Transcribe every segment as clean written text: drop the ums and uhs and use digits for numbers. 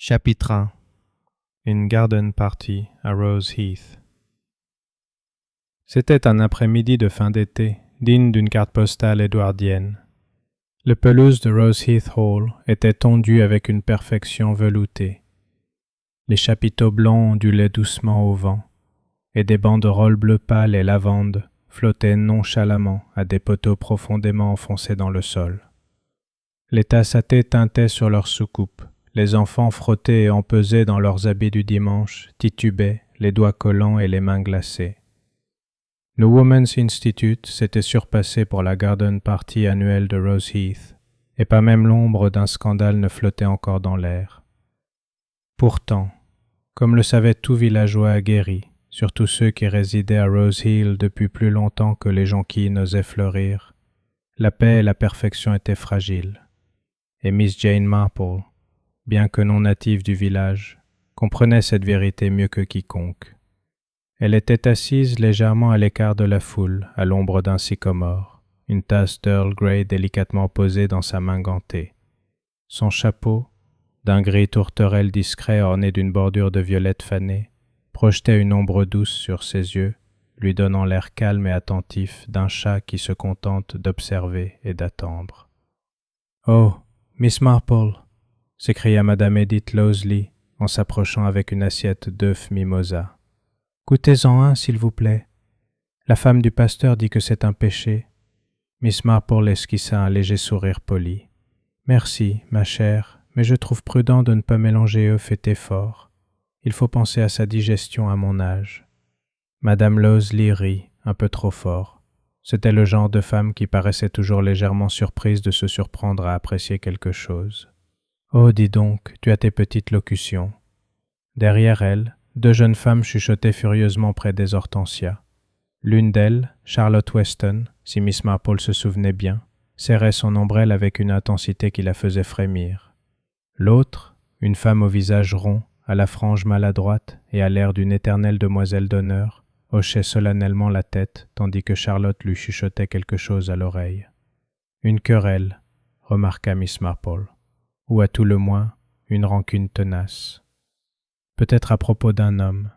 Chapitre 1. Une garden party à Rose Heath. C'était un après-midi de fin d'été, digne d'une carte postale édouardienne. Le pelouse de Rose Heath Hall était tondu avec une perfection veloutée. Les chapiteaux blancs ondulaient doucement au vent, et des banderoles bleu pâle et lavande flottaient nonchalamment à des poteaux profondément enfoncés dans le sol. Les tasses à thé tintaient sur leurs soucoupes. Les enfants frottés et empesés dans leurs habits du dimanche titubaient, les doigts collants et les mains glacées. Le Women's Institute s'était surpassé pour la garden party annuelle de Rose Heath, et pas même l'ombre d'un scandale ne flottait encore dans l'air. Pourtant, comme le savait tout villageois aguerri, surtout ceux qui résidaient à Rose Hill depuis plus longtemps que les jonquilles n'osaient fleurir, la paix et la perfection étaient fragiles. Et Miss Jane Marple, bien que non native du village, comprenait cette vérité mieux que quiconque. Elle était assise légèrement à l'écart de la foule, à l'ombre d'un sycomore, une tasse d'Earl Grey délicatement posée dans sa main gantée. Son chapeau, d'un gris tourterelle discret orné d'une bordure de violette fanée, projetait une ombre douce sur ses yeux, lui donnant l'air calme et attentif d'un chat qui se contente d'observer et d'attendre. « Oh, Miss Marple !» s'écria Madame Edith Loseley en s'approchant avec une assiette d'œufs mimosa. « Goûtez-en un, s'il vous plaît. La femme du pasteur dit que c'est un péché. » Miss Marple esquissa un léger sourire poli. « Merci, ma chère, mais je trouve prudent de ne pas mélanger œufs et thé fort. Il faut penser à sa digestion à mon âge. » Madame Loseley rit, un peu trop fort. C'était le genre de femme qui paraissait toujours légèrement surprise de se surprendre à apprécier quelque chose. « Oh, dis donc, tu as tes petites locutions. » Derrière elle, deux jeunes femmes chuchotaient furieusement près des hortensias. L'une d'elles, Charlotte Weston, si Miss Marple se souvenait bien, serrait son ombrelle avec une intensité qui la faisait frémir. L'autre, une femme au visage rond, à la frange maladroite et à l'air d'une éternelle demoiselle d'honneur, hochait solennellement la tête tandis que Charlotte lui chuchotait quelque chose à l'oreille. « Une querelle, » remarqua Miss Marple. Ou à tout le moins, une rancune tenace. Peut-être à propos d'un homme,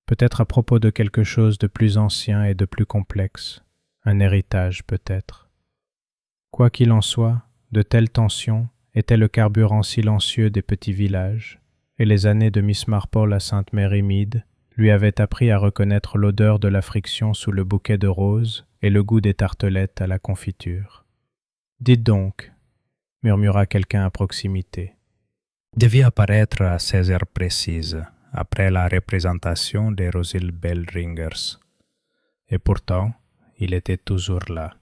peut-être à propos de quelque chose de plus ancien et de plus complexe, un héritage peut-être. Quoi qu'il en soit, de telles tensions étaient le carburant silencieux des petits villages, et les années de Miss Marple à Sainte-Mary-Mead lui avaient appris à reconnaître l'odeur de la friction sous le bouquet de roses et le goût des tartelettes à la confiture. « Dites donc » murmura quelqu'un à proximité. Devait apparaître à 16 heures précises, après la représentation des Rosil Bellringers. Et pourtant, il était toujours là.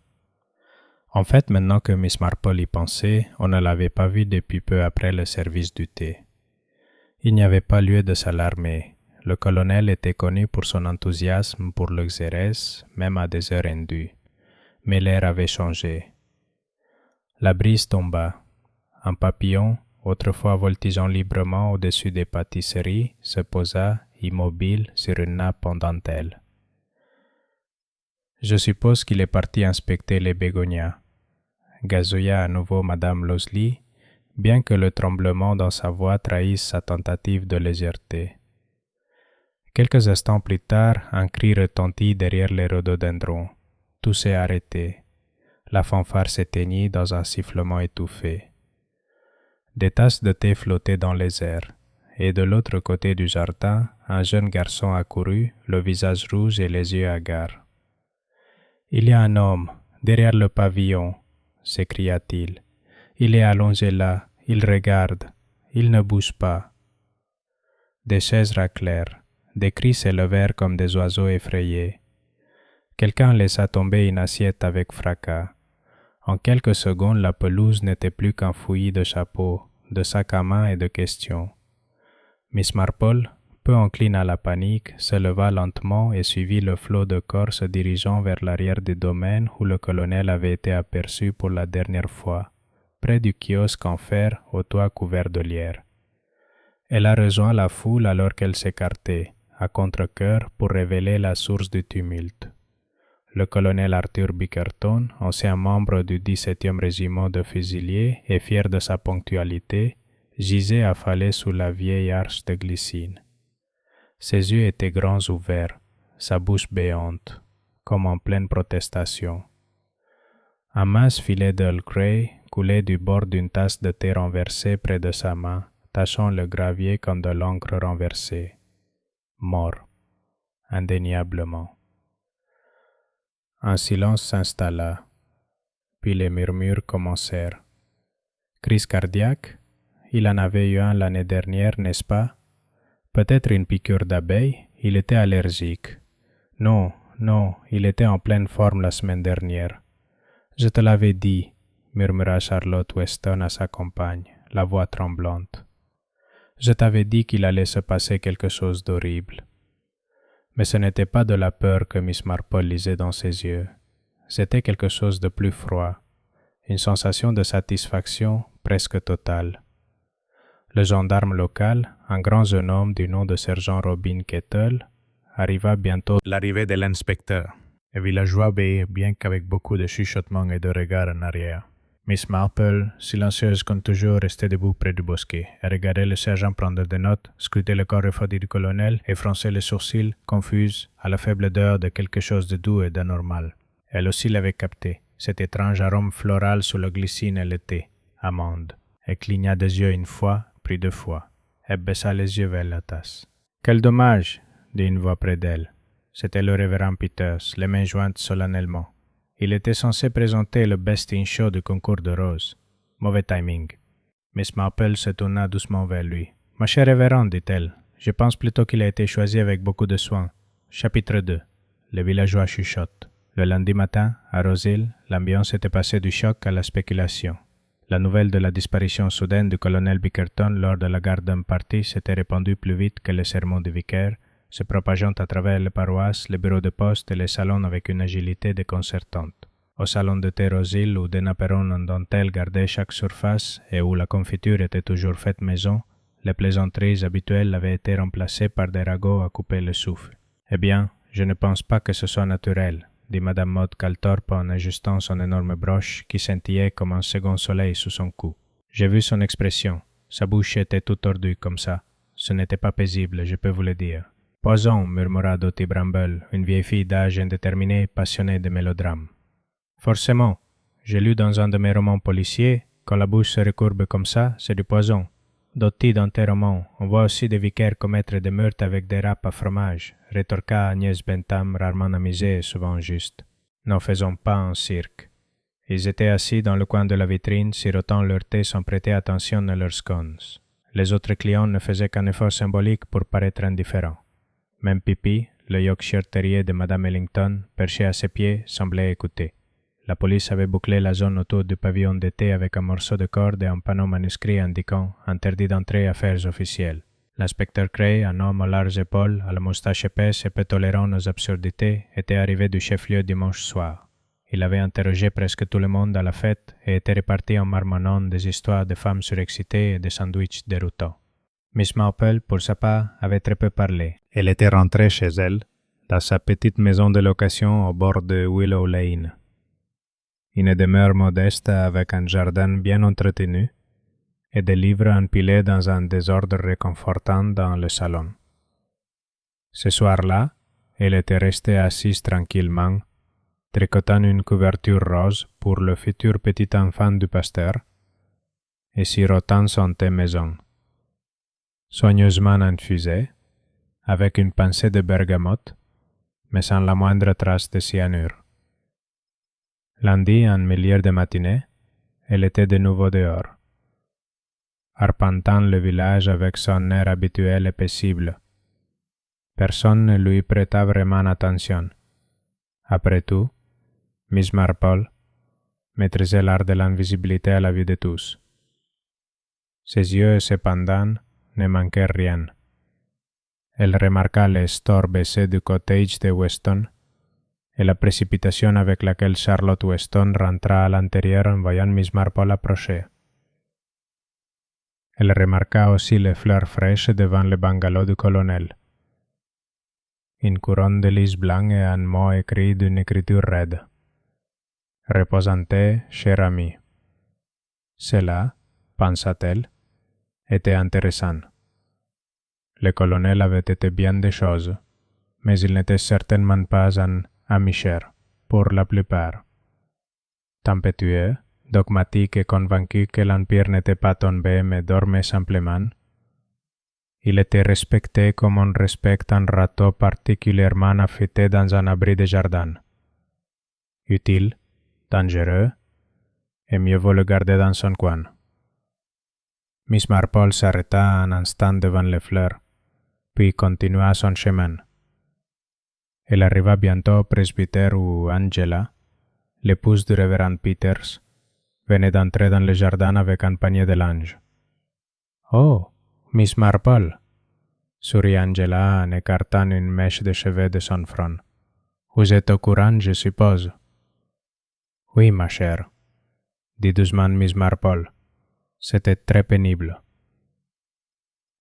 En fait, maintenant que Miss Marple y pensait, on ne l'avait pas vu depuis peu après le service du thé. Il n'y avait pas lieu de s'alarmer. Le colonel était connu pour son enthousiasme pour le Xérès, même à des heures indues. Mais l'air avait changé. La brise tomba. Un papillon, autrefois voltigeant librement au-dessus des pâtisseries, se posa, immobile, sur une nappe en dentelle. « Je suppose qu'il est parti inspecter les bégonias. » gazouilla à nouveau Madame Loseley, bien que le tremblement dans sa voix trahisse sa tentative de légèreté. Quelques instants plus tard, un cri retentit derrière les rhododendrons. Tout s'est arrêté. La fanfare s'éteignit dans un sifflement étouffé. Des tasses de thé flottaient dans les airs, et de l'autre côté du jardin, un jeune garçon accourut, le visage rouge et les yeux hagards. « Il y a un homme, derrière le pavillon !» s'écria-t-il. « Il est allongé là, il regarde, il ne bouge pas. » Des chaises raclèrent, des cris s'élevèrent comme des oiseaux effrayés. Quelqu'un laissa tomber une assiette avec fracas. En quelques secondes, la pelouse n'était plus qu'un fouillis de chapeaux, de sacs à main et de questions. Miss Marple, peu encline à la panique, se leva lentement et suivit le flot de corps se dirigeant vers l'arrière du domaine où le colonel avait été aperçu pour la dernière fois, près du kiosque en fer au toit couvert de lierre. Elle a rejoint la foule alors qu'elle s'écartait, à contre-cœur pour révéler la source du tumulte. Le colonel Arthur Bickerton, ancien membre du 17e régiment de fusiliers et fier de sa ponctualité, gisait affalé sous la vieille arche de glycine. Ses yeux étaient grands ouverts, sa bouche béante, comme en pleine protestation. Un mince filet d'Earl Grey coulait du bord d'une tasse de thé renversée près de sa main, tachant le gravier comme de l'encre renversée. Mort, indéniablement. Un silence s'installa, puis les murmures commencèrent. Crise cardiaque? Il en avait eu un l'année dernière, n'est-ce pas? Peut-être une piqûre d'abeille? Il était allergique. Non, non, il était en pleine forme la semaine dernière. Je te l'avais dit, murmura Charlotte Weston à sa compagne, la voix tremblante. Je t'avais dit qu'il allait se passer quelque chose d'horrible. Mais ce n'était pas de la peur que Miss Marple lisait dans ses yeux. C'était quelque chose de plus froid, une sensation de satisfaction presque totale. Le gendarme local, un grand jeune homme du nom de sergent Robin Kettle, arriva bientôt. L'arrivée de l'inspecteur. Les villageois obéirent bien qu'avec beaucoup de chuchotements et de regards en arrière. Miss Marple, silencieuse comme toujours, restait debout près du bosquet. Elle regardait le sergent prendre des notes, scrutait le corps refroidi du colonel et fronçait les sourcils, confuse, à la faible odeur de quelque chose de doux et d'anormal. Elle aussi l'avait capté, cet étrange arôme floral sous la glycine et le thé, amande. Elle cligna des yeux une fois, puis deux fois. Elle baissa les yeux vers la tasse. « Quel dommage !» dit une voix près d'elle. C'était le révérend Peters, les mains jointes solennellement. Il était censé présenter le Best in Show du concours de rose. Mauvais timing. Miss Marple se tourna doucement vers lui. « Ma chère révérende, dit-elle, je pense plutôt qu'il a été choisi avec beaucoup de soin. » Chapitre 2. Les villageois chuchotent. Le lundi matin, à Rosehill, l'ambiance était passée du choc à la spéculation. La nouvelle de la disparition soudaine du colonel Bickerton lors de la garde d'un parti s'était répandue plus vite que les sermons du vicaire, se propageant à travers les paroisses, les bureaux de poste et les salons avec une agilité déconcertante. Au salon de thé Rosehill, où des naperons en dentelle gardaient chaque surface et où la confiture était toujours faite maison, les plaisanteries habituelles avaient été remplacées par des ragots à couper le souffle. « Eh bien, je ne pense pas que ce soit naturel, » dit Madame Maud Calthorpe en ajustant son énorme broche qui scintillait comme un second soleil sous son cou. « J'ai vu son expression. Sa bouche était toute tordue comme ça. Ce n'était pas paisible, je peux vous le dire. » « Poison, murmura Dottie Bramble, une vieille fille d'âge indéterminé, passionnée de mélodrames. « Forcément. J'ai lu dans un de mes romans policiers, quand la bouche se recourbe comme ça, c'est du poison. Dottie, dans tes romans, on voit aussi des vicaires commettre des meurtres avec des râpes à fromage, rétorqua Agnès Bentham, rarement amusée et souvent juste. N'en faisons pas un cirque. Ils étaient assis dans le coin de la vitrine, sirotant leur thé sans prêter attention à leurs scones. Les autres clients ne faisaient qu'un effort symbolique pour paraître indifférents. Même Pipi, le Yorkshire Terrier de Madame Ellington, perché à ses pieds, semblait écouter. La police avait bouclé la zone autour du pavillon d'été avec un morceau de corde et un panneau manuscrit indiquant « Interdit d'entrée, affaires officielles ». L'inspecteur Cray, un homme aux larges épaules, à la moustache épaisse et peu tolérant aux absurdités, était arrivé du chef-lieu dimanche soir. Il avait interrogé presque tout le monde à la fête et était reparti en marmonnant des histoires de femmes surexcitées et de sandwichs déroutants. Miss Marple, pour sa part, avait très peu parlé. Elle était rentrée chez elle, dans sa petite maison de location au bord de Willow Lane. Une demeure modeste avec un jardin bien entretenu et des livres empilés dans un désordre réconfortant dans le salon. Ce soir-là, elle était restée assise tranquillement, tricotant une couverture rose pour le futur petit enfant du pasteur et sirotant son thé maison. Soigneusement infusé, avec une pincée de bergamote, mais sans la moindre trace de cyanure. Lundi, en milieu de matinée, elle était de nouveau dehors, arpentant le village avec son air habituel et paisible. Personne ne lui prêta vraiment attention. Après tout, Miss Marple maîtrisait l'art de l'invisibilité à la vue de tous. Ses yeux, cependant, ne manquèrent rien. Elle remarqua les stores baissés du cottage de Weston et la précipitation avec laquelle Charlotte Weston rentra à l'intérieur en voyant Miss Marple approcher. Elle remarqua aussi les fleurs fraîches devant le bungalow du colonel. Une couronne de lys blanc et un mot écrit d'une écriture raide. « Reposante, cher ami. » C'est là, pensa-t-elle, était intéressant. Le colonel avait été bien des choses, mais il n'était certainement pas un ami cher, pour la plupart. Tempétueux, dogmatique et convaincu que l'Empire n'était pas tombé mais dormait simplement, il était respecté comme on respecte un râteau particulièrement affûté dans un abri de jardin. Utile, dangereux, et mieux vaut le garder dans son coin. Miss Marple s'arrêta un instant devant les fleurs, puis continua son chemin. Elle arriva bientôt au presbytère où Angela, l'épouse du révérend Peters, venait d'entrer dans le jardin avec un panier de linge. « Oh, Miss Marple !» sourit Angela en écartant une mèche de cheveux de son front. « Vous êtes au courant, je suppose. »« Oui, ma chère, » dit doucement Miss Marple. « C'était très pénible. »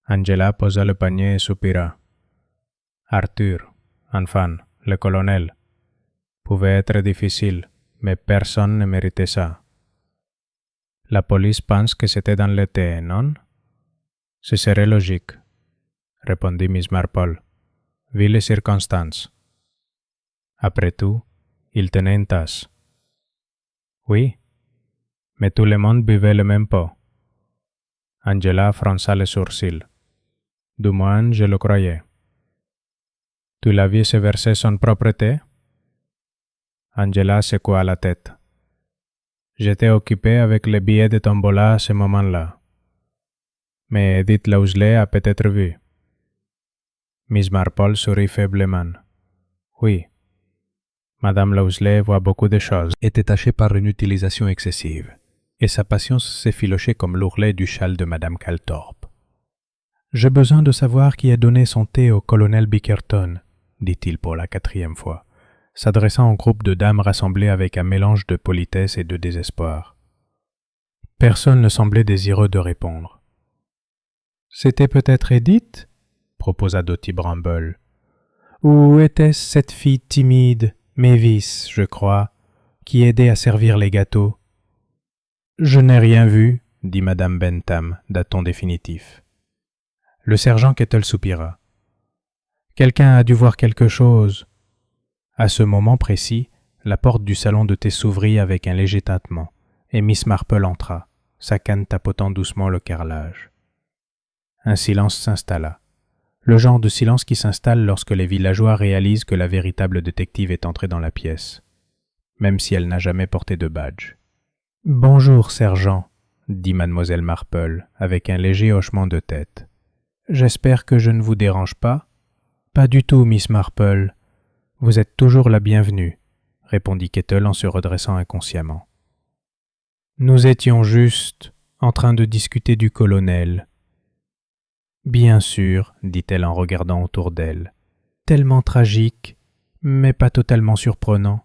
Angela posa le panier et soupira. Arthur, enfin, le colonel, pouvait être difficile, mais personne ne méritait ça. La police pense que c'était dans l'été, non? Ce serait logique, répondit Miss Marple, vu les circonstances. Après tout, il tenait une tasse. Oui, mais tout le monde buvait le même pot. Angela fronça les sourcils. Du moins, je le croyais. Tu l'as vu se verser son propre thé? Angela secoua la tête. J'étais occupé avec les billets de tombola à ce moment-là. Mais Edith Lausley a peut-être vu. Miss Marple sourit faiblement. Oui. Madame Lausley voit beaucoup de choses. Était taché par une utilisation excessive, et sa patience s'effilochait comme l'ourlet du châle de Madame Calthorpe. « J'ai besoin de savoir qui a donné son thé au colonel Bickerton, » dit-il pour la 4e fois, s'adressant au groupe de dames rassemblées avec un mélange de politesse et de désespoir. Personne ne semblait désireux de répondre. « C'était peut-être Edith ?» proposa Dotty Bramble. « Ou était-ce cette fille timide, Mavis, je crois, qui aidait à servir les gâteaux ?»« Je n'ai rien vu, » dit Madame Bentham, d'un ton définitif. Le sergent Kettle soupira. « Quelqu'un a dû voir quelque chose. » À ce moment précis, la porte du salon de thé s'ouvrit avec un léger tintement, et Miss Marple entra, sa canne tapotant doucement le carrelage. Un silence s'installa. Le genre de silence qui s'installe lorsque les villageois réalisent que la véritable détective est entrée dans la pièce, même si elle n'a jamais porté de badge. « Bonjour, sergent, » dit mademoiselle Marple, avec un léger hochement de tête. « J'espère que je ne vous dérange pas. »« Pas du tout, Miss Marple. Vous êtes toujours la bienvenue, » répondit Kettle en se redressant inconsciemment. « Nous étions juste en train de discuter du colonel. »« Bien sûr, » dit-elle en regardant autour d'elle. « Tellement tragique, mais pas totalement surprenant. »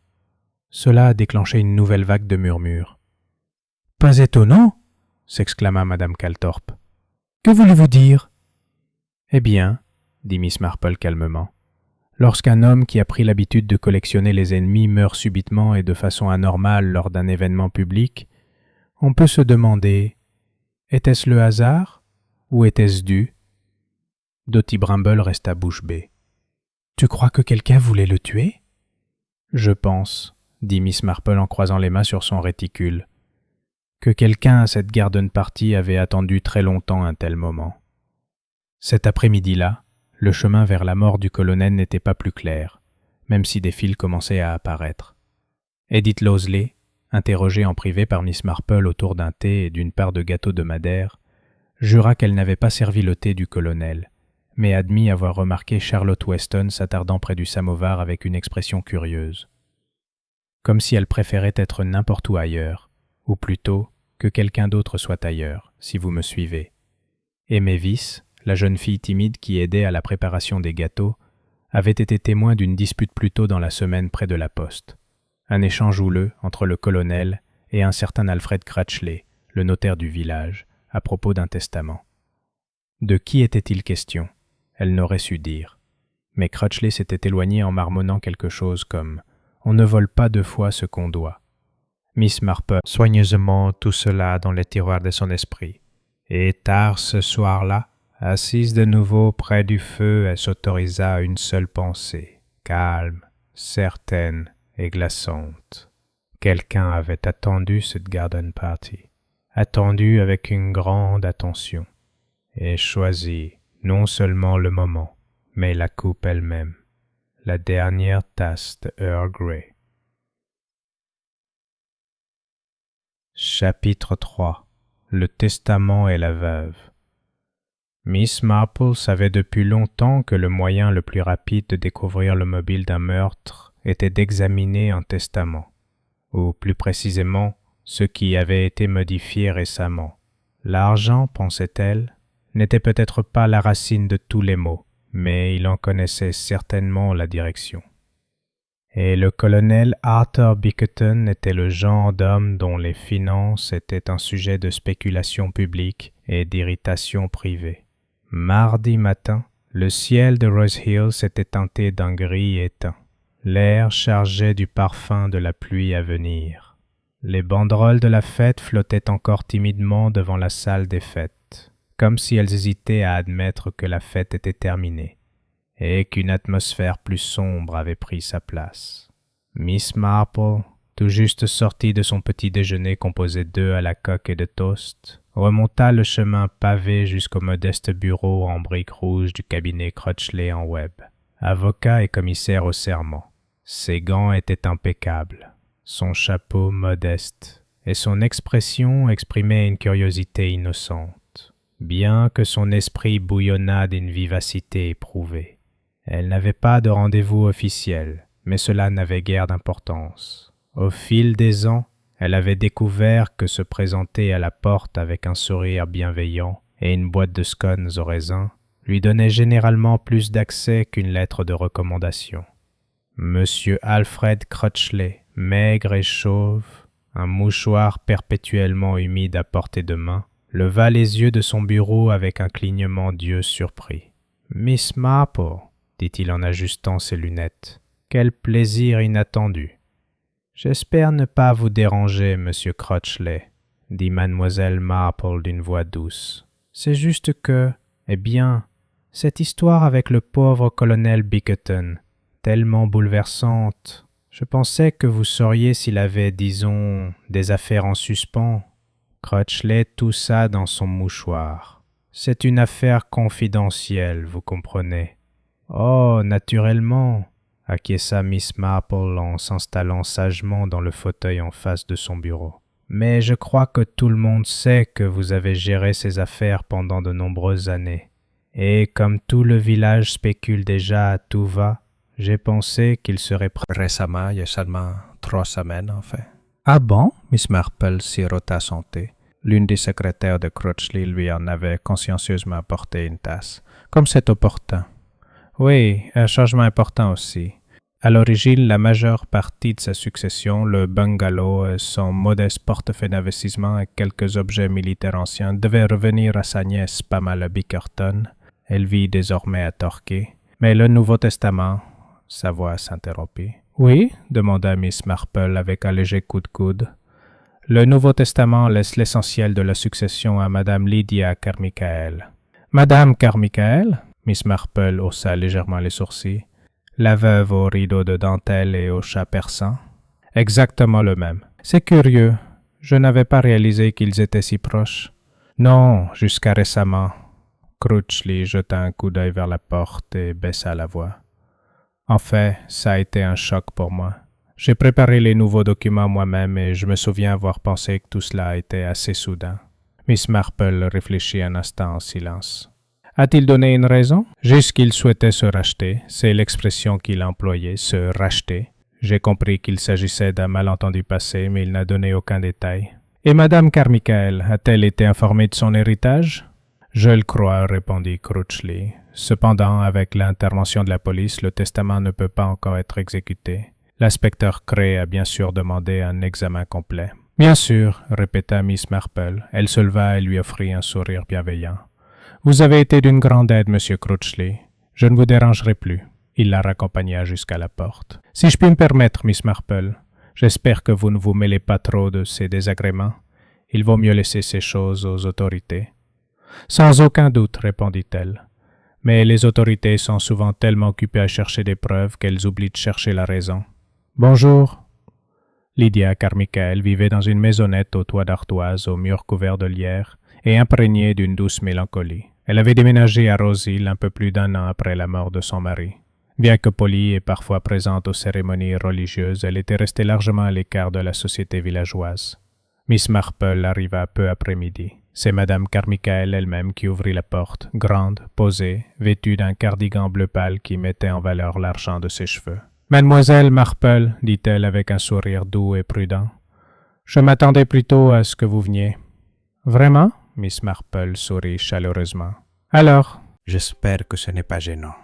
Cela a déclenché une nouvelle vague de murmures. « Pas étonnant !» s'exclama Madame Calthorpe. « Que voulez-vous dire ?»« Eh bien, » dit Miss Marple calmement, « lorsqu'un homme qui a pris l'habitude de collectionner les ennemis meurt subitement et de façon anormale lors d'un événement public, on peut se demander, était-ce le hasard ou était-ce dû ?» Dotty Bramble resta bouche bée. « Tu crois que quelqu'un voulait le tuer ?»« Je pense, » dit Miss Marple en croisant les mains sur son réticule, « que quelqu'un à cette garden party avait attendu très longtemps un tel moment. » Cet après-midi-là, le chemin vers la mort du colonel n'était pas plus clair, même si des fils commençaient à apparaître. Edith Lausley, interrogée en privé par Miss Marple autour d'un thé et d'une part de gâteau de Madère, jura qu'elle n'avait pas servi le thé du colonel, mais admit avoir remarqué Charlotte Weston s'attardant près du samovar avec une expression curieuse. Comme si elle préférait être n'importe où ailleurs, ou plutôt que quelqu'un d'autre soit ailleurs, si vous me suivez. Et Mavis, la jeune fille timide qui aidait à la préparation des gâteaux, avait été témoin d'une dispute plus tôt dans la semaine près de la poste. Un échange houleux entre le colonel et un certain Alfred Crutchley, le notaire du village, à propos d'un testament. De qui était-il question ? Elle n'aurait su dire. Mais Crutchley s'était éloigné en marmonnant quelque chose comme « On ne vole pas 2 fois ce qu'on doit ». Miss Marple soigneusement tout cela dans les tiroirs de son esprit. Et tard ce soir-là, assise de nouveau près du feu, elle s'autorisa une seule pensée, calme, certaine et glaçante. Quelqu'un avait attendu cette garden party, attendu avec une grande attention, et choisi non seulement le moment, mais la coupe elle-même, la dernière tasse de Earl Grey. Chapitre 3. Le testament et la veuve. Miss Marple savait depuis longtemps que le moyen le plus rapide de découvrir le mobile d'un meurtre était d'examiner un testament, ou plus précisément ce qui avait été modifié récemment. L'argent, pensait-elle, n'était peut-être pas la racine de tous les maux, mais il en connaissait certainement la direction. Et le colonel Arthur Bickerton était le genre d'homme dont les finances étaient un sujet de spéculation publique et d'irritation privée. Mardi matin, le ciel de Rose Hill s'était teinté d'un gris éteint. L'air chargeait du parfum de la pluie à venir. Les banderoles de la fête flottaient encore timidement devant la salle des fêtes, comme si elles hésitaient à admettre que la fête était terminée et qu'une atmosphère plus sombre avait pris sa place. Miss Marple, tout juste sortie de son petit déjeuner composé d'œufs à la coque et de toast, remonta le chemin pavé jusqu'au modeste bureau en briques rouges du cabinet Crutchley en Webb, avocat et commissaire au serment. Ses gants étaient impeccables, son chapeau modeste, et son expression exprimait une curiosité innocente, bien que son esprit bouillonnât d'une vivacité éprouvée. Elle n'avait pas de rendez-vous officiel, mais cela n'avait guère d'importance. Au fil des ans, elle avait découvert que se présenter à la porte avec un sourire bienveillant et une boîte de scones au raisin lui donnait généralement plus d'accès qu'une lettre de recommandation. Monsieur Alfred Crutchley, maigre et chauve, un mouchoir perpétuellement humide à portée de main, leva les yeux de son bureau avec un clignement d'yeux surpris. « Miss Marple » dit-il en ajustant ses lunettes. « Quel plaisir inattendu !»« J'espère ne pas vous déranger, monsieur Crutchley, » dit mademoiselle Marple d'une voix douce. « C'est juste que, eh bien, cette histoire avec le pauvre colonel Bickerton, tellement bouleversante, je pensais que vous sauriez s'il avait, disons, des affaires en suspens. » Crutchley toussa dans son mouchoir. « C'est une affaire confidentielle, vous comprenez. » « Oh, naturellement, » acquiesça Miss Marple en s'installant sagement dans le fauteuil en face de son bureau. « Mais je crois que tout le monde sait que vous avez géré ces affaires pendant de nombreuses années. Et comme tout le village spécule déjà à tout va, j'ai pensé qu'il serait prêt. » Récemment, il y a seulement 3 semaines, en fait. « Ah bon? » Miss Marple sirota son thé. L'une des secrétaires de Crutchley lui en avait consciencieusement apporté une tasse. « Comme c'est opportun. » Oui, un changement important aussi. À l'origine, la majeure partie de sa succession, le bungalow, son modeste portefeuille d'investissement et quelques objets militaires anciens devaient revenir à sa nièce Pamela Bickerton. Elle vit désormais à Torquay. Mais le Nouveau Testament, sa voix s'interrompit. « Oui ?» demanda Miss Marple avec un léger coup de coude. « Le Nouveau Testament laisse l'essentiel de la succession à Madame Lydia Carmichael. »« Madame Carmichael ?» Miss Marple haussa légèrement les sourcils. « La veuve aux rideaux de dentelle et au chat persan ?»« Exactement le même. C'est curieux. Je n'avais pas réalisé qu'ils étaient si proches. »« Non, jusqu'à récemment. » Crutchley jeta un coup d'œil vers la porte et baissa la voix. « En fait, ça a été un choc pour moi. J'ai préparé les nouveaux documents moi-même et je me souviens avoir pensé que tout cela était assez soudain. » Miss Marple réfléchit un instant en silence. A-t-il donné une raison? Juste qu'il souhaitait se racheter, c'est l'expression qu'il a employée, se racheter. J'ai compris qu'il s'agissait d'un malentendu passé, mais il n'a donné aucun détail. Et Madame Carmichael a-t-elle été informée de son héritage? Je le crois, répondit Crutchley. Cependant, avec l'intervention de la police, le testament ne peut pas encore être exécuté. L'inspecteur Cray a bien sûr demandé un examen complet. Bien sûr, répéta Miss Marple. Elle se leva et lui offrit un sourire bienveillant. Vous avez été d'une grande aide, monsieur Crutchley. Je ne vous dérangerai plus. Il la raccompagna jusqu'à la porte. Si je puis me permettre, Miss Marple, j'espère que vous ne vous mêlez pas trop de ces désagréments. Il vaut mieux laisser ces choses aux autorités. Sans aucun doute, répondit-elle. Mais les autorités sont souvent tellement occupées à chercher des preuves qu'elles oublient de chercher la raison. Bonjour. Lydia Carmichael vivait dans une maisonnette au toit d'ardoise, aux murs couverts de lierre et imprégnée d'une douce mélancolie. Elle avait déménagé à Rose-Hill un peu plus d'1 an après la mort de son mari. Bien que polie et parfois présente aux cérémonies religieuses, elle était restée largement à l'écart de la société villageoise. Miss Marple arriva peu après midi. C'est Madame Carmichael elle-même qui ouvrit la porte, grande, posée, vêtue d'un cardigan bleu pâle qui mettait en valeur l'argent de ses cheveux. « Mademoiselle Marple, dit-elle avec un sourire doux et prudent, je m'attendais plutôt à ce que vous veniez. »« Vraiment ?» Miss Marple sourit chaleureusement. « Alors ?» J'espère que ce n'est pas gênant.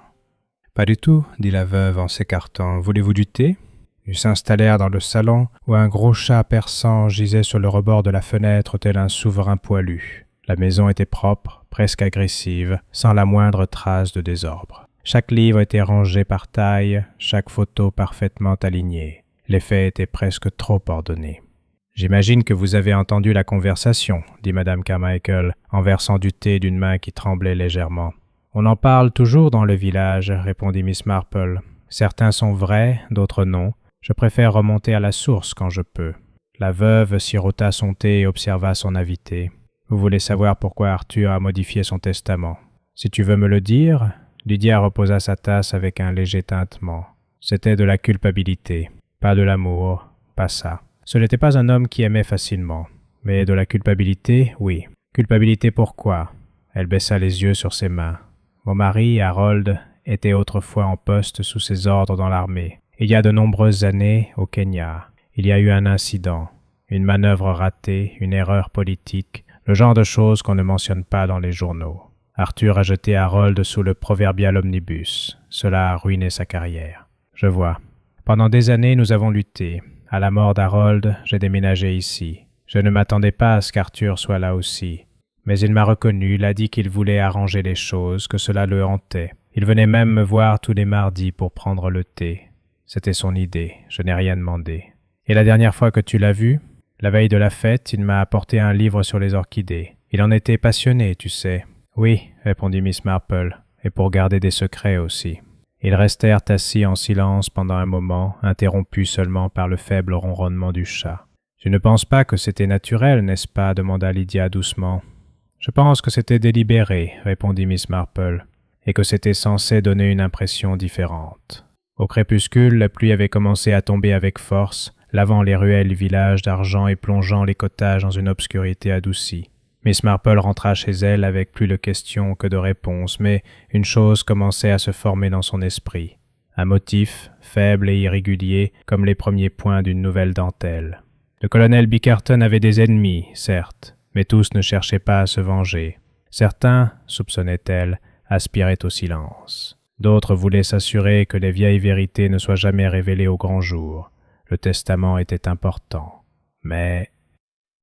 Pas du tout, dit la veuve en s'écartant. Voulez-vous du thé? Ils s'installèrent dans le salon où un gros chat persan gisait sur le rebord de la fenêtre tel un souverain poilu. La maison était propre, presque agressive, sans la moindre trace de désordre. Chaque livre était rangé par taille, chaque photo parfaitement alignée. L'effet était presque trop ordonné. « J'imagine que vous avez entendu la conversation, » dit Madame Carmichael, en versant du thé d'une main qui tremblait légèrement. « On en parle toujours dans le village, » répondit Miss Marple. « Certains sont vrais, d'autres non. Je préfère remonter à la source quand je peux. » La veuve sirota son thé et observa son invité. « Vous voulez savoir pourquoi Arthur a modifié son testament. Si tu veux me le dire... » Lydia reposa sa tasse avec un léger tintement. C'était de la culpabilité, pas de l'amour, pas ça. Ce n'était pas un homme qui aimait facilement, mais de la culpabilité, oui. Culpabilité pourquoi? Elle baissa les yeux sur ses mains. Mon mari, Harold, était autrefois en poste sous ses ordres dans l'armée. Il y a de nombreuses années, au Kenya, il y a eu un incident, une manœuvre ratée, une erreur politique, le genre de choses qu'on ne mentionne pas dans les journaux. Arthur a jeté Harold sous le proverbial omnibus. Cela a ruiné sa carrière. Je vois. Pendant des années, nous avons lutté. À la mort d'Harold, j'ai déménagé ici. Je ne m'attendais pas à ce qu'Arthur soit là aussi. Mais il m'a reconnu, il a dit qu'il voulait arranger les choses, que cela le hantait. Il venait même me voir tous les mardis pour prendre le thé. C'était son idée, je n'ai rien demandé. Et la dernière fois que tu l'as vu, la veille de la fête, il m'a apporté un livre sur les orchidées. Il en était passionné, tu sais. Oui, répondit Miss Marple, et pour garder des secrets aussi. Ils restèrent assis en silence pendant un moment, interrompus seulement par le faible ronronnement du chat. « Tu ne penses pas que c'était naturel, n'est-ce pas ?» demanda Lydia doucement. « Je pense que c'était délibéré, » répondit Miss Marple, « et que c'était censé donner une impression différente. » Au crépuscule, la pluie avait commencé à tomber avec force, lavant les ruelles du village d'argent et plongeant les cottages dans une obscurité adoucie. Miss Marple rentra chez elle avec plus de questions que de réponses, mais une chose commençait à se former dans son esprit. Un motif, faible et irrégulier, comme les premiers points d'une nouvelle dentelle. Le colonel Bickerton avait des ennemis, certes, mais tous ne cherchaient pas à se venger. Certains, soupçonnait-elle, aspiraient au silence. D'autres voulaient s'assurer que les vieilles vérités ne soient jamais révélées au grand jour. Le testament était important, mais...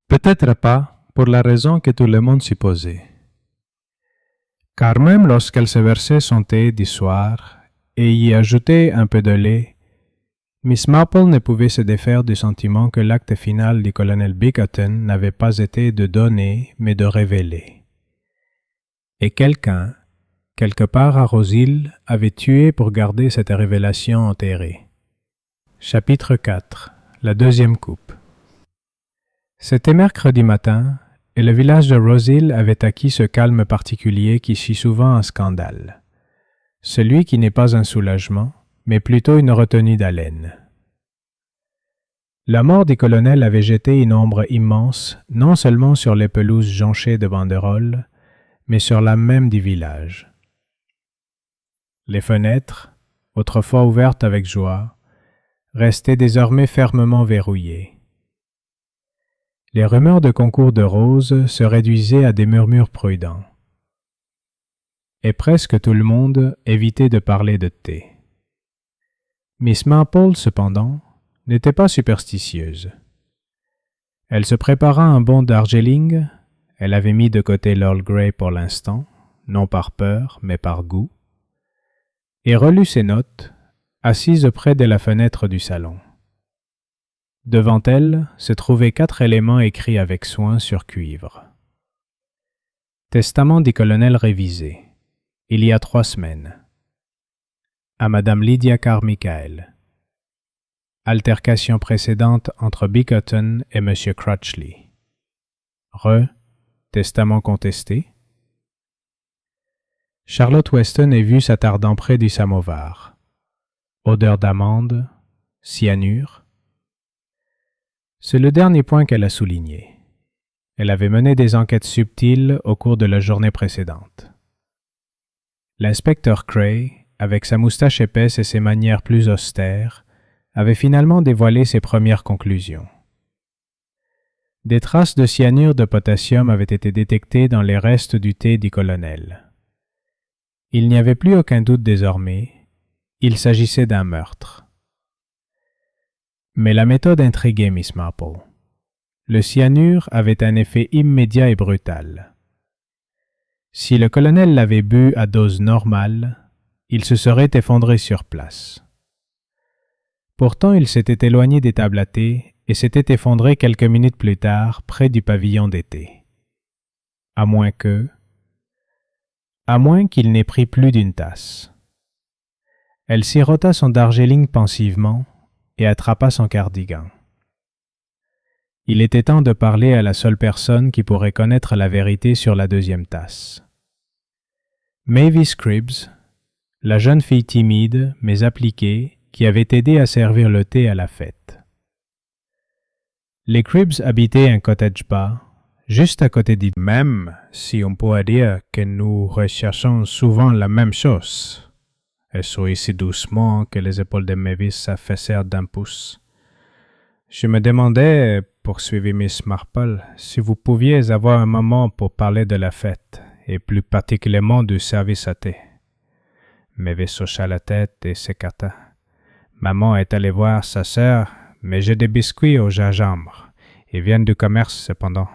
Peut-être pas, pour la raison que tout le monde supposait. Car même lorsqu'elle se versait son thé du soir et y ajoutait un peu de lait, Miss Marple ne pouvait se défaire du sentiment que l'acte final du colonel Bickerton n'avait pas été de donner, mais de révéler. Et quelqu'un, quelque part à Rose-Hill, avait tué pour garder cette révélation enterrée. Chapitre 4. La deuxième coupe. C'était mercredi matin, et le village de Rose-Hill avait acquis ce calme particulier qui suit souvent un scandale. Celui qui n'est pas un soulagement, mais plutôt une retenue d'haleine. La mort du colonel avait jeté une ombre immense, non seulement sur les pelouses jonchées de banderoles, mais sur l'âme même du village. Les fenêtres, autrefois ouvertes avec joie, restaient désormais fermement verrouillées. Les rumeurs de concours de roses se réduisaient à des murmures prudents. Et presque tout le monde évitait de parler de thé. Miss Marple, cependant, n'était pas superstitieuse. Elle se prépara un bon Darjeeling, elle avait mis de côté l'Earl Grey pour l'instant, non par peur, mais par goût, et relut ses notes, assise près de la fenêtre du salon. Devant elle se trouvaient 4 éléments écrits avec soin sur cuivre. Testament du colonel révisé. Il y a 3 semaines. À Madame Lydia Carmichael. Altercation précédente entre Bickerton et M. Crutchley. Testament contesté. Charlotte Weston est vue s'attardant près du samovar. Odeur d'amande, cyanure. C'est le dernier point qu'elle a souligné. Elle avait mené des enquêtes subtiles au cours de la journée précédente. L'inspecteur Cray, avec sa moustache épaisse et ses manières plus austères, avait finalement dévoilé ses premières conclusions. Des traces de cyanure de potassium avaient été détectées dans les restes du thé du colonel. Il n'y avait plus aucun doute désormais, il s'agissait d'un meurtre. Mais la méthode intriguait Miss Marple. Le cyanure avait un effet immédiat et brutal. Si le colonel l'avait bu à dose normale, il se serait effondré sur place. Pourtant, il s'était éloigné des tables à thé et s'était effondré quelques minutes plus tard près du pavillon d'été. À moins qu'il n'ait pris plus d'une tasse. Elle sirota son Darjeeling pensivement et attrapa son cardigan. Il était temps de parler à la seule personne qui pourrait connaître la vérité sur la 2e tasse. Mavis Cribbs, la jeune fille timide mais appliquée qui avait aidé à servir le thé à la fête. Les Cribbs habitaient un cottage bas, juste à côté du même, si on pourrait dire que nous recherchons souvent la même chose. Elle sourit si doucement que les épaules de Mavis s'affaissèrent d'un pouce. Je me demandais, poursuivit Miss Marple, si vous pouviez avoir un moment pour parler de la fête, et plus particulièrement du service à thé. Mavis hocha la tête et s'écarta. Maman est allée voir sa sœur, mais j'ai des biscuits au gingembre. Ils viennent du commerce, cependant.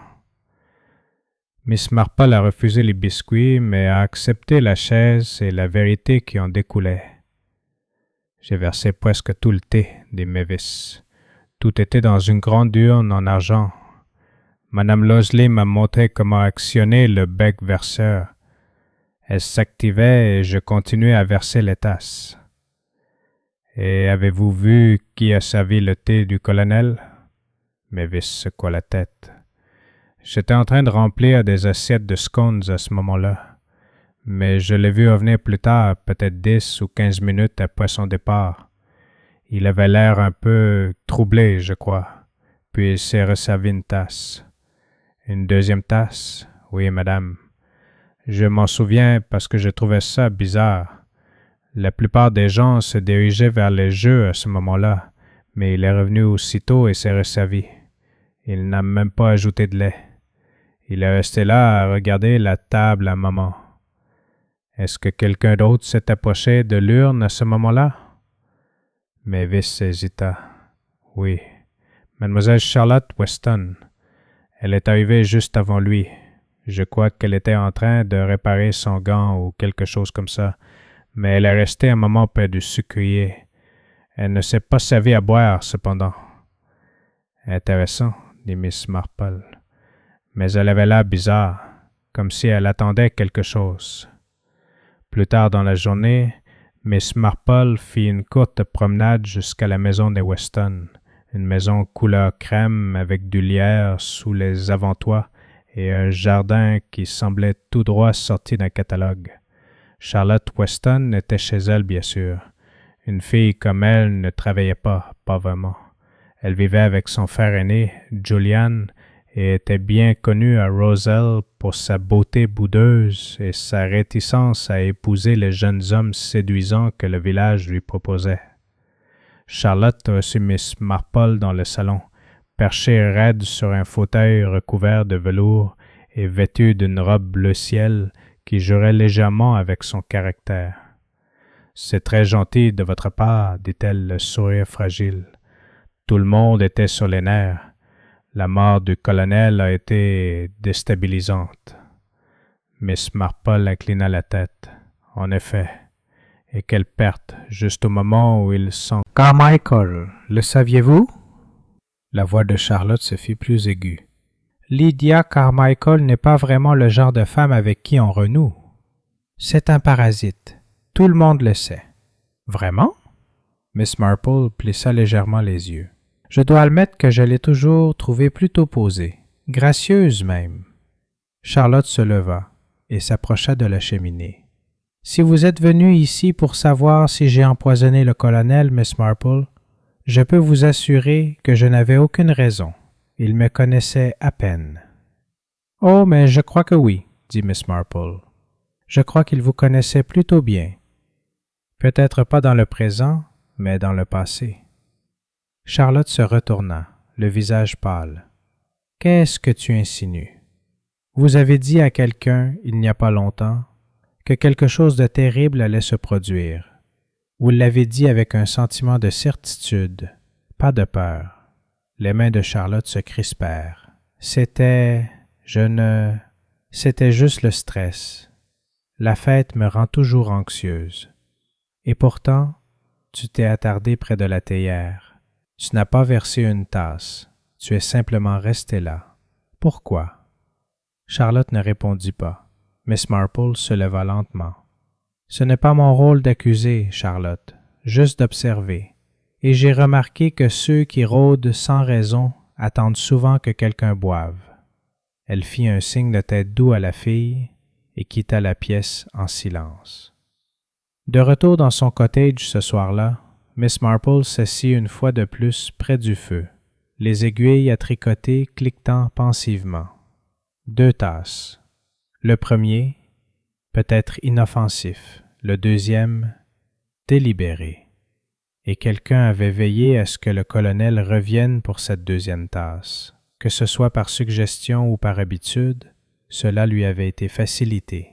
Miss Marple a refusé les biscuits, mais a accepté la chaise et la vérité qui en découlait. J'ai versé presque tout le thé, dit Mavis. Tout était dans une grande urne en argent. Madame Losley m'a montré comment actionner le bec verseur. Elle s'activait et je continuais à verser les tasses. Et avez-vous vu qui a servi le thé du colonel? Mavis secoua la tête. J'étais en train de remplir des assiettes de scones à ce moment-là, mais je l'ai vu revenir plus tard, peut-être 10 ou 15 minutes après son départ. Il avait l'air un peu troublé, je crois, puis il s'est resservi une tasse. Une 2e tasse? Oui, madame. Je m'en souviens parce que je trouvais ça bizarre. La plupart des gens se dirigeaient vers les jeux à ce moment-là, mais il est revenu aussitôt et s'est resservi. Il n'a même pas ajouté de lait. Il est resté là à regarder la table un moment. Est-ce que quelqu'un d'autre s'est approché de l'urne à ce moment-là? Mavis hésita. Oui, Mademoiselle Charlotte Weston. Elle est arrivée juste avant lui. Je crois qu'elle était en train de réparer son gant ou quelque chose comme ça, mais elle est restée un moment près du sucrier. Elle ne s'est pas servie à boire, cependant. Intéressant, dit Miss Marple. Mais elle avait l'air bizarre, comme si elle attendait quelque chose. Plus tard dans la journée, Miss Marple fit une courte promenade jusqu'à la maison des Weston, une maison couleur crème avec du lierre sous les avant-toits et un jardin qui semblait tout droit sorti d'un catalogue. Charlotte Weston était chez elle, bien sûr. Une fille comme elle ne travaillait pas vraiment. Elle vivait avec son frère aîné, Julian, et était bien connue à Roselle pour sa beauté boudeuse et sa réticence à épouser les jeunes hommes séduisants que le village lui proposait. Charlotte reçut Miss Marple dans le salon, perchée raide sur un fauteuil recouvert de velours et vêtue d'une robe bleu ciel qui jurait légèrement avec son caractère. « C'est très gentil de votre part, dit-elle, le sourire fragile. Tout le monde était sur les nerfs. La mort du colonel a été déstabilisante. » Miss Marple inclina la tête. En effet. Et quelle perte, juste au moment où il sent... « Carmichael, le saviez-vous? » La voix de Charlotte se fit plus aiguë. « Lydia Carmichael n'est pas vraiment le genre de femme avec qui on renoue. C'est un parasite. Tout le monde le sait. Vraiment? Miss Marple plissa légèrement les yeux. Je dois admettre que je l'ai toujours trouvée plutôt posée, gracieuse même. Charlotte se leva et s'approcha de la cheminée. Si vous êtes venue ici pour savoir si j'ai empoisonné le colonel, Miss Marple, je peux vous assurer que je n'avais aucune raison. Il me connaissait à peine. Oh, mais je crois que oui, dit Miss Marple. Je crois qu'il vous connaissait plutôt bien. Peut-être pas dans le présent, mais dans le passé. Charlotte se retourna, le visage pâle. Qu'est-ce que tu insinues? Vous avez dit à quelqu'un, il n'y a pas longtemps, que quelque chose de terrible allait se produire. Vous l'avez dit avec un sentiment de certitude, pas de peur. Les mains de Charlotte se crispèrent. C'était juste le stress. La fête me rend toujours anxieuse. Et pourtant, tu t'es attardé près de la théière. Tu n'as pas versé une tasse. Tu es simplement resté là. Pourquoi? Charlotte ne répondit pas. Miss Marple se leva lentement. Ce n'est pas mon rôle d'accuser, Charlotte, juste d'observer. Et j'ai remarqué que ceux qui rôdent sans raison attendent souvent que quelqu'un boive. Elle fit un signe de tête doux à la fille et quitta la pièce en silence. De retour dans son cottage ce soir-là, Miss Marple s'assit une fois de plus près du feu, les aiguilles à tricoter cliquetant pensivement. 2 tasses. Le premier, peut-être inoffensif, le deuxième, délibéré. Et quelqu'un avait veillé à ce que le colonel revienne pour cette deuxième tasse. Que ce soit par suggestion ou par habitude, cela lui avait été facilité.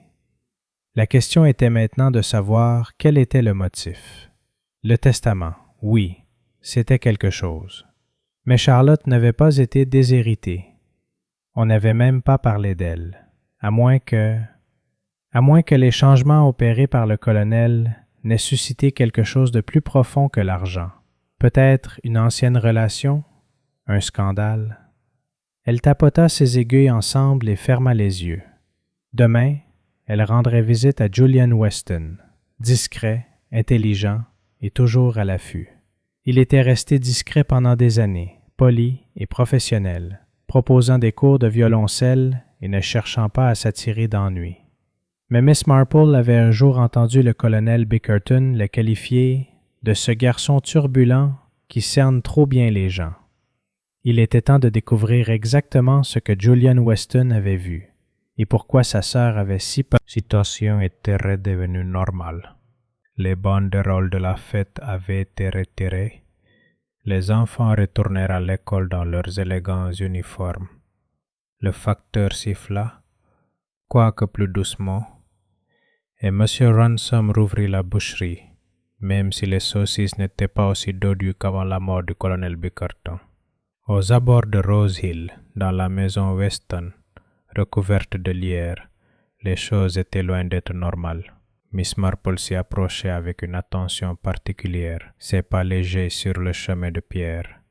La question était maintenant de savoir quel était le motif. Le testament, oui, c'était quelque chose. Mais Charlotte n'avait pas été déshéritée. On n'avait même pas parlé d'elle, à moins que les changements opérés par le colonel n'aient suscité quelque chose de plus profond que l'argent. Peut-être une ancienne relation, un scandale. Elle tapota ses aiguilles ensemble et ferma les yeux. Demain, elle rendrait visite à Julian Weston, discret, intelligent et toujours à l'affût. Il était resté discret pendant des années, poli et professionnel, proposant des cours de violoncelle et ne cherchant pas à s'attirer d'ennui. Mais Miss Marple avait un jour entendu le colonel Bickerton le qualifier de ce garçon turbulent qui cerne trop bien les gens. Il était temps de découvrir exactement ce que Julian Weston avait vu et pourquoi sa sœur avait si peur. La situation était redevenue normale. Les banderoles de la fête avaient été retirées. Les enfants retournèrent à l'école dans leurs élégants uniformes. Le facteur siffla, quoique plus doucement, et M. Ransom rouvrit la boucherie, même si les saucisses n'étaient pas aussi dodues qu'avant la mort du colonel Bickerton. Aux abords de Rose Hill, dans la maison Weston, recouverte de lierre, les choses étaient loin d'être normales. Miss Marple s'y approchait avec une attention particulière, ses pas légers sur le chemin de pierre,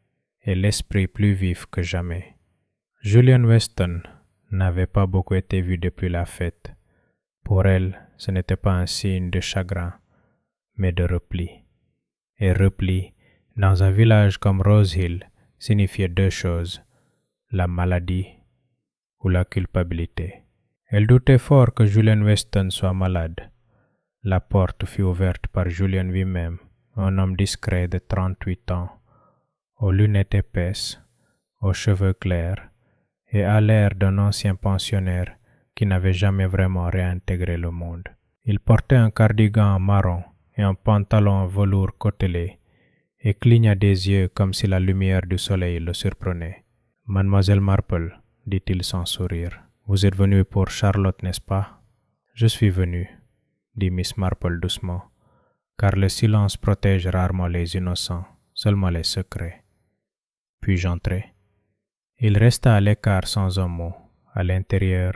et l'esprit plus vif que jamais. Julian Weston n'avait pas beaucoup été vu depuis la fête. Pour elle, ce n'était pas un signe de chagrin, mais de repli. Et repli, dans un village comme Rose Hill, signifiait 2 choses, la maladie ou la culpabilité. Elle doutait fort que Julian Weston soit malade. La porte fut ouverte par Julian lui-même, un homme discret de 38 ans, aux lunettes épaisses, aux cheveux clairs, et à l'air d'un ancien pensionnaire qui n'avait jamais vraiment réintégré le monde. Il portait un cardigan marron et un pantalon en velours côtelé, et cligna des yeux comme si la lumière du soleil le surprenait. « Mademoiselle Marple, dit-il sans sourire, vous êtes venue pour Charlotte, n'est-ce pas? »« Je suis venu, dit Miss Marple doucement, car le silence protège rarement les innocents, seulement les secrets. Puis-je entrer? » Il resta à l'écart sans un mot. À l'intérieur,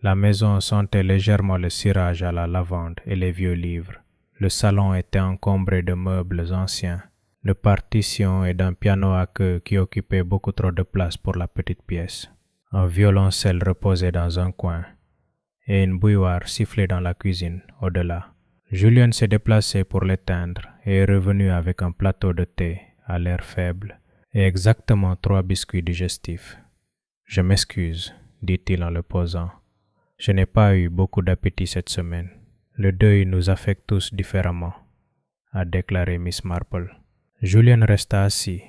la maison sentait légèrement le cirage à la lavande et les vieux livres. Le salon était encombré de meubles anciens, de partitions et d'un piano à queue qui occupait beaucoup trop de place pour la petite pièce. Un violoncelle reposait dans un coin et une bouilloire sifflait dans la cuisine au-delà. Julien s'est déplacé pour l'éteindre et est revenu avec un plateau de thé à l'air faible et exactement 3 biscuits digestifs. « Je m'excuse, dit-il en le posant. Je n'ai pas eu beaucoup d'appétit cette semaine. Le deuil nous affecte tous différemment, a déclaré Miss Marple. Julien resta assis,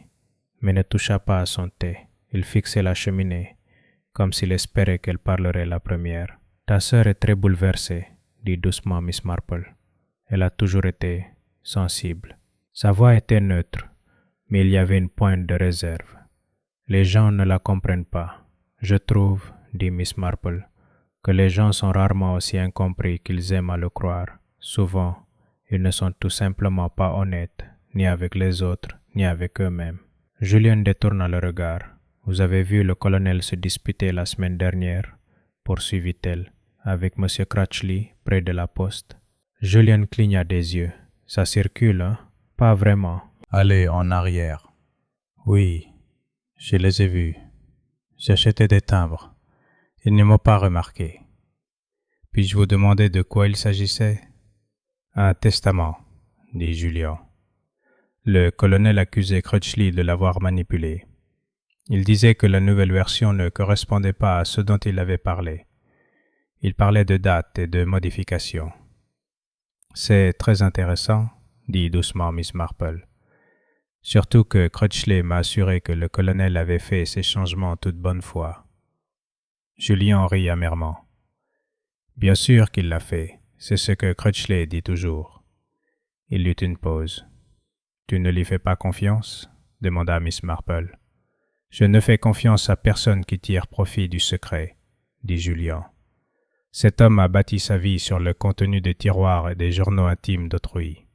mais ne toucha pas à son thé. Il fixait la cheminée, comme s'il espérait qu'elle parlerait la première. Ta sœur est très bouleversée, dit doucement Miss Marple. Elle a toujours été sensible. Sa voix était neutre, mais il y avait une pointe de réserve. Les gens ne la comprennent pas. Je trouve, dit Miss Marple, que les gens sont rarement aussi incompris qu'ils aiment à le croire. Souvent, ils ne sont tout simplement pas honnêtes, ni avec les autres, ni avec eux-mêmes. Julien détourna le regard. Vous avez vu le colonel se disputer la semaine dernière, poursuivit-elle, avec M. Crutchley près de la poste. Julien cligna des yeux. Ça circule, hein? Pas vraiment. Allez en arrière. Oui, je les ai vus. J'achetais des timbres. Ils ne m'ont pas remarqué. Puis-je vous demander de quoi il s'agissait? Un testament, dit Julien. Le colonel accusait Crutchley de l'avoir manipulé. Il disait que la nouvelle version ne correspondait pas à ce dont il avait parlé. Il parlait de dates et de modifications. C'est très intéressant, dit doucement Miss Marple. Surtout que Crutchley m'a assuré que le colonel avait fait ces changements en toute bonne foi. Julien rit amèrement. Bien sûr qu'il l'a fait, c'est ce que Crutchley dit toujours. Il eut une pause. Tu ne lui fais pas confiance? Demanda Miss Marple. Je ne fais confiance à personne qui tire profit du secret, dit Julien. Cet homme a bâti sa vie sur le contenu des tiroirs et des journaux intimes d'autrui.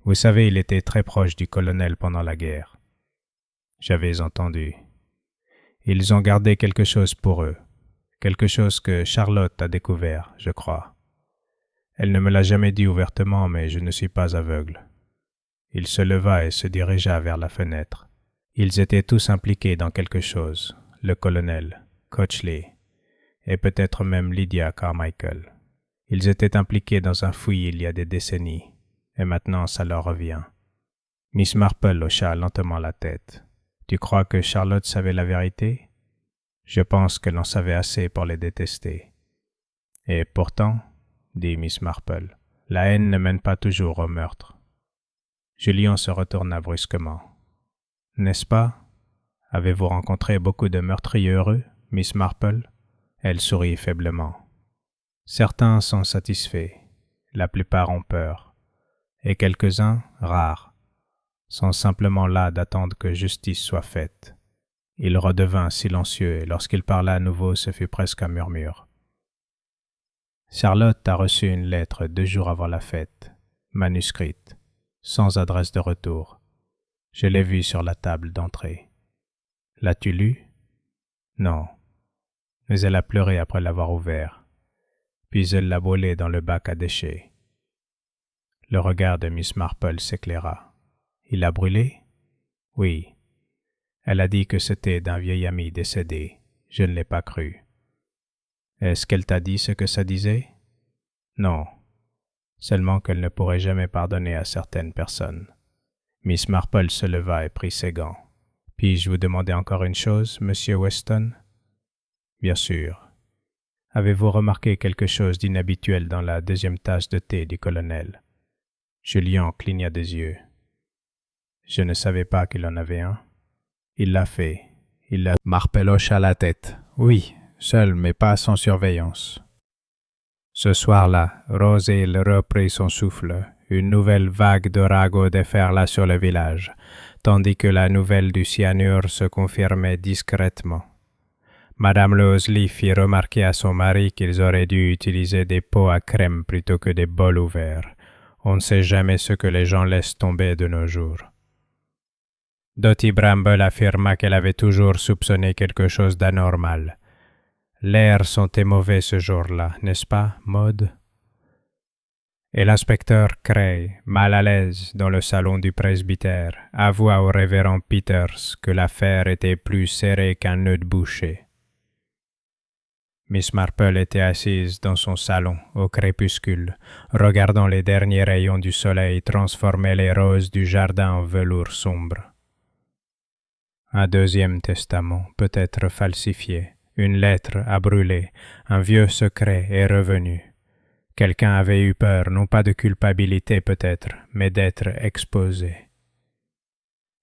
Vous savez, il était très proche du colonel pendant la guerre. J'avais entendu. Ils ont gardé quelque chose pour eux, quelque chose que Charlotte a découvert, je crois. Elle ne me l'a jamais dit ouvertement, mais je ne suis pas aveugle. Il se leva et se dirigea vers la fenêtre. Ils étaient tous impliqués dans quelque chose, le colonel, Crutchley, et peut-être même Lydia Carmichael. Ils étaient impliqués dans un fouillis il y a des décennies, et maintenant ça leur revient. Miss Marple hocha lentement la tête. Tu crois que Charlotte savait la vérité? Je pense qu'elle en savait assez pour les détester. Et pourtant, dit Miss Marple, la haine ne mène pas toujours au meurtre. Julien se retourna brusquement. N'est-ce pas? Avez-vous rencontré beaucoup de meurtriers heureux, Miss Marple? Elle sourit faiblement. Certains sont satisfaits, la plupart ont peur, et quelques-uns, rares, sont simplement là d'attendre que justice soit faite. Il redevint silencieux et lorsqu'il parla à nouveau, ce fut presque un murmure. Charlotte a reçu une lettre 2 jours avant la fête, manuscrite, sans adresse de retour. Je l'ai vue sur la table d'entrée. L'as-tu lue? Non. Mais elle a pleuré après l'avoir ouvert. Puis elle l'a brûlé dans le bac à déchets. Le regard de Miss Marple s'éclaira. Il l'a brûlé? Oui. Elle a dit que c'était d'un vieil ami décédé. Je ne l'ai pas cru. Est-ce qu'elle t'a dit ce que ça disait? Non. Seulement qu'elle ne pourrait jamais pardonner à certaines personnes. Miss Marple se leva et prit ses gants. Puis-je vous demander encore une chose, Monsieur Weston? Bien sûr. Avez-vous remarqué quelque chose d'inhabituel dans la 2e tasse de thé du colonel? Julien cligna des yeux. Je ne savais pas qu'il en avait un. Il l'a fait. Marple hocha la tête. Oui, seul, mais pas sans surveillance. Ce soir-là, Rosel reprit son souffle. Une nouvelle vague de ragots déferla sur le village, tandis que la nouvelle du cyanure se confirmait discrètement. Madame Loseley fit remarquer à son mari qu'ils auraient dû utiliser des pots à crème plutôt que des bols ouverts. On ne sait jamais ce que les gens laissent tomber de nos jours. Dottie Bramble affirma qu'elle avait toujours soupçonné quelque chose d'anormal. L'air sentait mauvais ce jour-là, n'est-ce pas, Maud? Et l'inspecteur Cray, mal à l'aise dans le salon du presbytère, avoua au révérend Peters que l'affaire était plus serrée qu'un nœud de boucher. Miss Marple était assise dans son salon au crépuscule, regardant les derniers rayons du soleil transformer les roses du jardin en velours sombre. Un deuxième testament, peut-être falsifié, une lettre à brûler, un vieux secret est revenu. Quelqu'un avait eu peur, non pas de culpabilité peut-être, mais d'être exposé.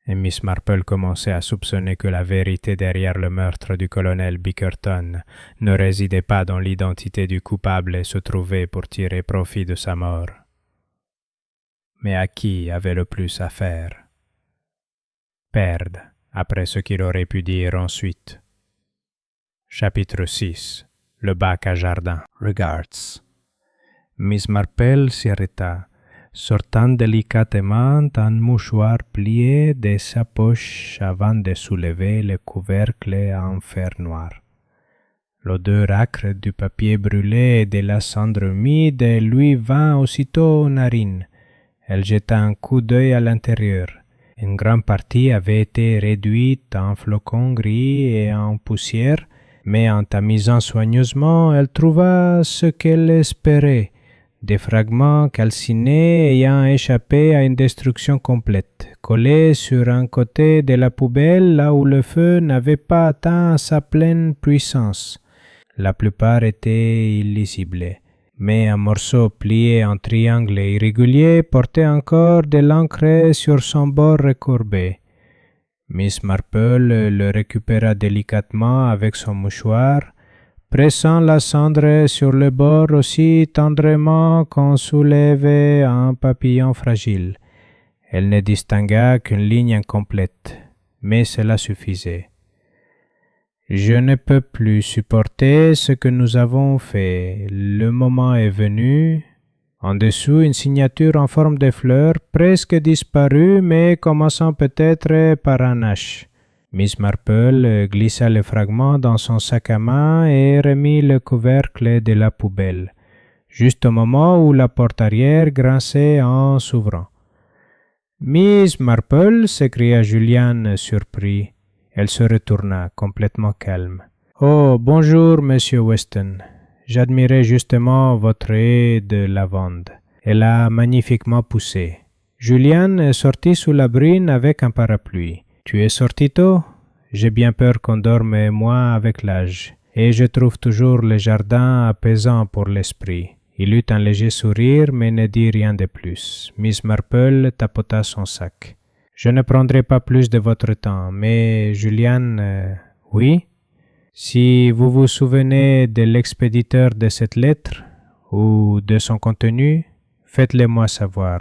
Et Miss Marple commençait à soupçonner que la vérité derrière le meurtre du colonel Bickerton ne résidait pas dans l'identité du coupable et se trouvait pour tirer profit de sa mort. Mais à qui avait le plus à faire? Perdre, après ce qu'il aurait pu dire ensuite. Chapitre 6. Le bac à jardin. Regards. Miss Marple s'y arrêta, sortant délicatement un mouchoir plié de sa poche avant de soulever le couvercle en fer noir. L'odeur âcre du papier brûlé et de la cendre humide lui vint aussitôt aux narines. Elle jeta un coup d'œil à l'intérieur. Une grande partie avait été réduite en flocons gris et en poussière, mais en tamisant soigneusement, elle trouva ce qu'elle espérait, des fragments calcinés ayant échappé à une destruction complète, collés sur un côté de la poubelle là où le feu n'avait pas atteint sa pleine puissance. La plupart étaient illisibles, mais un morceau plié en triangle irrégulier portait encore de l'encre sur son bord recourbé. Miss Marple le récupéra délicatement avec son mouchoir, pressant la cendre sur le bord aussi tendrement qu'on soulevait un papillon fragile. Elle ne distingua qu'une ligne incomplète, mais cela suffisait. « Je ne peux plus supporter ce que nous avons fait. Le moment est venu. » En dessous, une signature en forme de fleur, presque disparue, mais commençant peut-être par un H. Miss Marple glissa le fragment dans son sac à main et remit le couvercle de la poubelle, juste au moment où la porte arrière grinçait en s'ouvrant. « Miss Marple » s'écria Julian surpris. Elle se retourna, complètement calme. « Oh, bonjour, Monsieur Weston. J'admirais justement votre haie de lavande. Elle a magnifiquement poussé. » Julian sortit sous la brune avec un parapluie. « Tu es sorti tôt? J'ai bien peur qu'on dorme moins avec l'âge. Et je trouve toujours le jardin apaisant pour l'esprit. » Il eut un léger sourire, mais ne dit rien de plus. Miss Marple tapota son sac. « Je ne prendrai pas plus de votre temps, mais Julian... oui? Si vous vous souvenez de l'expéditeur de cette lettre, ou de son contenu, faites-le-moi savoir,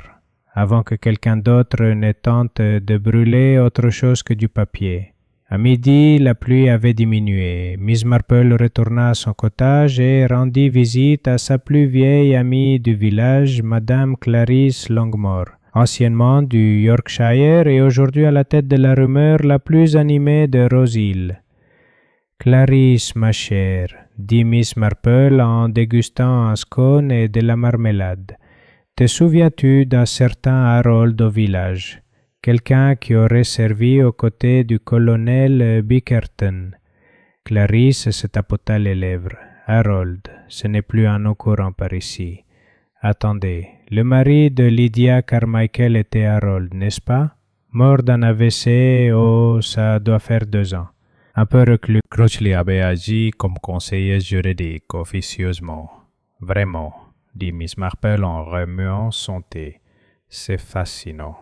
avant que quelqu'un d'autre ne tente de brûler autre chose que du papier. » À midi, la pluie avait diminué. Miss Marple retourna à son cottage et rendit visite à sa plus vieille amie du village, Madame Clarisse Longmore, anciennement du Yorkshire et aujourd'hui à la tête de la rumeur la plus animée de Rose Hill. « Clarisse, ma chère, dit Miss Marple en dégustant un scone et de la marmelade, te souviens-tu d'un certain Harold au village, quelqu'un qui aurait servi aux côtés du colonel Bickerton? » Clarisse se tapota les lèvres. « Harold, ce n'est plus un nom courant par ici. Attendez, le mari de Lydia Carmichael était Harold, n'est-ce pas? Mort d'un AVC, oh, ça doit faire 2 ans. » Un peu reclus, Crochley avait agi comme conseiller juridique officieusement. « Vraiment, » dit Miss Marple en remuant son thé. « C'est fascinant. »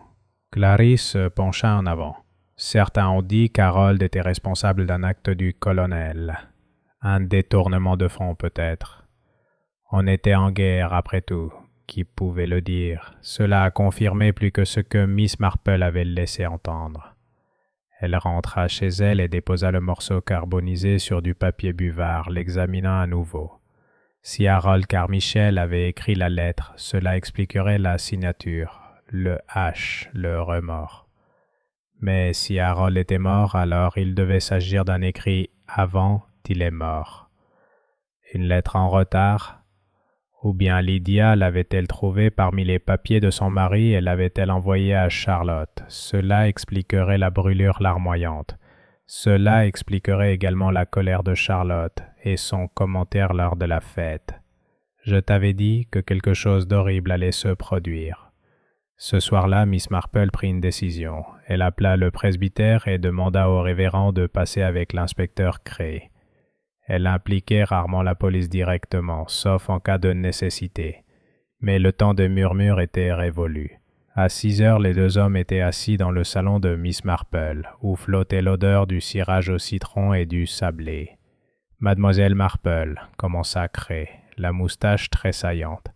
Clarisse pencha en avant. Certains ont dit qu'Harold était responsable d'un acte du colonel. Un détournement de fonds peut-être. On était en guerre après tout. Qui pouvait le dire? Cela a confirmé plus que ce que Miss Marple avait laissé entendre. Elle rentra chez elle et déposa le morceau carbonisé sur du papier buvard, l'examinant à nouveau. Si Harold Carmichael avait écrit la lettre, cela expliquerait la signature, le H, le remords. Mais si Harold était mort, alors il devait s'agir d'un écrit avant qu'il est mort. Une lettre en retard? Ou bien Lydia l'avait-elle trouvée parmi les papiers de son mari et l'avait-elle envoyée à Charlotte? Cela expliquerait la brûlure larmoyante. Cela expliquerait également la colère de Charlotte et son commentaire lors de la fête. Je t'avais dit que quelque chose d'horrible allait se produire. Ce soir-là, Miss Marple prit une décision. Elle appela le presbytère et demanda au révérend de passer avec l'inspecteur Cray. Elle impliquait rarement la police directement, sauf en cas de nécessité. Mais le temps de murmure était révolu. À 6 heures, les deux hommes étaient assis dans le salon de Miss Marple, où flottait l'odeur du cirage au citron et du sablé. « Mademoiselle Marple, commença Cray, la moustache tressaillante,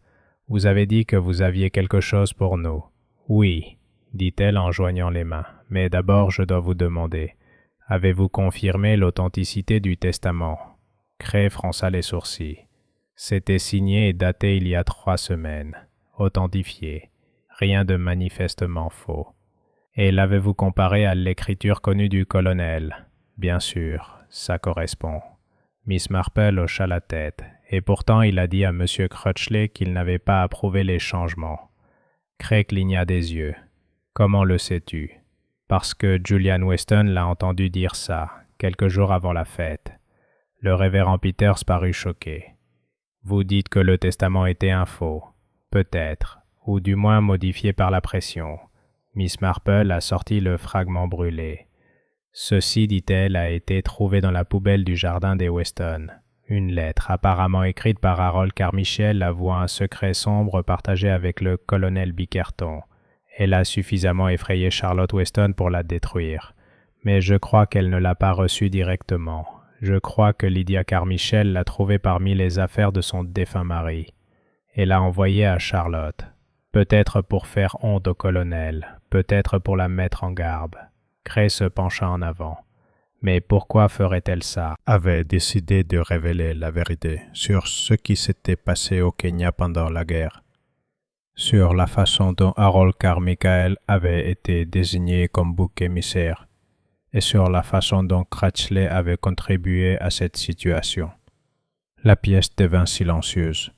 vous avez dit que vous aviez quelque chose pour nous. »« Oui, » dit-elle en joignant les mains, « mais d'abord je dois vous demander, avez-vous confirmé l'authenticité du testament ?» Cray fronça les sourcils. « C'était signé et daté il y a 3 semaines, authentifié. Rien de manifestement faux. Et l'avez-vous comparé à l'écriture connue du colonel? Bien sûr, ça correspond. » Miss Marple hocha la tête, et pourtant il a dit à M. Crutchley qu'il n'avait pas approuvé les changements. Cray cligna des yeux. « Comment le sais-tu? » « Parce que Julian Weston l'a entendu dire ça, quelques jours avant la fête. » Le révérend Peters parut choqué. « Vous dites que le testament était un faux. Peut-être, ou du moins modifié par la pression. » Miss Marple a sorti le fragment brûlé. « Ceci, dit-elle, a été trouvé dans la poubelle du jardin des Weston. Une lettre, apparemment écrite par Harold Carmichael, avouant un secret sombre partagé avec le colonel Bickerton. Elle a suffisamment effrayé Charlotte Weston pour la détruire. Mais je crois qu'elle ne l'a pas reçue directement. Je crois que Lydia Carmichael l'a trouvée parmi les affaires de son défunt mari. Et l'a envoyée à Charlotte. Peut-être pour faire honte au colonel, peut-être pour la mettre en garde. » Cray se pencha en avant. « Mais pourquoi ferait-elle ça ?» Avait décidé de révéler la vérité sur ce qui s'était passé au Kenya pendant la guerre, sur la façon dont Harold Carmichael avait été désigné comme bouc émissaire, et sur la façon dont Crutchley avait contribué à cette situation. La pièce devint silencieuse.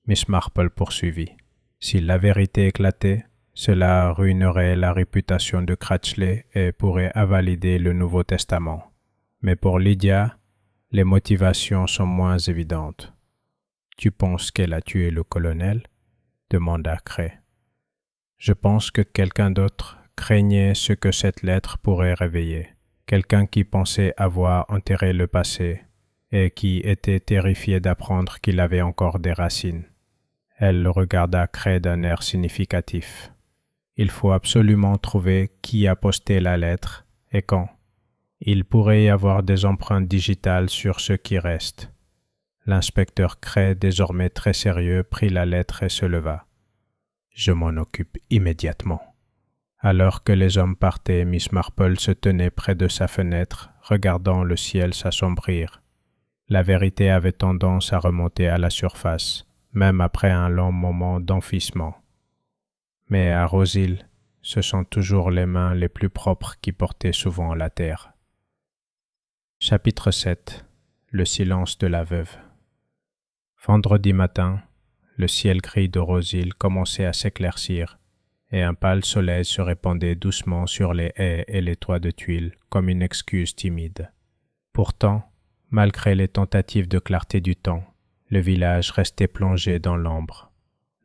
Miss Marple poursuivit. Si la vérité éclatait, cela ruinerait la réputation de Crutchley et pourrait invalider le Nouveau Testament. Mais pour Lydia, les motivations sont moins évidentes. « Tu penses qu'elle a tué le colonel ?» demanda Cray. « Je pense que quelqu'un d'autre craignait ce que cette lettre pourrait réveiller. Quelqu'un qui pensait avoir enterré le passé et qui était terrifié d'apprendre qu'il avait encore des racines. » Elle le regarda Cray d'un air significatif. « Il faut absolument trouver qui a posté la lettre et quand. Il pourrait y avoir des empreintes digitales sur ce qui reste. » L'inspecteur Cray, désormais très sérieux, prit la lettre et se leva. « Je m'en occupe immédiatement. » Alors que les hommes partaient, Miss Marple se tenait près de sa fenêtre, regardant le ciel s'assombrir. La vérité avait tendance à remonter à la surface, même après un long moment d'enfouissement. Mais à Rose-Hill, ce sont toujours les mains les plus propres qui portaient souvent la terre. Chapitre 7. Le silence de la veuve. Vendredi matin, le ciel gris de Rose-Hill commençait à s'éclaircir, et un pâle soleil se répandait doucement sur les haies et les toits de tuiles comme une excuse timide. Pourtant, malgré les tentatives de clarté du temps, le village restait plongé dans l'ombre,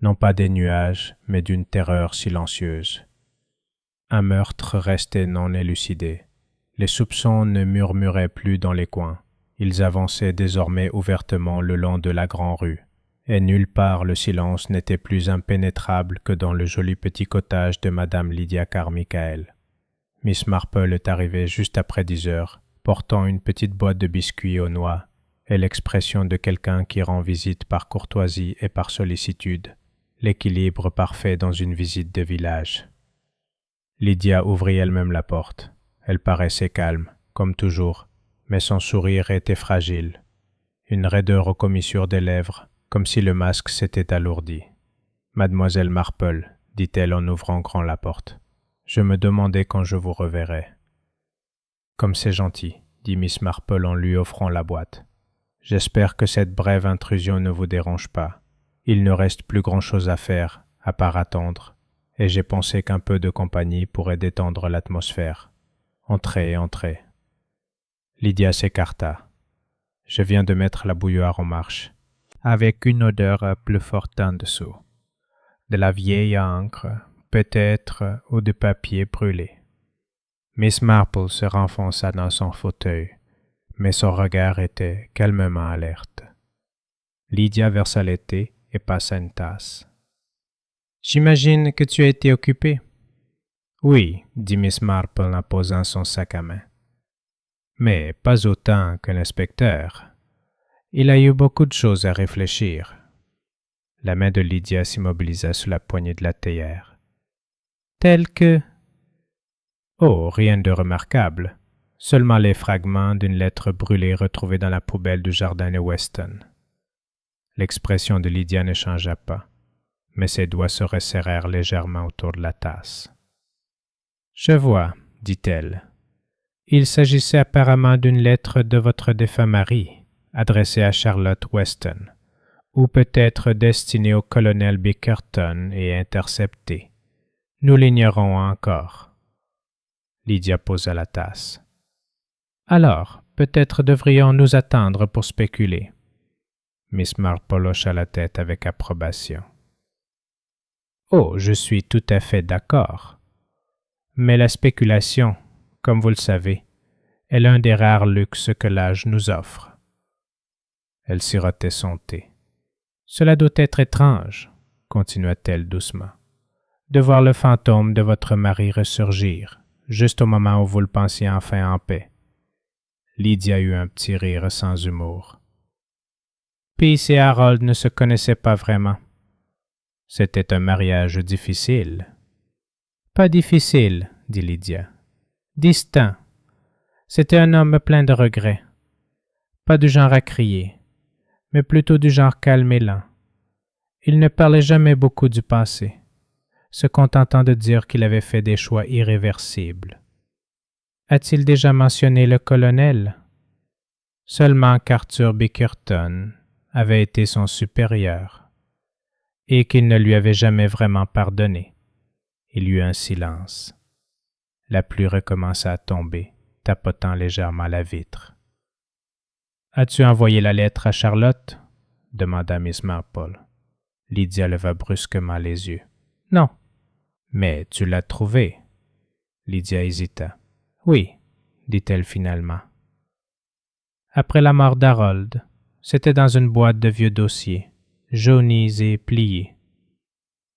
non pas des nuages, mais d'une terreur silencieuse. Un meurtre restait non élucidé. Les soupçons ne murmuraient plus dans les coins. Ils avançaient désormais ouvertement le long de la grande rue, et nulle part le silence n'était plus impénétrable que dans le joli petit cottage de Madame Lydia Carmichael. Miss Marple est arrivée juste après 10 heures, portant une petite boîte de biscuits aux noix, et l'expression de quelqu'un qui rend visite par courtoisie et par sollicitude, l'équilibre parfait dans une visite de village. Lydia ouvrit elle-même la porte. Elle paraissait calme, comme toujours, mais son sourire était fragile. Une raideur aux commissures des lèvres, comme si le masque s'était alourdi. « Mademoiselle Marple, dit-elle en ouvrant grand la porte, je me demandais quand je vous reverrais. »« Comme c'est gentil, dit Miss Marple en lui offrant la boîte. J'espère que cette brève intrusion ne vous dérange pas. Il ne reste plus grand-chose à faire, à part attendre, et j'ai pensé qu'un peu de compagnie pourrait détendre l'atmosphère. Entrez, entrez. » Lydia s'écarta. Je viens de mettre la bouilloire en marche, avec une odeur plus forte en dessous. De la vieille encre, peut-être, ou de papier brûlé. Miss Marple se renfonça dans son fauteuil, mais son regard était calmement alerte. Lydia versa le thé et passa une tasse. « J'imagine que tu as été occupée. »« Oui, » dit Miss Marple en posant son sac à main. « Mais pas autant que l'inspecteur. Il a eu beaucoup de choses à réfléchir. » La main de Lydia s'immobilisa sous la poignée de la théière. « Tel que... » « Oh, rien de remarquable. Seulement les fragments d'une lettre brûlée retrouvée dans la poubelle du jardin de Weston. » L'expression de Lydia ne changea pas, mais ses doigts se resserrèrent légèrement autour de la tasse. « Je vois, » dit-elle. « Il s'agissait apparemment d'une lettre de votre défunt mari, adressée à Charlotte Weston, ou peut-être destinée au colonel Bickerton et interceptée. Nous l'ignorons encore. » Lydia posa la tasse. « Alors, peut-être devrions-nous attendre pour spéculer. » Miss Marple hocha la tête avec approbation. « Oh, je suis tout à fait d'accord. Mais la spéculation, comme vous le savez, est l'un des rares luxes que l'âge nous offre. » Elle sirotait son thé. « Cela doit être étrange, » continua-t-elle doucement, « de voir le fantôme de votre mari ressurgir, juste au moment où vous le pensiez enfin en paix. » Lydia eut un petit rire sans humour. Peace et Harold ne se connaissaient pas vraiment. C'était un mariage difficile. Pas difficile, dit Lydia. Distinct. C'était un homme plein de regrets. Pas du genre à crier, mais plutôt du genre calme et lent. Il ne parlait jamais beaucoup du passé, se contentant de dire qu'il avait fait des choix irréversibles. A-t-il déjà mentionné le colonel? Seulement qu'Arthur Bickerton avait été son supérieur, et qu'il ne lui avait jamais vraiment pardonné. Il y eut un silence. La pluie recommença à tomber, tapotant légèrement la vitre. « As-tu envoyé la lettre à Charlotte? » demanda Miss Marple. Lydia leva brusquement les yeux. « Non. »« Mais tu l'as trouvée. » Lydia hésita. « Oui, » dit-elle finalement. Après la mort d'Harold, c'était dans une boîte de vieux dossiers, jaunis et pliés.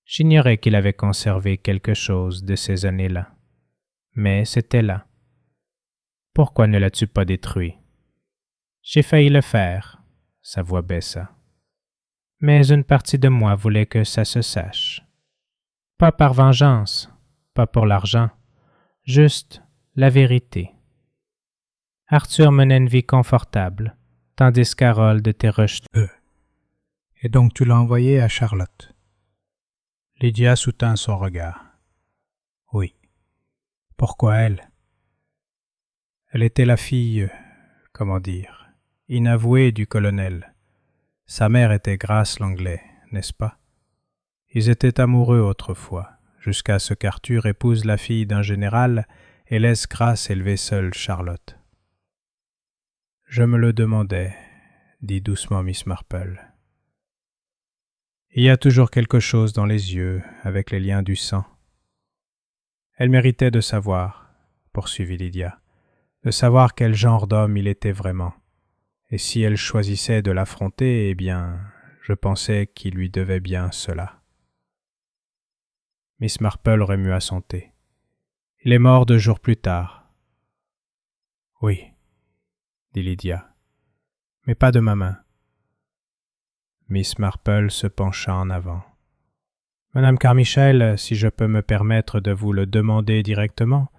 J'ignorais qu'il avait conservé quelque chose de ces années-là. Mais c'était là. Pourquoi ne l'as-tu pas détruit? J'ai failli le faire, sa voix baissa. Mais une partie de moi voulait que ça se sache. Pas par vengeance, pas pour l'argent, juste la vérité. Arthur menait une vie confortable, tandis qu'Harold était rejeté. Et donc tu l'as envoyé à Charlotte? Lydia soutint son regard. Oui. Pourquoi elle? Elle était la fille, comment dire, inavouée du colonel. Sa mère était Grace Langley, n'est-ce pas? Ils étaient amoureux autrefois, jusqu'à ce qu'Arthur épouse la fille d'un général et laisse Grace élever seule Charlotte. Je me le demandais, dit doucement Miss Marple. Il y a toujours quelque chose dans les yeux avec les liens du sang. Elle méritait de savoir, poursuivit Lydia, de savoir quel genre d'homme il était vraiment. Et si elle choisissait de l'affronter, eh bien, je pensais qu'il lui devait bien cela. Miss Marple remua son thé. Il est mort 2 jours plus tard. Oui, dit Lydia, mais pas de ma main. Miss Marple se pencha en avant. Madame Carmichael, si je peux me permettre de vous le demander directement,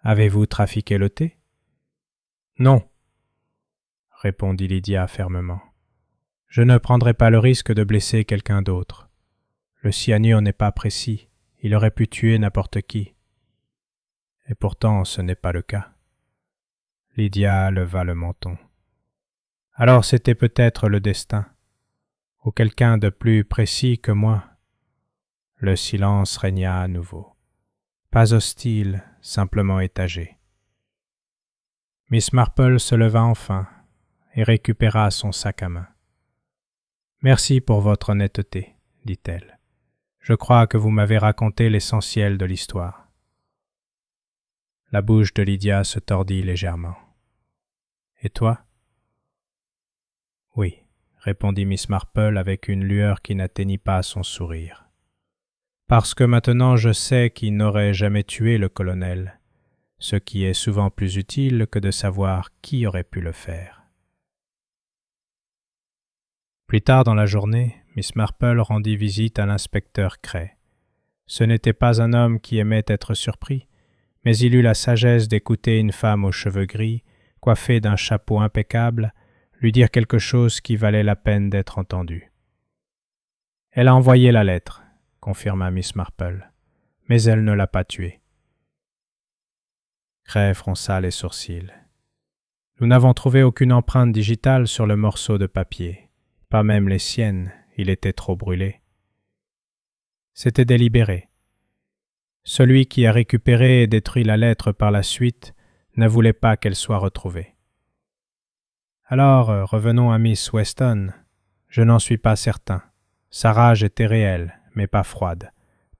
avez-vous trafiqué le thé? Non, répondit Lydia fermement. Je ne prendrai pas le risque de blesser quelqu'un d'autre. Le cyanure n'est pas précis, il aurait pu tuer n'importe qui. Et pourtant ce n'est pas le cas. Lydia leva le menton. Alors c'était peut-être le destin, ou quelqu'un de plus précis que moi. Le silence régna à nouveau. Pas hostile, simplement étagé. Miss Marple se leva enfin et récupéra son sac à main. « Merci pour votre honnêteté, dit-elle. Je crois que vous m'avez raconté l'essentiel de l'histoire. » La bouche de Lydia se tordit légèrement. « Et toi? » « Oui, » répondit Miss Marple avec une lueur qui n'atteignit pas son sourire. « Parce que maintenant je sais qui n'aurait jamais tué le colonel, ce qui est souvent plus utile que de savoir qui aurait pu le faire. » Plus tard dans la journée, Miss Marple rendit visite à l'inspecteur Cray. Ce n'était pas un homme qui aimait être surpris, mais il eut la sagesse d'écouter une femme aux cheveux gris, coiffée d'un chapeau impeccable, lui dire quelque chose qui valait la peine d'être entendu. « Elle a envoyé la lettre, » confirma Miss Marple, « mais elle ne l'a pas tué. » Cray fronça les sourcils. « Nous n'avons trouvé aucune empreinte digitale sur le morceau de papier, pas même les siennes, il était trop brûlé. C'était délibéré. Celui qui a récupéré et détruit la lettre par la suite ne voulait pas qu'elle soit retrouvée. Alors, revenons à Miss Weston. Je n'en suis pas certain. Sa rage était réelle, mais pas froide,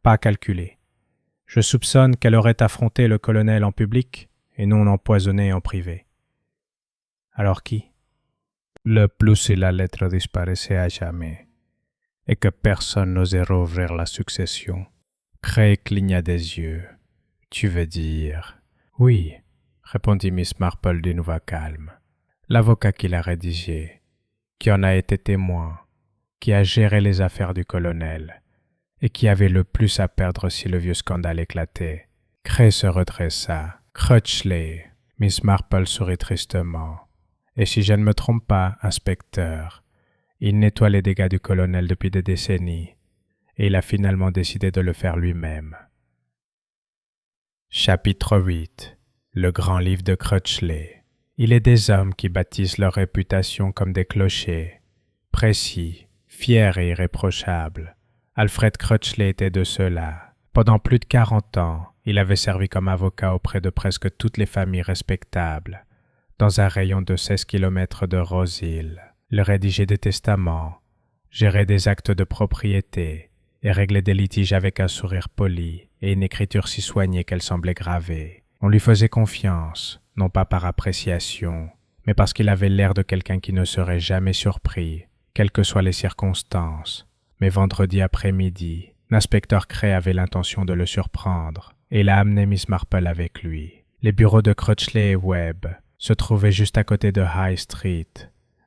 pas calculée. Je soupçonne qu'elle aurait affronté le colonel en public et non empoisonné en privé. Alors qui? Le plus si la lettre disparaissait à jamais et que personne n'osait rouvrir la succession. Cray cligna des yeux. Tu veux dire? Oui, répondit Miss Marple d'une voix calme. L'avocat qui l'a rédigé, qui en a été témoin, qui a géré les affaires du colonel et qui avait le plus à perdre si le vieux scandale éclatait. Cray se redressa. Crutchley. Miss Marple sourit tristement. Et si je ne me trompe pas, inspecteur, il nettoie les dégâts du colonel depuis des décennies, et il a finalement décidé de le faire lui-même. Chapitre 8. Le grand livre de Crutchley. Il est des hommes qui bâtissent leur réputation comme des clochers, précis, fiers et irréprochables. Alfred Crutchley était de ceux-là. Pendant plus de 40 ans, il avait servi comme avocat auprès de presque toutes les familles respectables, dans un rayon de 16 kilomètres de Rose Hill. Il rédigeait des testaments, gérait des actes de propriété et réglait des litiges avec un sourire poli et une écriture si soignée qu'elle semblait gravée. On lui faisait confiance, non pas par appréciation, mais parce qu'il avait l'air de quelqu'un qui ne serait jamais surpris, quelles que soient les circonstances. Mais vendredi après-midi, l'inspecteur Cray avait l'intention de le surprendre, et il a amené Miss Marple avec lui. Les bureaux de Crutchley et Webb se trouvaient juste à côté de High Street,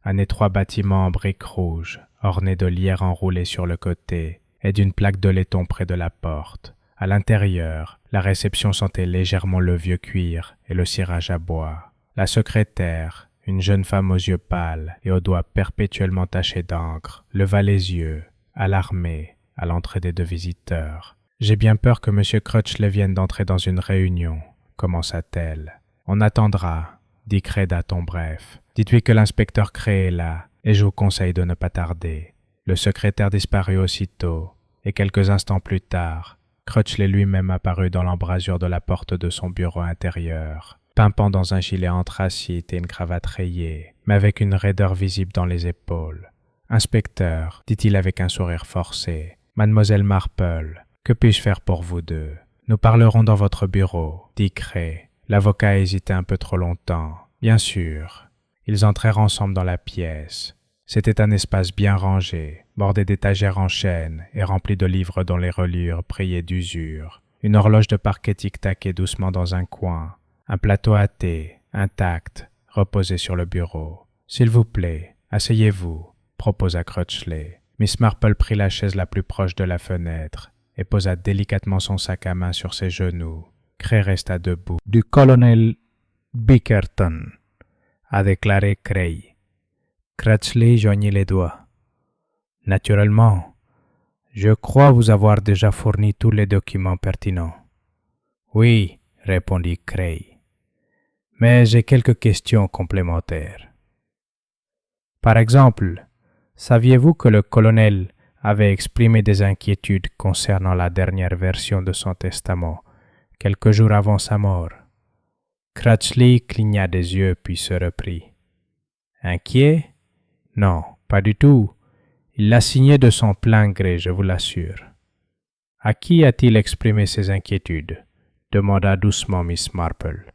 un étroit bâtiment en briques rouges, orné de lierre enroulé sur le côté et d'une plaque de laiton près de la porte. À l'intérieur, la réception sentait légèrement le vieux cuir et le cirage à bois. La secrétaire, une jeune femme aux yeux pâles et aux doigts perpétuellement tachés d'encre, leva les yeux, alarmée, à l'entrée des deux visiteurs. « J'ai bien peur que M. Crutchley vienne d'entrer dans une réunion, » commença-t-elle. « On attendra, dit Cray d'un ton bref. Dites-lui que l'inspecteur Cray est là, et je vous conseille de ne pas tarder. » Le secrétaire disparut aussitôt, et quelques instants plus tard, Crutchley lui-même apparut dans l'embrasure de la porte de son bureau intérieur, pimpant dans un gilet anthracite et une cravate rayée, mais avec une raideur visible dans les épaules. « Inspecteur, dit-il avec un sourire forcé, Mademoiselle Marple, que puis-je faire pour vous deux? Nous parlerons dans votre bureau, dit Cray. L'avocat hésitait un peu trop longtemps. Bien sûr. Ils entrèrent ensemble dans la pièce. C'était un espace bien rangé, bordé d'étagères en chêne et rempli de livres dont les reliures brillaient d'usure. Une horloge de parquet tic-taquait doucement dans un coin. Un plateau à thé, intact, reposait sur le bureau. « S'il vous plaît, asseyez-vous » proposa Crutchley. Miss Marple prit la chaise la plus proche de la fenêtre et posa délicatement son sac à main sur ses genoux. Cray resta debout. « Du colonel Bickerton » a déclaré Cray. Crutchley joignit les doigts. « Naturellement, je crois vous avoir déjà fourni tous les documents pertinents. »« Oui, » répondit Cray. « Mais j'ai quelques questions complémentaires. Par exemple, saviez-vous que le colonel avait exprimé des inquiétudes concernant la dernière version de son testament, quelques jours avant sa mort? » Crutchley cligna des yeux puis se reprit. Inquiet? Non, pas du tout. Il l'a signé de son plein gré, je vous l'assure. À qui a-t-il exprimé ses inquiétudes? Demanda doucement Miss Marple.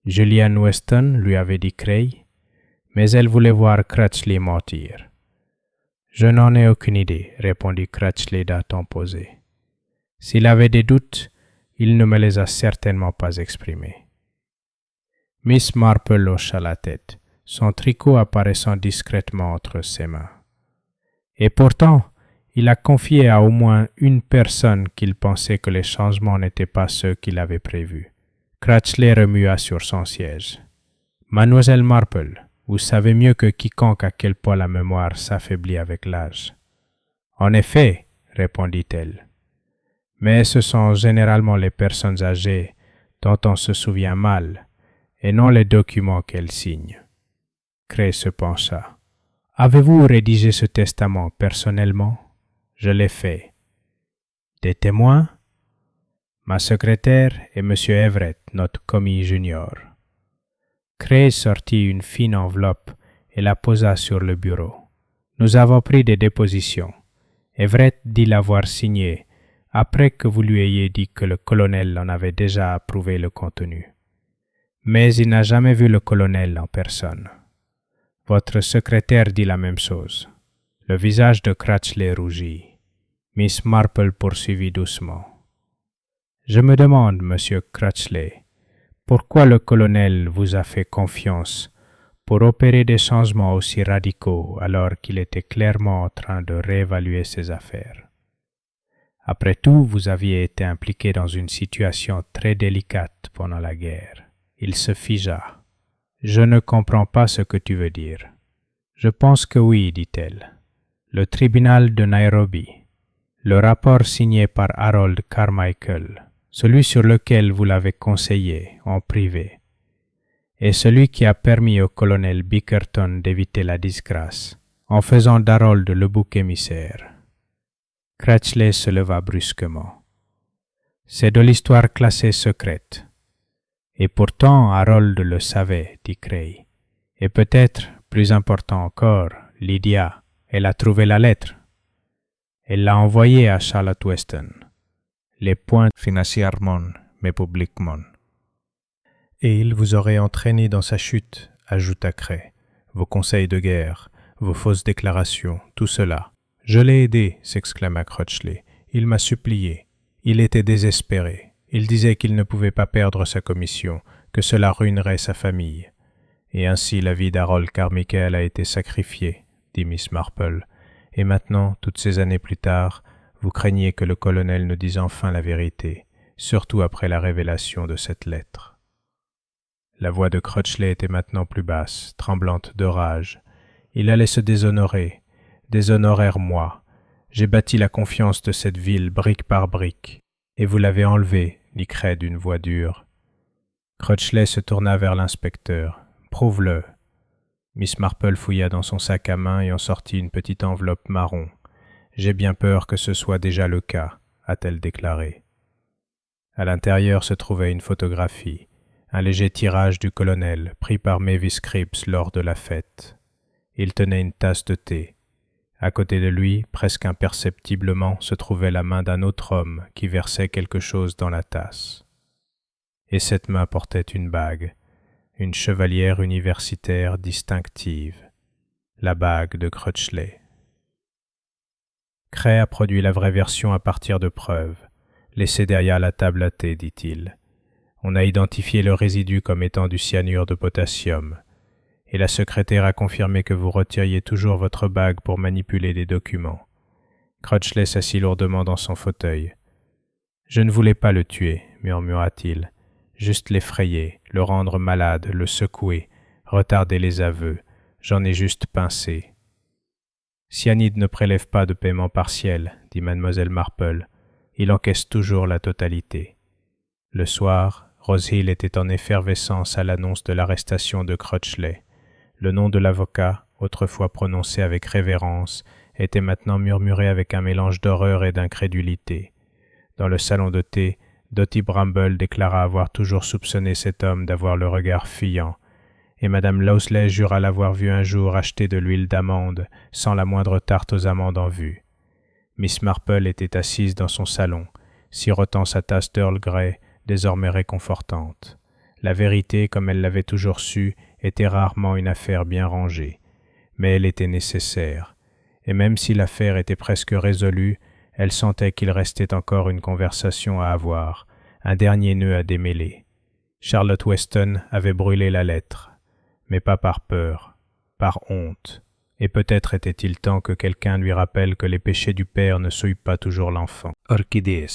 Julian Weston lui avait dit Cray, mais elle voulait voir Crutchley mentir. Je n'en ai aucune idée, répondit Crutchley d'un ton posé. S'il avait des doutes, il ne me les a certainement pas exprimés. Miss Marple hocha la tête, son tricot apparaissant discrètement entre ses mains. Et pourtant, il a confié à au moins une personne qu'il pensait que les changements n'étaient pas ceux qu'il avait prévus. Crutchley remua sur son siège. « Mademoiselle Marple, vous savez mieux que quiconque à quel point la mémoire s'affaiblit avec l'âge. »« En effet, » répondit-elle. « Mais ce sont généralement les personnes âgées dont on se souvient mal, et non les documents qu'elles signent. » Cray se pencha. « Avez-vous rédigé ce testament personnellement? » « Je l'ai fait. »« Des témoins? » ?»« Ma secrétaire et M. Everett, notre commis junior. » Cray sortit une fine enveloppe et la posa sur le bureau. « Nous avons pris des dépositions. Everett dit l'avoir signée après que vous lui ayez dit que le colonel en avait déjà approuvé le contenu. Mais il n'a jamais vu le colonel en personne. Votre secrétaire dit la même chose. » Le visage de Crutchley rougit. Miss Marple poursuivit doucement. « Je me demande, monsieur Crutchley, pourquoi le colonel vous a fait confiance pour opérer des changements aussi radicaux alors qu'il était clairement en train de réévaluer ses affaires. Après tout, vous aviez été impliqué dans une situation très délicate pendant la guerre. » Il se figea. « Je ne comprends pas ce que tu veux dire. »« Je pense que oui, dit-elle. Le tribunal de Nairobi, le rapport signé par Harold Carmichael, celui sur lequel vous l'avez conseillé en privé, et celui qui a permis au colonel Bickerton d'éviter la disgrâce, en faisant d'Harold le bouc émissaire. » Crutchley se leva brusquement. « C'est de l'histoire classée secrète. Et pourtant Harold le savait, dit Cray. Et peut-être, plus important encore, Lydia. Elle a trouvé la lettre. Elle l'a envoyée à Charlotte Weston. Les points financièrement, mais publiquement. Et il vous aurait entraîné dans sa chute, ajouta Cray. Vos conseils de guerre, vos fausses déclarations, tout cela. Je l'ai aidé, s'exclama Crutchley. Il m'a supplié. Il était désespéré. Il disait qu'il ne pouvait pas perdre sa commission, que cela ruinerait sa famille. Et ainsi la vie d'Harold Carmichael a été sacrifiée, dit Miss Marple, et maintenant, toutes ces années plus tard, vous craignez que le colonel ne dise enfin la vérité, surtout après la révélation de cette lettre. La voix de Crutchley était maintenant plus basse, tremblante de rage. Il allait se déshonorer, déshonorer moi. J'ai bâti la confiance de cette ville brique par brique, et vous l'avez enlevée, dit Cray d'une voix dure. Crutchley se tourna vers l'inspecteur. Prouve-le. Miss Marple fouilla dans son sac à main et en sortit une petite enveloppe marron. « J'ai bien peur que ce soit déjà le cas », a-t-elle déclaré. À l'intérieur se trouvait une photographie, un léger tirage du colonel pris par Mavis Cripps lors de la fête. Il tenait une tasse de thé. À côté de lui, presque imperceptiblement, se trouvait la main d'un autre homme qui versait quelque chose dans la tasse. Et cette main portait une bague. Une chevalière universitaire distinctive, la bague de Crutchley. Cray a produit la vraie version à partir de preuves, laissées derrière la table à thé, dit-il. On a identifié le résidu comme étant du cyanure de potassium, et la secrétaire a confirmé que vous retiriez toujours votre bague pour manipuler les documents. Crutchley s'assit lourdement dans son fauteuil. « Je ne voulais pas le tuer, » murmura-t-il. Juste l'effrayer, le rendre malade, le secouer, retarder les aveux. J'en ai juste pincé. Cyanide ne prélève pas de paiement partiel, dit Mademoiselle Marple. Il encaisse toujours la totalité. Le soir, Rose Hill était en effervescence à l'annonce de l'arrestation de Crutchley. Le nom de l'avocat, autrefois prononcé avec révérence, était maintenant murmuré avec un mélange d'horreur et d'incrédulité. Dans le salon de thé, Dotty Bramble déclara avoir toujours soupçonné cet homme d'avoir le regard fuyant, et Madame Lowsley jura l'avoir vu un jour acheter de l'huile d'amande sans la moindre tarte aux amandes en vue. Miss Marple était assise dans son salon, sirotant sa tasse d'Earl Grey, désormais réconfortante. La vérité, comme elle l'avait toujours su, était rarement une affaire bien rangée, mais elle était nécessaire, et même si l'affaire était presque résolue, elle sentait qu'il restait encore une conversation à avoir, un dernier nœud à démêler. Charlotte Weston avait brûlé la lettre, mais pas par peur, par honte, et peut-être était-il temps que quelqu'un lui rappelle que les péchés du père ne souillent pas toujours l'enfant. Orchidées.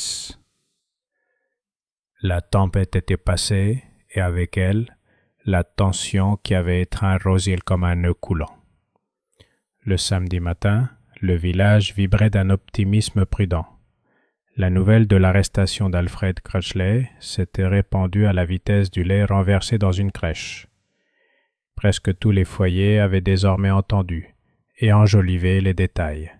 La tempête était passée, et avec elle, la tension qui avait étreint Rosehill comme un nœud coulant. Le samedi matin, le village vibrait d'un optimisme prudent. La nouvelle de l'arrestation d'Alfred Crutchley s'était répandue à la vitesse du lait renversé dans une crèche. Presque tous les foyers avaient désormais entendu et enjolivé les détails.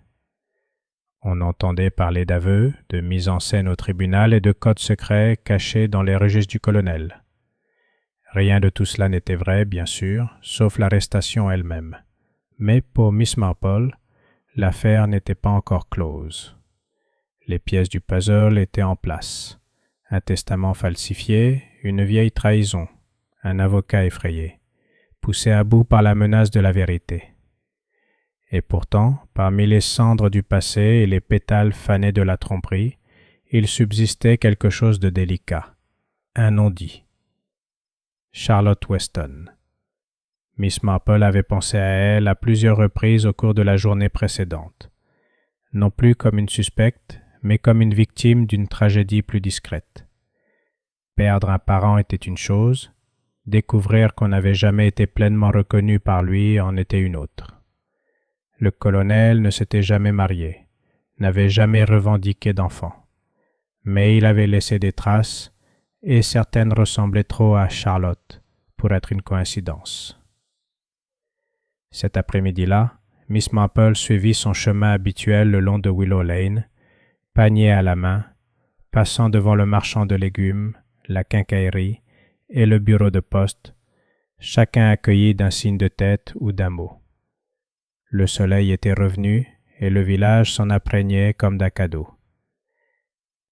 On entendait parler d'aveux, de mise en scène au tribunal et de codes secrets cachés dans les registres du colonel. Rien de tout cela n'était vrai, bien sûr, sauf l'arrestation elle-même. Mais pour Miss Marple, l'affaire n'était pas encore close. Les pièces du puzzle étaient en place. Un testament falsifié, une vieille trahison, un avocat effrayé, poussé à bout par la menace de la vérité. Et pourtant, parmi les cendres du passé et les pétales fanés de la tromperie, il subsistait quelque chose de délicat, un non-dit. Charlotte Weston. Miss Marple avait pensé à elle à plusieurs reprises au cours de la journée précédente, non plus comme une suspecte, mais comme une victime d'une tragédie plus discrète. Perdre un parent était une chose, découvrir qu'on n'avait jamais été pleinement reconnu par lui en était une autre. Le colonel ne s'était jamais marié, n'avait jamais revendiqué d'enfant, mais il avait laissé des traces, et certaines ressemblaient trop à Charlotte pour être une coïncidence. Cet après-midi-là, Miss Marple suivit son chemin habituel le long de Willow Lane, panier à la main, passant devant le marchand de légumes, la quincaillerie et le bureau de poste, chacun accueilli d'un signe de tête ou d'un mot. Le soleil était revenu et le village s'en imprégnait comme d'un cadeau.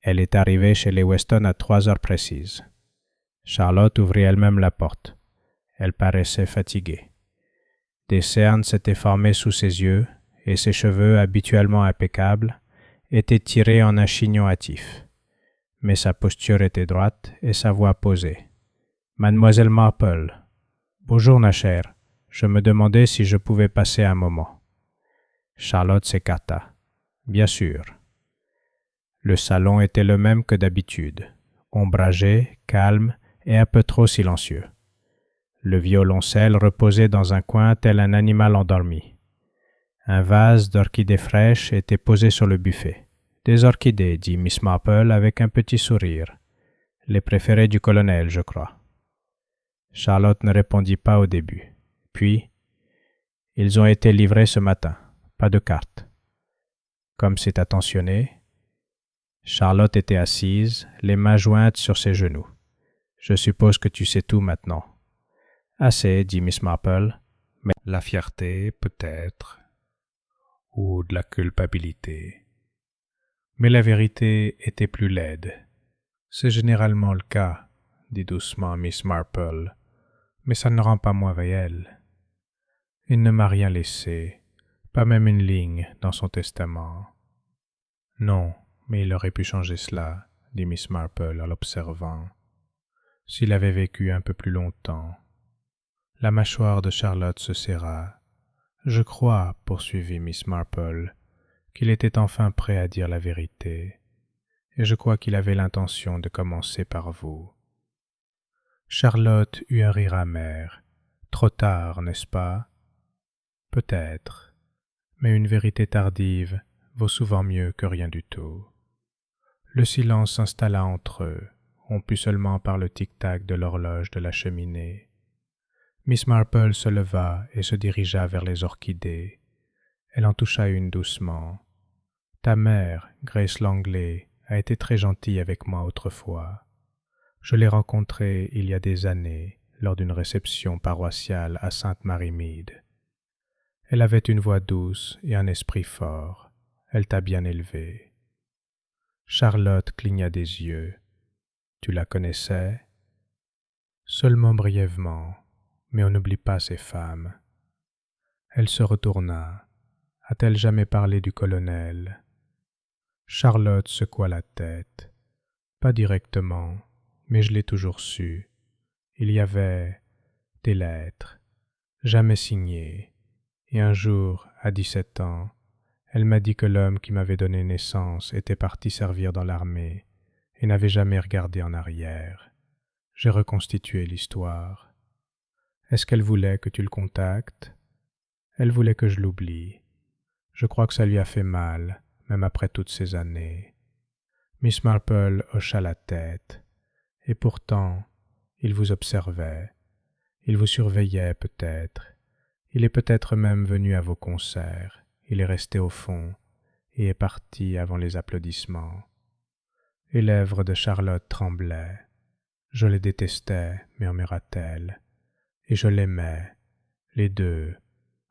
Elle est arrivée chez les Weston à 3 heures précises. Charlotte ouvrit elle-même la porte. Elle paraissait fatiguée. Des cernes s'étaient formées sous ses yeux et ses cheveux, habituellement impeccables, étaient tirés en un chignon hâtif. Mais sa posture était droite et sa voix posée. « Mademoiselle Marple. Bonjour, ma chère. Je me demandais si je pouvais passer un moment. » Charlotte s'écarta. « Bien sûr. » Le salon était le même que d'habitude, ombragé, calme et un peu trop silencieux. Le violoncelle reposait dans un coin tel un animal endormi. Un vase d'orchidées fraîches était posé sur le buffet. « Des orchidées, dit Miss Marple avec un petit sourire. Les préférées du colonel, je crois. » Charlotte ne répondit pas au début. Puis, « Ils ont été livrés ce matin. Pas de carte. » Comme c'est attentionné, Charlotte était assise, les mains jointes sur ses genoux. « Je suppose que tu sais tout maintenant. »« Assez, dit Miss Marple, mais la fierté, peut-être, ou de la culpabilité. » Mais la vérité était plus laide. « C'est généralement le cas, dit doucement Miss Marple, mais ça ne rend pas moins réel. Il ne m'a rien laissé, pas même une ligne dans son testament. »« Non, mais il aurait pu changer cela, dit Miss Marple en l'observant. S'il avait vécu un peu plus longtemps. » La mâchoire de Charlotte se serra. « Je crois, poursuivit Miss Marple, qu'il était enfin prêt à dire la vérité, et je crois qu'il avait l'intention de commencer par vous. » Charlotte eut un rire amer. « Trop tard, n'est-ce pas? »« Peut-être, mais une vérité tardive vaut souvent mieux que rien du tout. » Le silence s'installa entre eux, rompu seulement par le tic-tac de l'horloge de la cheminée. Miss Marple se leva et se dirigea vers les orchidées. Elle en toucha une doucement. « Ta mère, Grace Langley, a été très gentille avec moi autrefois. Je l'ai rencontrée il y a des années lors d'une réception paroissiale à Sainte-Marie-Mead. Elle avait une voix douce et un esprit fort. Elle t'a bien élevé. » Charlotte cligna des yeux. « Tu la connaissais ?»« Seulement brièvement, mais on n'oublie pas ces femmes. » Elle se retourna. « A-t-elle jamais parlé du colonel ?» Charlotte secoua la tête. « Pas directement, mais je l'ai toujours su. Il y avait des lettres, jamais signées, et un jour, à 17 ans, elle m'a dit que l'homme qui m'avait donné naissance était parti servir dans l'armée et n'avait jamais regardé en arrière. J'ai reconstitué l'histoire. Est-ce qu'elle voulait que tu le contactes? Elle voulait que je l'oublie. Je crois que ça lui a fait mal, même après toutes ces années. » Miss Marple hocha la tête. « Et pourtant, il vous observait. Il vous surveillait peut-être. Il est peut-être même venu à vos concerts. Il est resté au fond et est parti avant les applaudissements. » Les lèvres de Charlotte tremblaient. « Je le détestais, murmura-t-elle, et je l'aimais, les deux,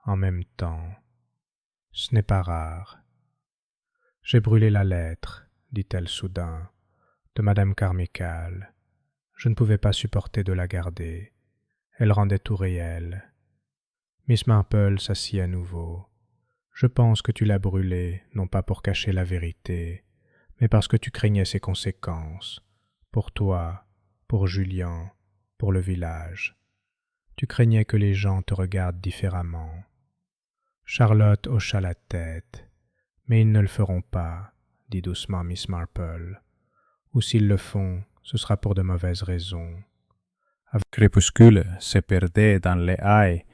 en même temps. Ce n'est pas rare. »« J'ai brûlé la lettre, dit-elle soudain, de Madame Carmichael. Je ne pouvais pas supporter de la garder. Elle rendait tout réel. » Miss Marple s'assit à nouveau. « Je pense que tu l'as brûlée, non pas pour cacher la vérité, mais parce que tu craignais ses conséquences, pour toi, pour Julien, pour le village. Tu craignais que les gens te regardent différemment. » Charlotte hocha la tête. « Mais ils ne le feront pas, » dit doucement Miss Marple. « Ou s'ils le font, ce sera pour de mauvaises raisons. » Avec le crépuscule se perdait dans les haies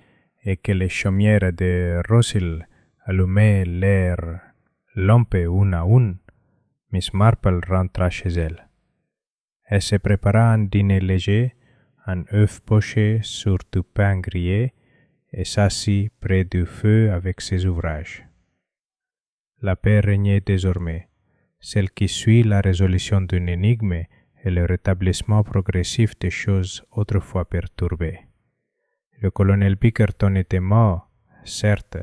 et que les chaumières de Rosil allumaient leurs lampes une à une, Miss Marple rentra chez elle. Elle se prépara un dîner léger, un œuf poché sur du pain grillé, et s'assit près du feu avec ses ouvrages. La paix régnait désormais, celle qui suit la résolution d'une énigme et le rétablissement progressif des choses autrefois perturbées. Le colonel Bickerton était mort, certes,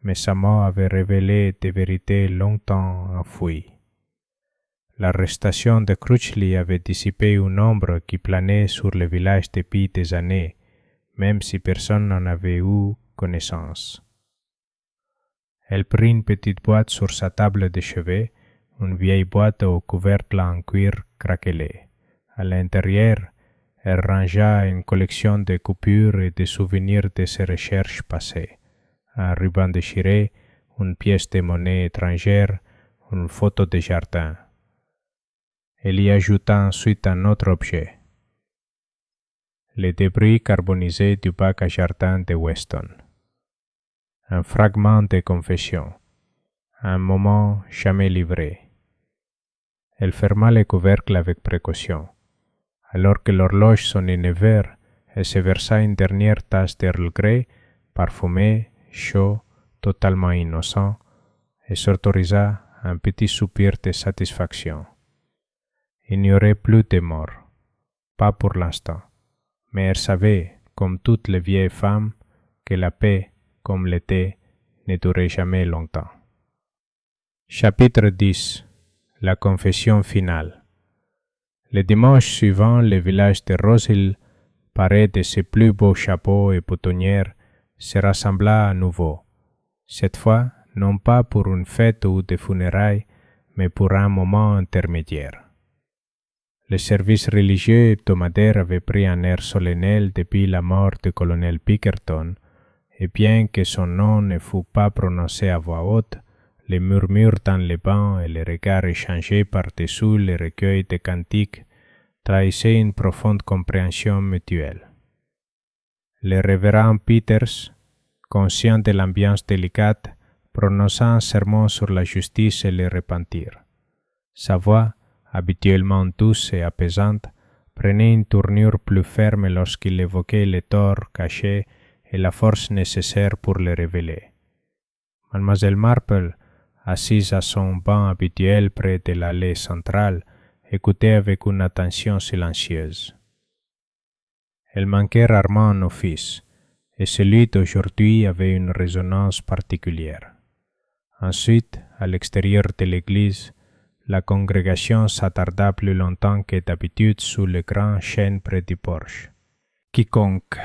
mais sa mort avait révélé des vérités longtemps enfouies. L'arrestation de Crutchley avait dissipé une ombre qui planait sur le village depuis des années, même si personne n'en avait eu connaissance. Elle prit une petite boîte sur sa table de chevet, une vieille boîte au couvercle en cuir craquelé. À l'intérieur, elle rangea une collection de coupures et de souvenirs de ses recherches passées. Un ruban déchiré, une pièce de monnaie étrangère, une photo de jardin. Elle y ajouta ensuite un autre objet. Les débris carbonisés du bac à jardin de Weston. Un fragment de confession. Un moment jamais livré. Elle ferma le couvercle avec précaution. Alors que l'horloge sonnait 9 heures, elle se versa une dernière tasse d'Earl Grey, parfumé, chaud, totalement innocent, et s'autorisa un petit soupir de satisfaction. Il n'y aurait plus de morts, pas pour l'instant, mais elle savait, comme toutes les vieilles femmes, que la paix, comme l'été, ne durait jamais longtemps. Chapitre 10. La confession finale. Le dimanche suivant, le village de Rosil, paré de ses plus beaux chapeaux et boutonnières, se rassembla à nouveau. Cette fois, non pas pour une fête ou des funérailles, mais pour un moment intermédiaire. Le service religieux hebdomadaire avait pris un air solennel depuis la mort du colonel Bickerton, et bien que son nom ne fût pas prononcé à voix haute, les murmures dans les bancs et les regards échangés par-dessous les recueils de cantiques trahissaient une profonde compréhension mutuelle. Le révérend Peters, conscient de l'ambiance délicate, prononça un sermon sur la justice et le repentir. Sa voix, habituellement douce et apaisante, prenait une tournure plus ferme lorsqu'il évoquait les torts cachés et la force nécessaire pour les révéler. Mademoiselle Marple, assise à son banc habituel près de l'allée centrale, écoutait avec une attention silencieuse. Elle manquait rarement en office, et celui d'aujourd'hui avait une résonance particulière. Ensuite, à l'extérieur de l'église, la congrégation s'attarda plus longtemps que d'habitude sous le grand chêne près du porche. Quiconque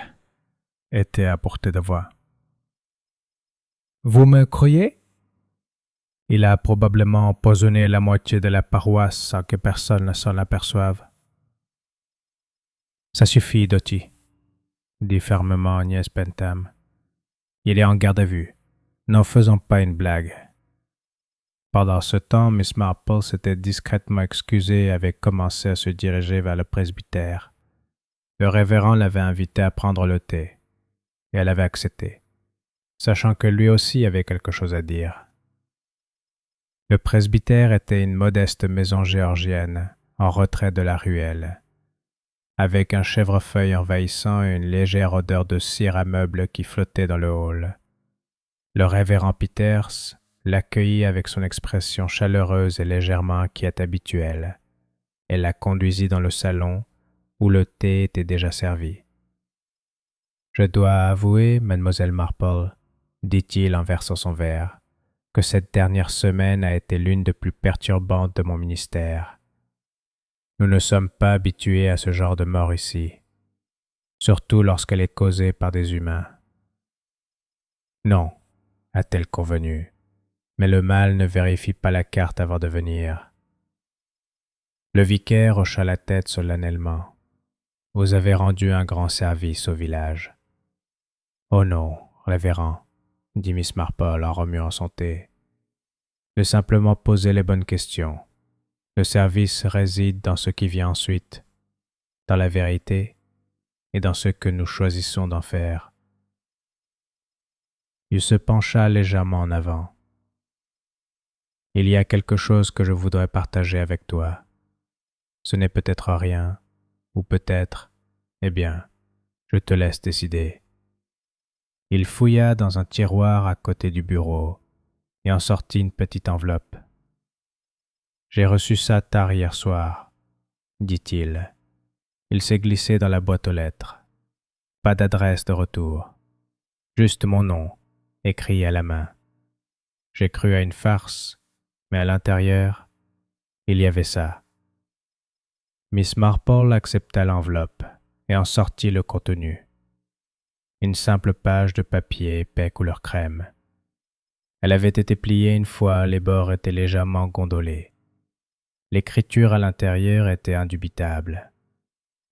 était à portée de voix. « Vous me croyez ?» Il a probablement empoisonné la moitié de la paroisse sans que personne ne s'en aperçoive. « Ça suffit, Dottie, » dit fermement Agnès Bentham. « Il est en garde à vue. N'en faisons pas une blague. » Pendant ce temps, Miss Marple s'était discrètement excusée et avait commencé à se diriger vers le presbytère. Le révérend l'avait invitée à prendre le thé, et elle avait accepté, sachant que lui aussi avait quelque chose à dire. Le presbytère était une modeste maison géorgienne, en retrait de la ruelle, avec un chèvrefeuille envahissant et une légère odeur de cire à meubles qui flottait dans le hall. Le révérend Peters l'accueillit avec son expression chaleureuse et légèrement inquiète habituelle, et la conduisit dans le salon où le thé était déjà servi. « Je dois avouer, mademoiselle Marple, dit-il en versant son verre, que cette dernière semaine a été l'une des plus perturbantes de mon ministère. Nous ne sommes pas habitués à ce genre de mort ici, surtout lorsqu'elle est causée par des humains. » « Non, a-t-elle convenu, mais le mal ne vérifie pas la carte avant de venir. » Le vicaire hocha la tête solennellement. « Vous avez rendu un grand service au village. »« Oh non, révérend, » dit Miss Marple en remuant son thé. « J'ai simplement posé les bonnes questions. Le service réside dans ce qui vient ensuite, dans la vérité et dans ce que nous choisissons d'en faire. » Il se pencha légèrement en avant. « Il y a quelque chose que je voudrais partager avec toi. Ce n'est peut-être rien, ou peut-être, eh bien, je te laisse décider. » Il fouilla dans un tiroir à côté du bureau et en sortit une petite enveloppe. « J'ai reçu ça tard hier soir, » dit-il. Il s'est glissé dans la boîte aux lettres. Pas d'adresse de retour. Juste mon nom, écrit à la main. J'ai cru à une farce, mais à l'intérieur, il y avait ça. Miss Marple accepta l'enveloppe et en sortit le contenu. Une simple page de papier épais couleur crème. Elle avait été pliée une fois, les bords étaient légèrement gondolés. L'écriture à l'intérieur était indubitable,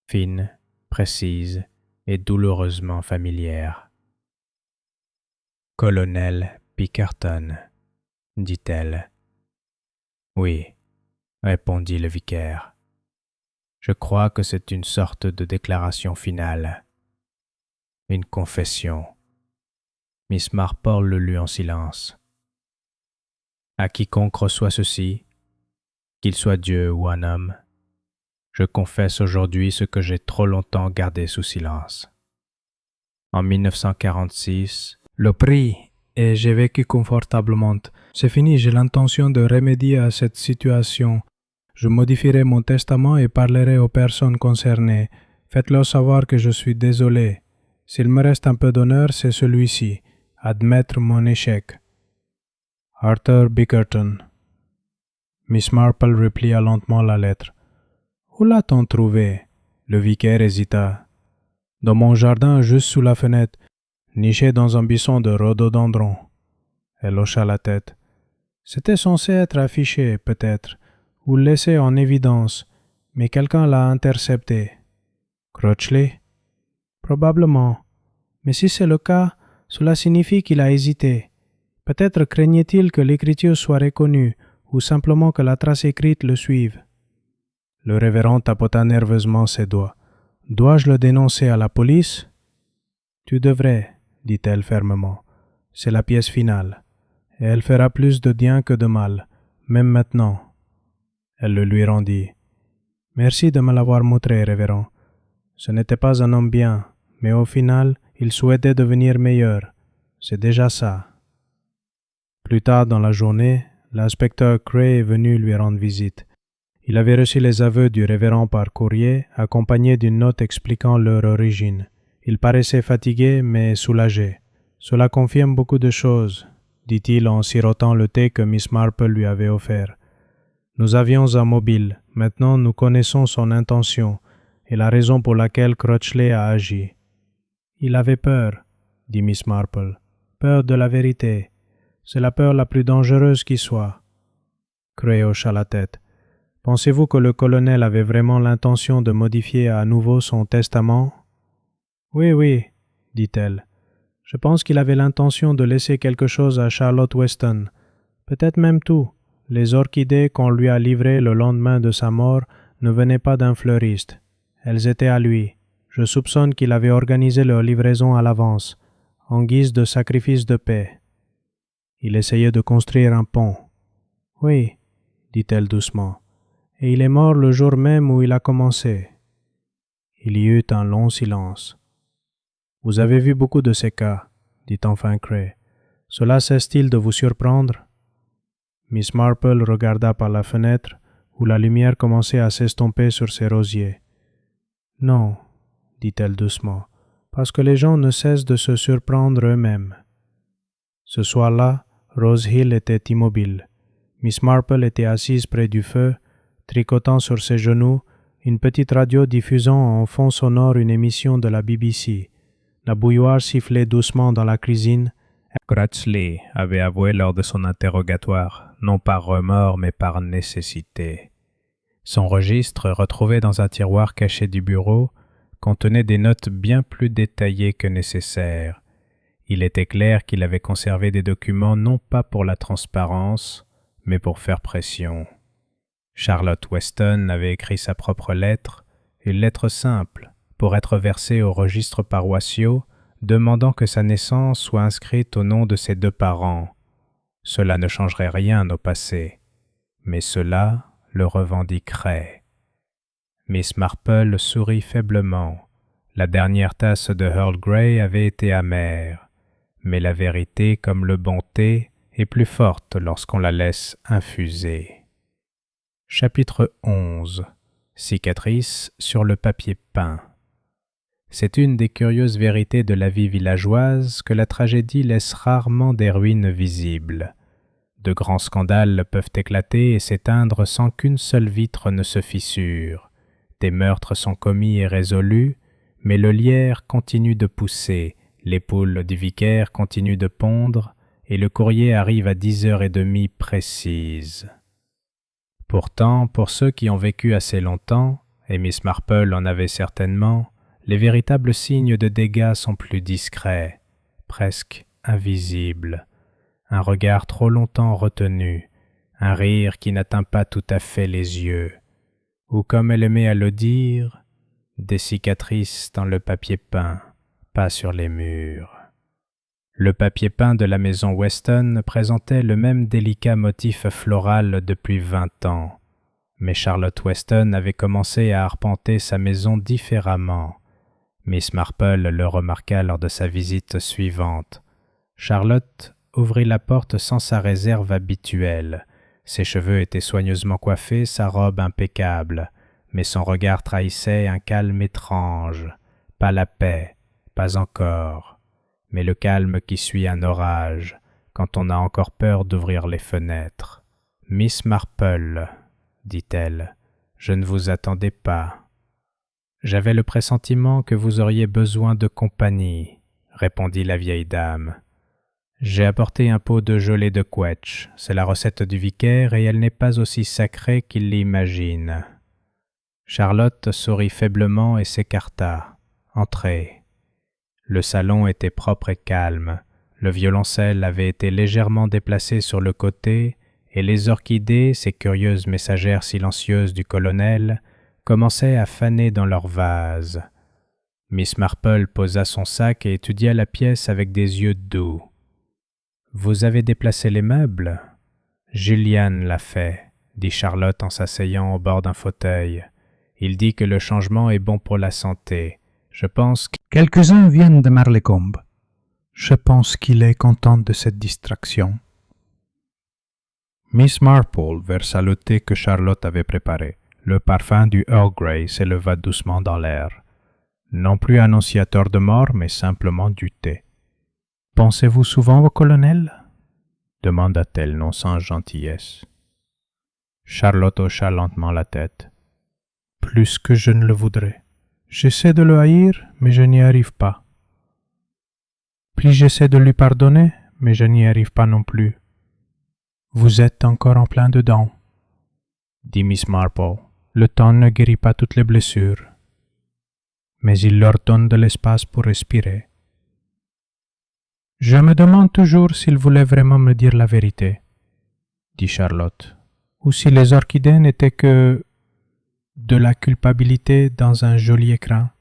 fine, précise et douloureusement familière. « Colonel Pickerton, » dit-elle. « Oui, » répondit le vicaire. « Je crois que c'est une sorte de déclaration finale. Une confession. » Miss Marple le lut en silence. « À quiconque reçoit ceci, qu'il soit Dieu ou un homme, je confesse aujourd'hui ce que j'ai trop longtemps gardé sous silence. En 1946, le prix et j'ai vécu confortablement. C'est fini, j'ai l'intention de remédier à cette situation. Je modifierai mon testament et parlerai aux personnes concernées. Faites-leur savoir que je suis désolé. S'il me reste un peu d'honneur, c'est celui-ci. Admettre mon échec. Arthur Bickerton. » Miss Marple replia lentement la lettre. « Où l'a-t-on trouvé ?» Le vicaire hésita. « Dans mon jardin, juste sous la fenêtre, niché dans un buisson de rhododendron. » Elle hocha la tête. « C'était censé être affiché, peut-être, ou laissé en évidence, mais quelqu'un l'a intercepté. » Crotchley ? Probablement. Mais si c'est le cas, cela signifie qu'il a hésité. Peut-être craignait-il que l'écriture soit reconnue, ou simplement que la trace écrite le suive. Le révérend tapota nerveusement ses doigts. « Dois-je le dénoncer à la police ?»« Tu devrais, » dit-elle fermement. « C'est la pièce finale, et elle fera plus de bien que de mal, même maintenant. » Elle le lui rendit. « Merci de me l'avoir montré, révérend. Ce n'était pas un homme bien, mais au final, il souhaitait devenir meilleur. C'est déjà ça. » Plus tard dans la journée, l'inspecteur Cray est venu lui rendre visite. Il avait reçu les aveux du révérend par courrier, accompagné d'une note expliquant leur origine. Il paraissait fatigué, mais soulagé. « Cela confirme beaucoup de choses, » dit-il en sirotant le thé que Miss Marple lui avait offert. « Nous avions un mobile. Maintenant, nous connaissons son intention et la raison pour laquelle Crutchley a agi. »« Il avait peur, » dit Miss Marple. « Peur de la vérité. C'est la peur la plus dangereuse qui soit. » Cray hocha la tête. « Pensez-vous que le colonel avait vraiment l'intention de modifier à nouveau son testament? »« Oui, » dit-elle. « Je pense qu'il avait l'intention de laisser quelque chose à Charlotte Weston, peut-être même tout. Les orchidées qu'on lui a livrées le lendemain de sa mort ne venaient pas d'un fleuriste. Elles étaient à lui. Je soupçonne qu'il avait organisé leur livraison à l'avance, en guise de sacrifice de paix. Il essayait de construire un pont. « Oui, » dit-elle doucement, « et il est mort le jour même où il a commencé. » Il y eut un long silence. « Vous avez vu beaucoup de ces cas, » dit enfin Cray. « Cela cesse-t-il de vous surprendre? » Miss Marple regarda par la fenêtre où la lumière commençait à s'estomper sur ses rosiers. « Non, » dit-elle doucement, « parce que les gens ne cessent de se surprendre eux-mêmes. » Ce soir-là, Rose Hill était immobile. Miss Marple était assise près du feu, tricotant sur ses genoux, une petite radio diffusant en fond sonore une émission de la BBC. La bouilloire sifflait doucement dans la cuisine. Crutchley avait avoué lors de son interrogatoire, non par remords mais par nécessité. Son registre, retrouvé dans un tiroir caché du bureau, contenait des notes bien plus détaillées que nécessaire. Il était clair qu'il avait conservé des documents non pas pour la transparence, mais pour faire pression. Charlotte Weston avait écrit sa propre lettre, une lettre simple, pour être versée aux registres paroissiaux, demandant que sa naissance soit inscrite au nom de ses deux parents. Cela ne changerait rien au passé, mais cela le revendiquerait. Miss Marple sourit faiblement. La dernière tasse de Earl Grey avait été amère, mais la vérité, comme le bon thé, est plus forte lorsqu'on la laisse infuser. Chapitre 11. Cicatrice sur le papier peint. C'est une des curieuses vérités de la vie villageoise que la tragédie laisse rarement des ruines visibles. De grands scandales peuvent éclater et s'éteindre sans qu'une seule vitre ne se fissure. Des meurtres sont commis et résolus, mais le lierre continue de pousser, les poules du vicaire continuent de pondre, et le courrier arrive à 10h30 précises. Pourtant, pour ceux qui ont vécu assez longtemps, et Miss Marple en avait certainement, les véritables signes de dégâts sont plus discrets, presque invisibles. Un regard trop longtemps retenu, un rire qui n'atteint pas tout à fait les yeux, ou comme elle aimait à le dire, des cicatrices dans le papier peint, pas sur les murs. Le papier peint de la maison Weston présentait le même délicat motif floral depuis 20 ans, mais Charlotte Weston avait commencé à arpenter sa maison différemment. Miss Marple le remarqua lors de sa visite suivante. Charlotte ouvrit la porte sans sa réserve habituelle. Ses cheveux étaient soigneusement coiffés, sa robe impeccable, mais son regard trahissait un calme étrange. Pas la paix, pas encore, mais le calme qui suit un orage, quand on a encore peur d'ouvrir les fenêtres. « Miss Marple, » dit-elle, « je ne vous attendais pas. »« J'avais le pressentiment que vous auriez besoin de compagnie, » répondit la vieille dame. « J'ai apporté un pot de gelée de quetch, c'est la recette du vicaire et elle n'est pas aussi sacrée qu'il l'imagine. » Charlotte sourit faiblement et s'écarta. « Entrez. » Le salon était propre et calme. Le violoncelle avait été légèrement déplacé sur le côté et les orchidées, ces curieuses messagères silencieuses du colonel, commençaient à faner dans leur vase. Miss Marple posa son sac et étudia la pièce avec des yeux doux. « Vous avez déplacé les meubles ? » ?»« Julian l'a fait, » dit Charlotte en s'asseyant au bord d'un fauteuil. « Il dit que le changement est bon pour la santé. Je pense que... » Quelques-uns viennent de Marlecombe. Je pense qu'il est content de cette distraction. Miss Marple versa le thé que Charlotte avait préparé. Le parfum du Earl Grey s'éleva doucement dans l'air. Non plus annonciateur de mort, mais simplement du thé. « Pensez-vous souvent au colonel » demanda-t-elle non sans gentillesse. Charlotte hocha lentement la tête. « Plus que je ne le voudrais. J'essaie de le haïr, mais je n'y arrive pas. Puis j'essaie de lui pardonner, mais je n'y arrive pas non plus. Vous êtes encore en plein dedans, dit Miss Marple. Le temps ne guérit pas toutes les blessures, mais il leur donne de l'espace pour respirer. Je me demande toujours s'il voulait vraiment me dire la vérité, dit Charlotte, ou si les orchidées n'étaient que de la culpabilité dans un joli écrin.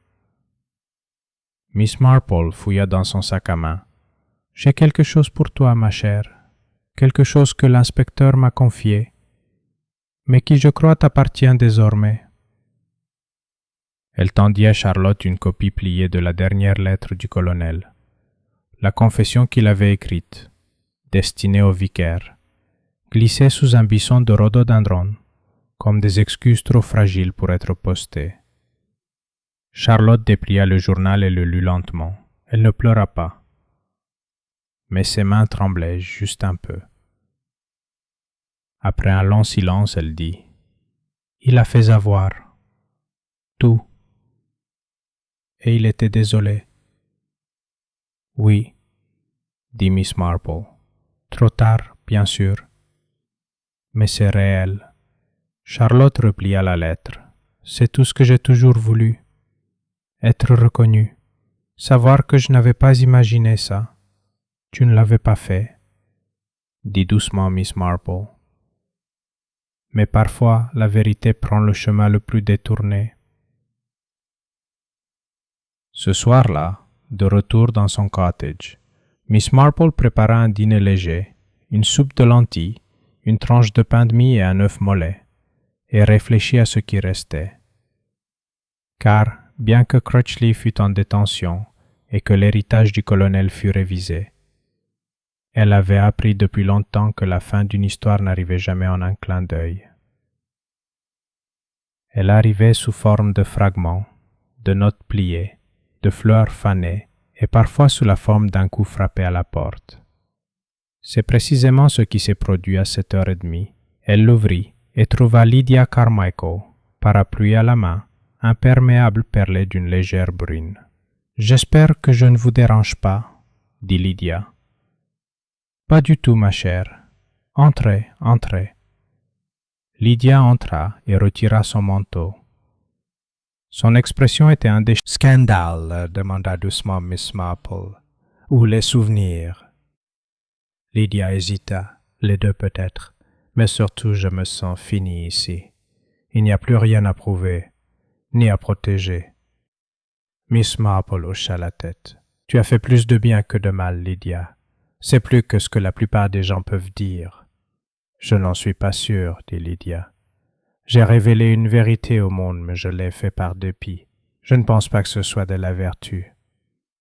Miss Marple fouilla dans son sac à main. « J'ai quelque chose pour toi, ma chère, quelque chose que l'inspecteur m'a confié, mais qui je crois t'appartient désormais. » Elle tendit à Charlotte une copie pliée de la dernière lettre du colonel, la confession qu'il avait écrite, destinée au vicaire, glissée sous un buisson de rhododendron, comme des excuses trop fragiles pour être postées. Charlotte déplia le journal et le lut lentement. Elle ne pleura pas, mais ses mains tremblaient juste un peu. Après un long silence, elle dit « Il a fait avoir tout, et il était désolé. » « Oui, » dit Miss Marple. « Trop tard, bien sûr, mais c'est réel. » Charlotte replia la lettre. « C'est tout ce que j'ai toujours voulu. Être reconnue. Savoir que je n'avais pas imaginé ça. Tu ne l'avais pas fait, » dit doucement Miss Marple. « Mais parfois, la vérité prend le chemin le plus détourné. » Ce soir-là, de retour dans son cottage, Miss Marple prépara un dîner léger, une soupe de lentilles, une tranche de pain de mie et un œuf mollet, et réfléchit à ce qui restait. Car, bien que Crutchley fût en détention et que l'héritage du colonel fût révisé, elle avait appris depuis longtemps que la fin d'une histoire n'arrivait jamais en un clin d'œil. Elle arrivait sous forme de fragments, de notes pliées, de fleurs fanées, et parfois sous la forme d'un coup frappé à la porte. C'est précisément ce qui s'est produit à 7h30. Elle l'ouvrit et trouva Lydia Carmichael, parapluie à la main, imperméable perlé d'une légère brune. « J'espère que je ne vous dérange pas, » dit Lydia. « Pas du tout, ma chère. Entrez, entrez. » Lydia entra et retira son manteau. Son expression était un des scandales, demanda doucement Miss Marple, ou les souvenirs. Lydia hésita, les deux peut-être, mais surtout je me sens finie ici. Il n'y a plus rien à prouver, ni à protéger. Miss Marple hocha la tête. Tu as fait plus de bien que de mal, Lydia. C'est plus que ce que la plupart des gens peuvent dire. Je n'en suis pas sûre, dit Lydia. J'ai révélé une vérité au monde, mais je l'ai fait par dépit. Je ne pense pas que ce soit de la vertu.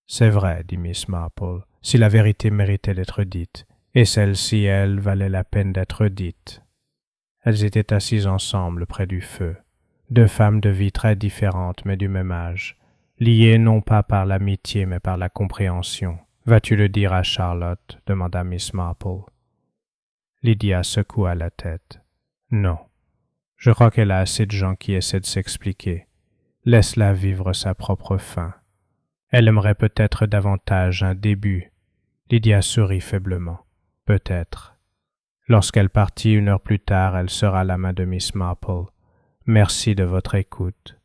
C'est vrai, dit Miss Marple, si la vérité méritait d'être dite, et celle-ci, elle, valait la peine d'être dite. Elles étaient assises ensemble près du feu, deux femmes de vie très différentes mais du même âge, liées non pas par l'amitié mais par la compréhension. « Vas-tu le dire à Charlotte ?» demanda Miss Marple. Lydia secoua la tête. « Non. Je crois qu'elle a assez de gens qui essaient de s'expliquer. Laisse-la vivre sa propre fin. Elle aimerait peut-être davantage un début. » Lydia sourit faiblement. « Peut-être. » Lorsqu'elle partit 1 heure plus tard, elle serra la main de Miss Marple. « Merci de votre écoute. »«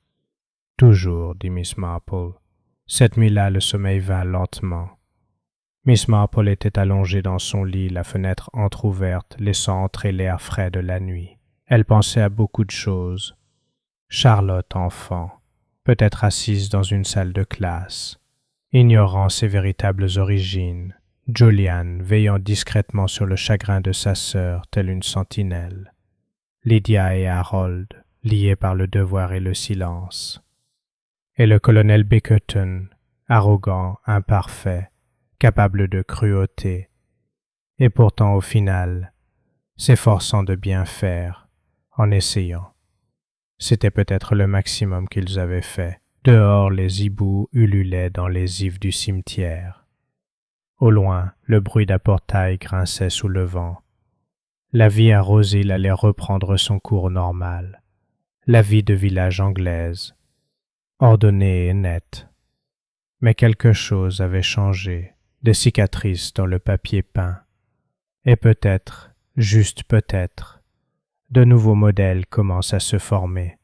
Toujours, » dit Miss Marple. Cette nuit-là, le sommeil vint lentement. Miss Marple était allongée dans son lit, la fenêtre entr'ouverte, laissant entrer l'air frais de la nuit. Elle pensait à beaucoup de choses. Charlotte, enfant, peut-être assise dans une salle de classe, ignorant ses véritables origines. Julian, veillant discrètement sur le chagrin de sa sœur, telle une sentinelle. Lydia et Harold, liés par le devoir et le silence. Et le colonel Bickerton, arrogant, imparfait, capable de cruauté. Et pourtant, au final, s'efforçant de bien faire, en essayant. C'était peut-être le maximum qu'ils avaient fait. Dehors, les hiboux ululaient dans les ifs du cimetière. Au loin, le bruit d'apportail grinçait sous le vent. La vie à Rose-Hill allait reprendre son cours normal. La vie de village anglaise, ordonnée et nette. Mais quelque chose avait changé, des cicatrices dans le papier peint. Et peut-être, juste peut-être, de nouveaux modèles commencent à se former.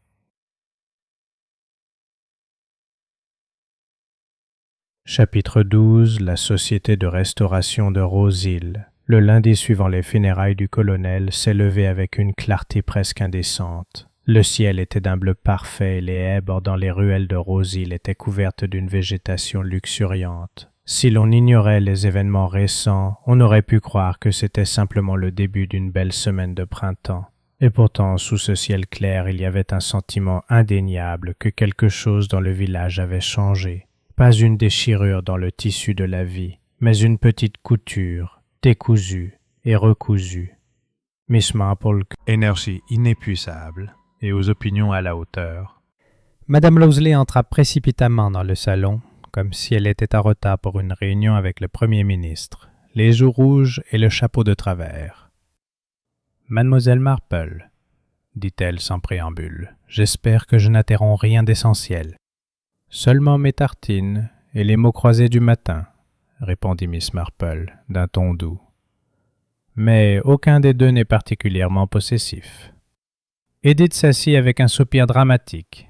Chapitre 12. La Société de restauration de Rose-Hill. Le lundi suivant les funérailles du colonel s'élevait avec une clarté presque indécente. Le ciel était d'un bleu parfait et les haies bordant les ruelles de Rose-Hill étaient couvertes d'une végétation luxuriante. Si l'on ignorait les événements récents, on aurait pu croire que c'était simplement le début d'une belle semaine de printemps. Et pourtant, sous ce ciel clair, il y avait un sentiment indéniable que quelque chose dans le village avait changé. Pas une déchirure dans le tissu de la vie, mais une petite couture, décousue et recousue. Miss Marple, énergie inépuisable et aux opinions à la hauteur. Madame Lowesley entra précipitamment dans le salon, comme si elle était en retard pour une réunion avec le Premier ministre, les joues rouges et le chapeau de travers. « Mademoiselle Marple, dit-elle sans préambule, j'espère que je n'interromps rien d'essentiel. » Seulement mes tartines et les mots croisés du matin, répondit Miss Marple d'un ton doux. Mais aucun des deux n'est particulièrement possessif. Edith s'assit avec un soupir dramatique,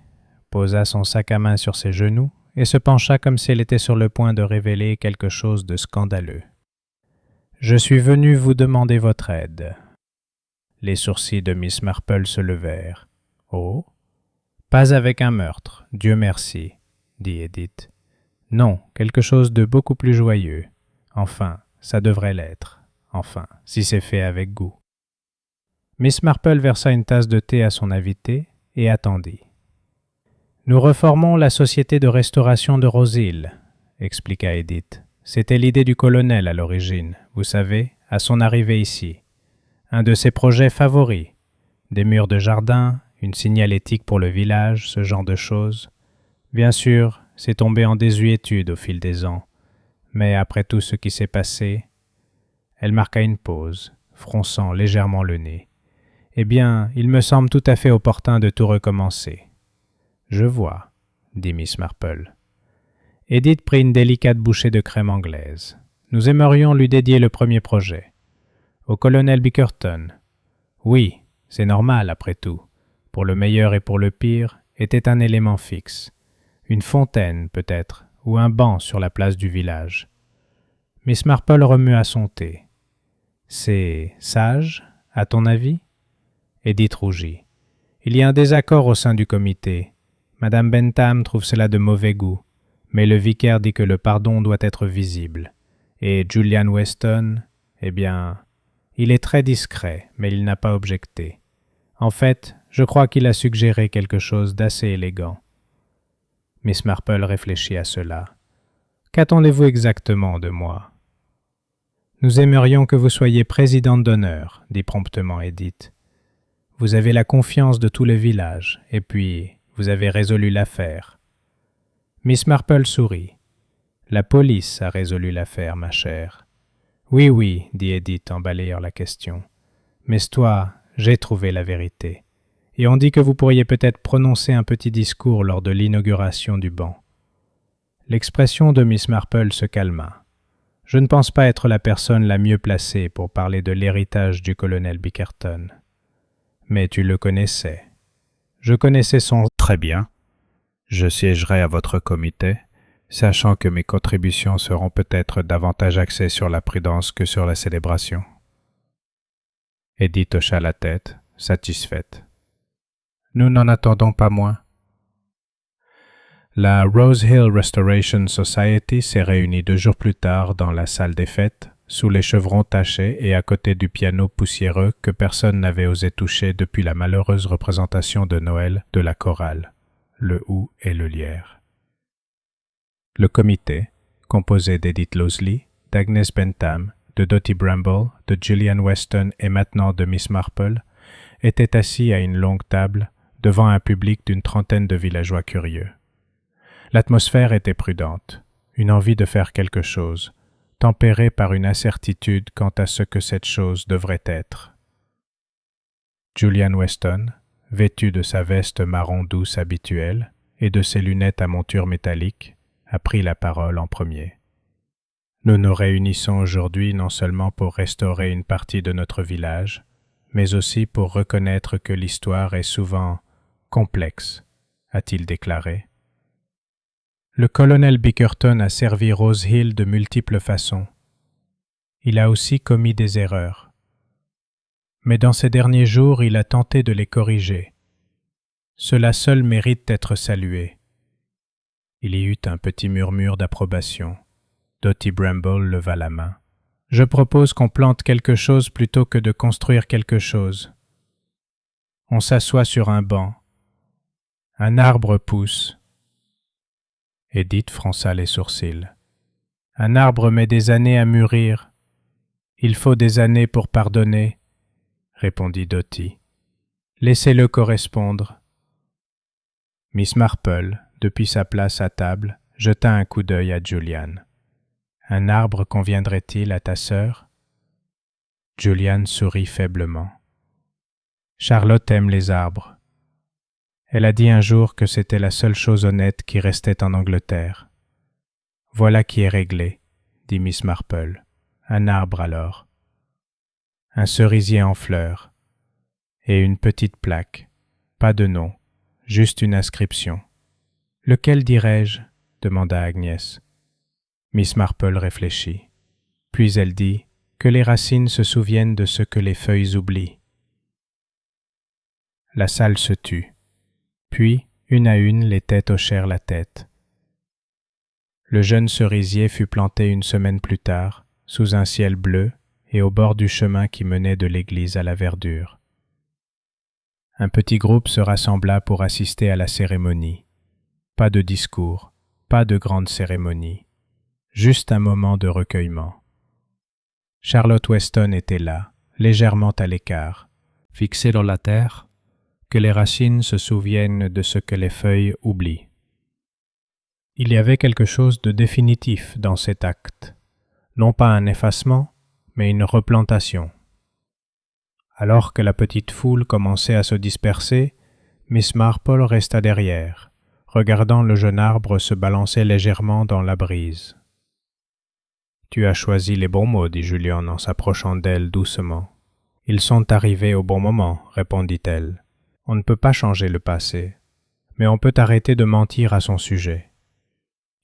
posa son sac à main sur ses genoux et se pencha comme si elle était sur le point de révéler quelque chose de scandaleux. « Je suis venu vous demander votre aide. » Les sourcils de Miss Marple se levèrent. « Oh, pas avec un meurtre, Dieu merci. » dit Edith. « Non, quelque chose de beaucoup plus joyeux. Enfin, ça devrait l'être. Enfin, si c'est fait avec goût. » Miss Marple versa une tasse de thé à son invité et attendit. « Nous reformons la Société de restauration de Rose-Hill, » expliqua Edith. « C'était l'idée du colonel à l'origine, vous savez, à son arrivée ici. Un de ses projets favoris. Des murs de jardin, une signalétique pour le village, ce genre de choses. Bien sûr, c'est tombé en désuétude au fil des ans, mais après tout ce qui s'est passé... » Elle marqua une pause, fronçant légèrement le nez. « Eh bien, il me semble tout à fait opportun de tout recommencer. »« Je vois, » dit Miss Marple. Edith prit une délicate bouchée de crème anglaise. « Nous aimerions lui dédier le premier projet. Au colonel Bickerton. Oui, c'est normal après tout. Pour le meilleur et pour le pire, était un élément fixe. Une fontaine, peut-être, ou un banc sur la place du village. » Miss Marple remua son thé. « C'est sage, à ton avis ?» Edith rougit. « Il y a un désaccord au sein du comité. Madame Bentham trouve cela de mauvais goût, mais le vicaire dit que le pardon doit être visible. Et Julian Weston, eh bien, il est très discret, mais il n'a pas objecté. En fait, je crois qu'il a suggéré quelque chose d'assez élégant. » Miss Marple réfléchit à cela. « Qu'attendez-vous exactement de moi ?»« Nous aimerions que vous soyez présidente d'honneur, » dit promptement Edith. « Vous avez la confiance de tout le village, et puis vous avez résolu l'affaire. » Miss Marple sourit. « La police a résolu l'affaire, ma chère. »« Oui, oui, » dit Edith en balayant la question. « Mais toi, j'ai trouvé la vérité. Et on dit que vous pourriez peut-être prononcer un petit discours lors de l'inauguration du banc. » L'expression de Miss Marple se calma. « Je ne pense pas être la personne la mieux placée pour parler de l'héritage du colonel Bickerton. Mais tu le connaissais. Je connaissais son... » « Très bien. Je siégerai à votre comité, sachant que mes contributions seront peut-être davantage axées sur la prudence que sur la célébration. » Edith hocha la tête, satisfaite. « Nous n'en attendons pas moins. » La Rose Hill Restoration Society s'est réunie 2 jours plus tard dans la salle des fêtes, sous les chevrons tachés et à côté du piano poussiéreux que personne n'avait osé toucher depuis la malheureuse représentation de Noël de la chorale, le Hou et le Lierre. Le comité, composé d'Edith Lowesley, d'Agnes Bentham, de Dotty Bramble, de Julian Weston et maintenant de Miss Marple, était assis à une longue table devant un public d'une trentaine de villageois curieux. L'atmosphère était prudente, une envie de faire quelque chose, tempérée par une incertitude quant à ce que cette chose devrait être. Julian Weston, vêtu de sa veste marron douce habituelle et de ses lunettes à monture métallique, a pris la parole en premier. Nous nous réunissons aujourd'hui non seulement pour restaurer une partie de notre village, mais aussi pour reconnaître que l'histoire est souvent complexe, a-t-il déclaré. Le colonel Bickerton a servi Rose Hill de multiples façons. Il a aussi commis des erreurs. Mais dans ces derniers jours, il a tenté de les corriger. Cela seul mérite d'être salué. Il y eut un petit murmure d'approbation. Dotty Bramble leva la main. « Je propose qu'on plante quelque chose plutôt que de construire quelque chose. On s'assoit sur un banc. Un arbre pousse. » Edith fronça les sourcils. « Un arbre met des années à mûrir. Il faut des années pour pardonner, » répondit Dotty. « Laissez-le correspondre. » Miss Marple, depuis sa place à table, jeta un coup d'œil à Julian. « Un arbre conviendrait-il à ta sœur ?» Julian sourit faiblement. « Charlotte aime les arbres. Elle a dit un jour que c'était la seule chose honnête qui restait en Angleterre. »« Voilà qui est réglé, » dit Miss Marple. « Un arbre alors. Un cerisier en fleurs. Et une petite plaque. Pas de nom, juste une inscription. »« Lequel dirais-je » demanda Agnès. Miss Marple réfléchit. Puis elle dit « Que les racines se souviennent de ce que les feuilles oublient. » La salle se tut. Puis, une à une, les têtes hochèrent la tête. Le jeune cerisier fut planté une semaine plus tard, sous un ciel bleu et au bord du chemin qui menait de l'église à la verdure. Un petit groupe se rassembla pour assister à la cérémonie. Pas de discours, pas de grande cérémonie, juste un moment de recueillement. Charlotte Weston était là, légèrement à l'écart, fixée dans la terre, que les racines se souviennent de ce que les feuilles oublient. Il y avait quelque chose de définitif dans cet acte, non pas un effacement, mais une replantation. Alors que la petite foule commençait à se disperser, Miss Marple resta derrière, regardant le jeune arbre se balancer légèrement dans la brise. « Tu as choisi les bons mots, dit Julian en s'approchant d'elle doucement. « Ils sont arrivés au bon moment, répondit-elle. On ne peut pas changer le passé, mais on peut arrêter de mentir à son sujet. »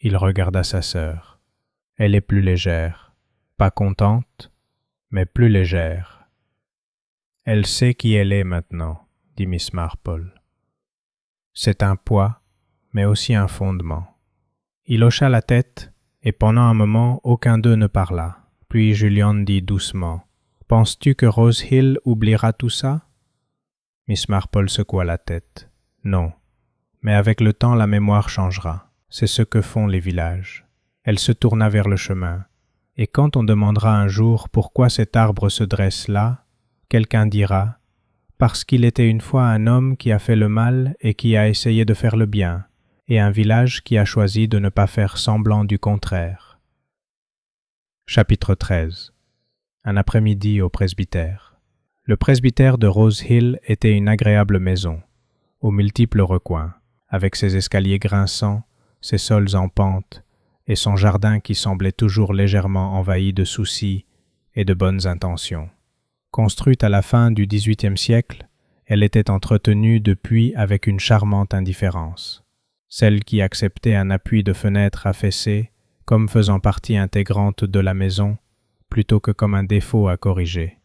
Il regarda sa sœur. Elle est plus légère, pas contente, mais plus légère. « Elle sait qui elle est maintenant, dit Miss Marple. C'est un poids, mais aussi un fondement. » Il hocha la tête, et pendant un moment, aucun d'eux ne parla. Puis Julian dit doucement, « Penses-tu que Rose Hill oubliera tout ça ?» Miss Marple secoua la tête. « Non, mais avec le temps la mémoire changera. C'est ce que font les villages. » Elle se tourna vers le chemin. « Et quand on demandera un jour pourquoi cet arbre se dresse là, quelqu'un dira « Parce qu'il était une fois un homme qui a fait le mal et qui a essayé de faire le bien, et un village qui a choisi de ne pas faire semblant du contraire. » Chapitre 13. Un après-midi au presbytère. Le presbytère de Rose Hill était une agréable maison, aux multiples recoins, avec ses escaliers grinçants, ses sols en pente, et son jardin qui semblait toujours légèrement envahi de soucis et de bonnes intentions. Construite à la fin du XVIIIe siècle, elle était entretenue depuis avec une charmante indifférence, celle qui acceptait un appui de fenêtre affaissé comme faisant partie intégrante de la maison, plutôt que comme un défaut à corriger.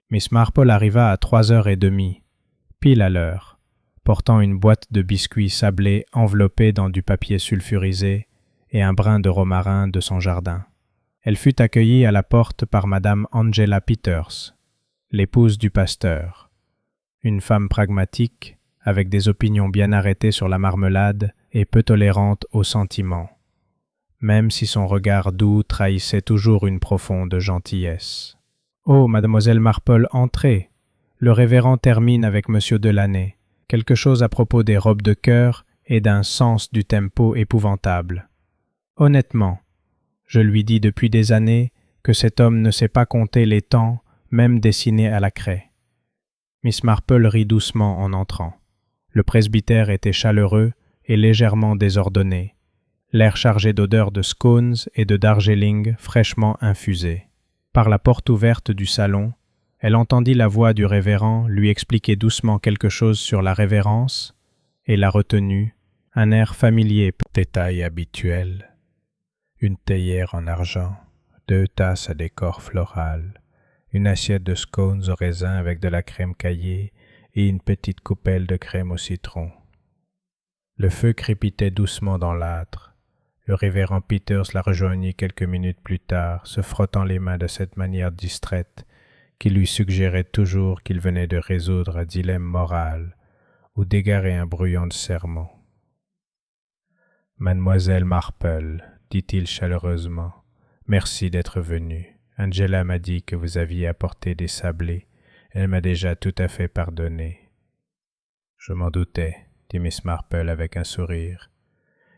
Miss Marple arriva à 3h30, pile à l'heure, portant une boîte de biscuits sablés enveloppée dans du papier sulfurisé et un brin de romarin de son jardin. Elle fut accueillie à la porte par Madame Angela Peters, l'épouse du pasteur, une femme pragmatique, avec des opinions bien arrêtées sur la marmelade et peu tolérante aux sentiments, même si son regard doux trahissait toujours une profonde gentillesse. « Oh, mademoiselle Marple, entrez. Le révérend termine avec monsieur Delaney. Quelque chose à propos des robes de chœur et d'un sens du tempo épouvantable. Honnêtement, je lui dis depuis des années que cet homme ne sait pas compter les temps, même dessinés à la craie. » Miss Marple rit doucement en entrant. Le presbytère était chaleureux et légèrement désordonné, l'air chargé d'odeurs de scones et de darjeeling fraîchement infusés. Par la porte ouverte du salon, elle entendit la voix du révérend lui expliquer doucement quelque chose sur la révérence et la retenue, un air familier, détail habituel, une théière en argent, 2 tasses à décor floral, une assiette de scones au raisin avec de la crème caillée et une petite coupelle de crème au citron. Le feu crépitait doucement dans l'âtre. Le révérend Peters la rejoignit quelques minutes plus tard, se frottant les mains de cette manière distraite qui lui suggérait toujours qu'il venait de résoudre un dilemme moral ou d'égarer un brouillon de sermon. « Mademoiselle Marple, dit-il chaleureusement, merci d'être venue. Angela m'a dit que vous aviez apporté des sablés. Elle m'a déjà tout à fait pardonné. » « Je m'en doutais, » dit Miss Marple avec un sourire.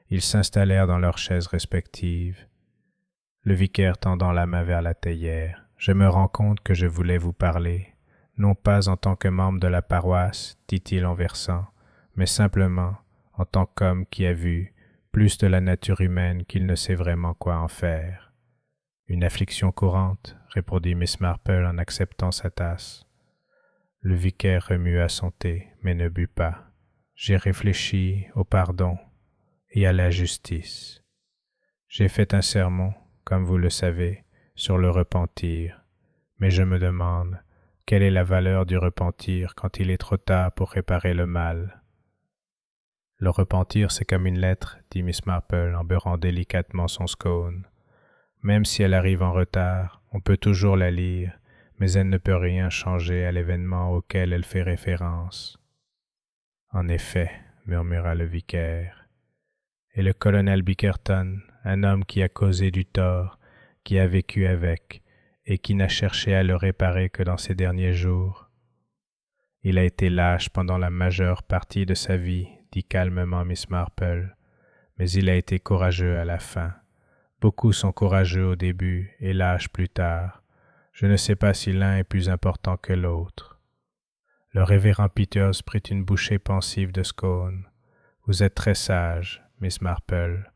Ils s'installèrent dans leurs chaises respectives. Le vicaire tendant la main vers la théière. « Je me rends compte que je voulais vous parler, non pas en tant que membre de la paroisse, dit-il en versant, mais simplement en tant qu'homme qui a vu plus de la nature humaine qu'il ne sait vraiment quoi en faire. » « Une affliction courante, » répondit Miss Marple en acceptant sa tasse. Le vicaire remua son thé, mais ne but pas. « J'ai réfléchi au pardon et à la justice. J'ai fait un sermon, comme vous le savez, sur le repentir, mais je me demande quelle est la valeur du repentir quand il est trop tard pour réparer le mal. » « Le repentir, c'est comme une lettre, » dit Miss Marple en beurrant délicatement son scone. « Même si elle arrive en retard, on peut toujours la lire, mais elle ne peut rien changer à l'événement auquel elle fait référence. » « En effet, » murmura le vicaire. « Et le colonel Bickerton, un homme qui a causé du tort, qui a vécu avec, et qui n'a cherché à le réparer que dans ses derniers jours. Il a été lâche pendant la majeure partie de sa vie, dit calmement Miss Marple, mais il a été courageux à la fin. Beaucoup sont courageux au début et lâches plus tard. Je ne sais pas si l'un est plus important que l'autre. » Le révérend Peters prit une bouchée pensive de scone. « Vous êtes très sage, Miss Marple. »«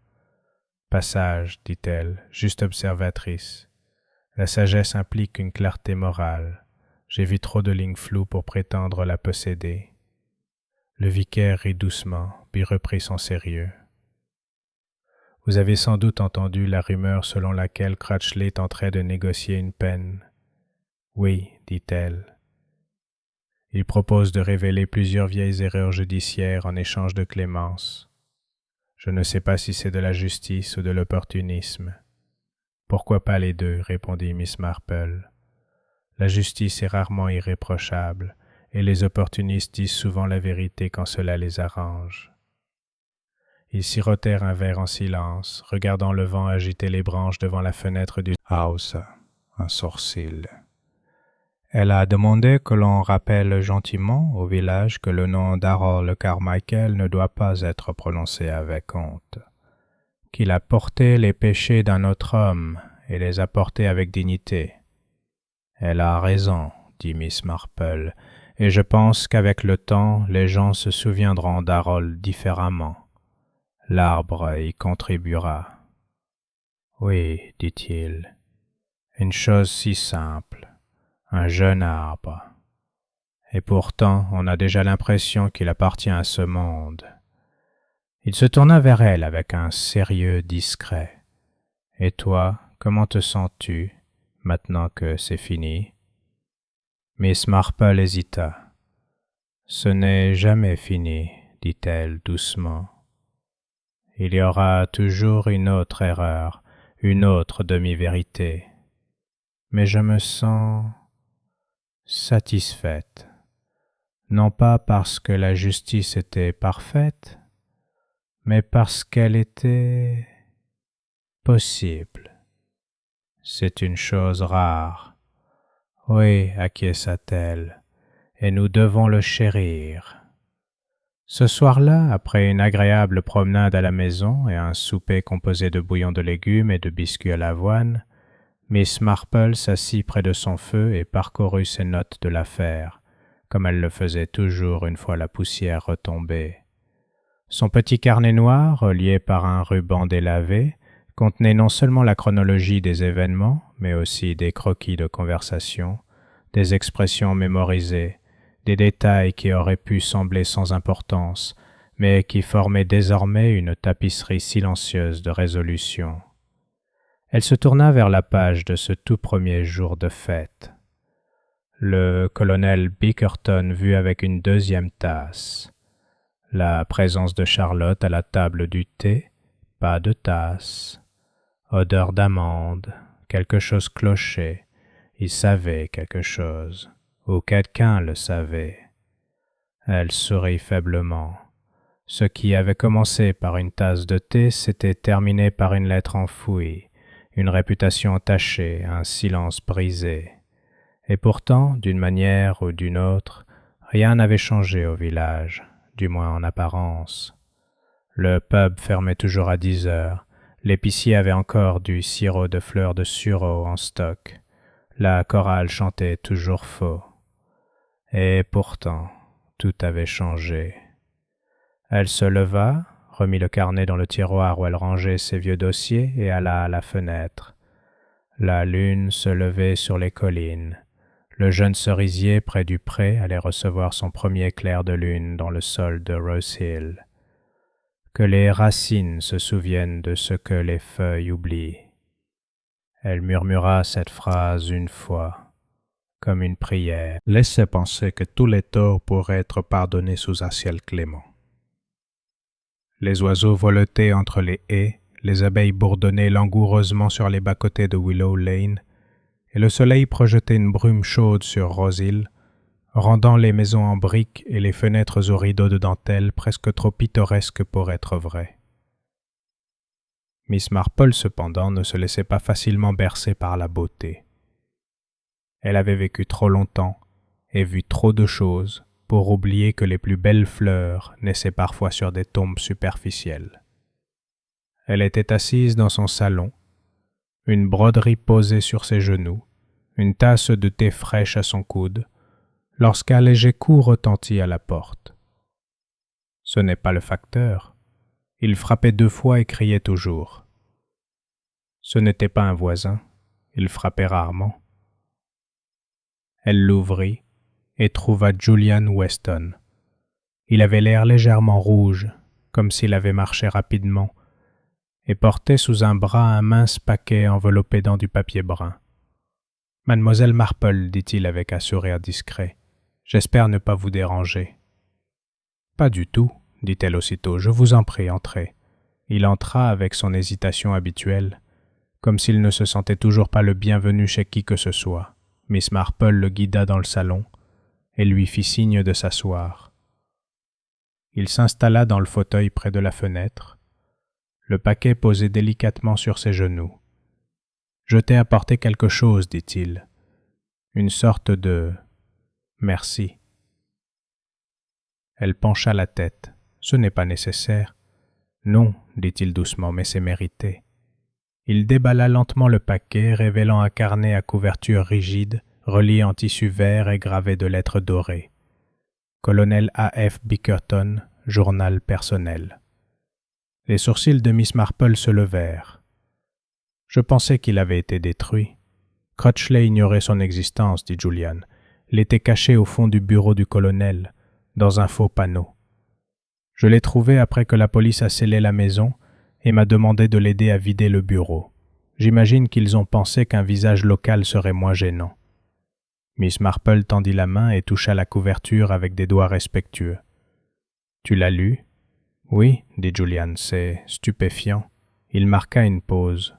Pas sage, dit-elle, juste observatrice. La sagesse implique une clarté morale. J'ai vu trop de lignes floues pour prétendre la posséder. » Le vicaire rit doucement, puis reprit son sérieux. « Vous avez sans doute entendu la rumeur selon laquelle Crutchley tenterait de négocier une peine. »« Oui, dit-elle. Il propose de révéler plusieurs vieilles erreurs judiciaires en échange de clémence. Je ne sais pas si c'est de la justice ou de l'opportunisme. »« Pourquoi pas les deux, » répondit Miss Marple. « La justice est rarement irréprochable, et les opportunistes disent souvent la vérité quand cela les arrange. » Ils sirotèrent un verre en silence, regardant le vent agiter les branches devant la fenêtre du house, un sourcil. Elle a demandé que l'on rappelle gentiment au village que le nom d'Harold Carmichael ne doit pas être prononcé avec honte, qu'il a porté les péchés d'un autre homme et les a portés avec dignité. Elle a raison, dit Miss Marple, et je pense qu'avec le temps, les gens se souviendront d'Harold différemment. L'arbre y contribuera. Oui, dit-il, une chose si simple, un jeune arbre. Et pourtant, on a déjà l'impression qu'il appartient à ce monde. Il se tourna vers elle avec un sérieux discret. Et toi, comment te sens-tu, maintenant que c'est fini? Miss Marple hésita. Ce n'est jamais fini, dit-elle doucement. Il y aura toujours une autre erreur, une autre demi-vérité. Mais je me sens satisfaite, non pas parce que la justice était parfaite, mais parce qu'elle était possible. C'est une chose rare. Oui, acquiesça-t-elle, et nous devons le chérir. Ce soir-là, après une agréable promenade à la maison et un souper composé de bouillon de légumes et de biscuits à l'avoine, Miss Marple s'assit près de son feu et parcourut ses notes de l'affaire, comme elle le faisait toujours une fois la poussière retombée. Son petit carnet noir, relié par un ruban délavé, contenait non seulement la chronologie des événements, mais aussi des croquis de conversation, des expressions mémorisées, des détails qui auraient pu sembler sans importance, mais qui formaient désormais une tapisserie silencieuse de résolutions. Elle se tourna vers la page de ce tout premier jour de fête. Le colonel Bickerton vu avec une deuxième tasse. La présence de Charlotte à la table du thé, pas de tasse. Odeur d'amande, quelque chose clochait. Il savait quelque chose, ou quelqu'un le savait. Elle sourit faiblement. Ce qui avait commencé par une tasse de thé s'était terminé par une lettre enfouie, une réputation entachée, un silence brisé. Et pourtant, d'une manière ou d'une autre, rien n'avait changé au village, du moins en apparence. Le pub fermait toujours à 10 heures, l'épicier avait encore du sirop de fleurs de sureau en stock, la chorale chantait toujours faux. Et pourtant, tout avait changé. Elle se leva, remit le carnet dans le tiroir où elle rangeait ses vieux dossiers et alla à la fenêtre. La lune se levait sur les collines. Le jeune cerisier près du pré allait recevoir son premier clair de lune dans le sol de Rose Hill. Que les racines se souviennent de ce que les feuilles oublient. Elle murmura cette phrase une fois, comme une prière. Laissait penser que tous les torts pourraient être pardonnés sous un ciel clément. Les oiseaux voletaient entre les haies, les abeilles bourdonnaient langoureusement sur les bas-côtés de Willow Lane, et le soleil projetait une brume chaude sur Rose Hill, rendant les maisons en briques et les fenêtres aux rideaux de dentelle presque trop pittoresques pour être vraies. Miss Marple, cependant, ne se laissait pas facilement bercer par la beauté. Elle avait vécu trop longtemps et vu trop de choses pour oublier que les plus belles fleurs naissaient parfois sur des tombes superficielles. Elle était assise dans son salon, une broderie posée sur ses genoux, une tasse de thé fraîche à son coude, lorsqu'un léger coup retentit à la porte. Ce n'est pas le facteur. Il frappait 2 fois et criait toujours. Ce n'était pas un voisin. Il frappait rarement. Elle l'ouvrit et trouva Julian Weston. Il avait l'air légèrement rouge, comme s'il avait marché rapidement, et portait sous un bras un mince paquet enveloppé dans du papier brun. « Mademoiselle Marple, dit-il avec un sourire discret, j'espère ne pas vous déranger. »« Pas du tout, dit-elle aussitôt, je vous en prie, entrez. » Il entra avec son hésitation habituelle, comme s'il ne se sentait toujours pas le bienvenu chez qui que ce soit. Miss Marple le guida dans le salon et lui fit signe de s'asseoir. Il s'installa dans le fauteuil près de la fenêtre, le paquet posé délicatement sur ses genoux. « Je t'ai apporté quelque chose, dit-il. Une sorte de... merci. » Elle pencha la tête. « Ce n'est pas nécessaire. »« Non, dit-il doucement, mais c'est mérité. » Il déballa lentement le paquet, révélant un carnet à couverture rigide, relié en tissu vert et gravé de lettres dorées. Colonel A.F. Bickerton, journal personnel. Les sourcils de Miss Marple se levèrent. Je pensais qu'il avait été détruit. Crutchley ignorait son existence, dit Julian. Il était caché au fond du bureau du colonel, dans un faux panneau. Je l'ai trouvé après que la police a scellé la maison et m'a demandé de l'aider à vider le bureau. J'imagine qu'ils ont pensé qu'un visage local serait moins gênant. Miss Marple tendit la main et toucha la couverture avec des doigts respectueux. « Tu l'as lu ?»« Oui, dit Julian, c'est stupéfiant. » Il marqua une pause.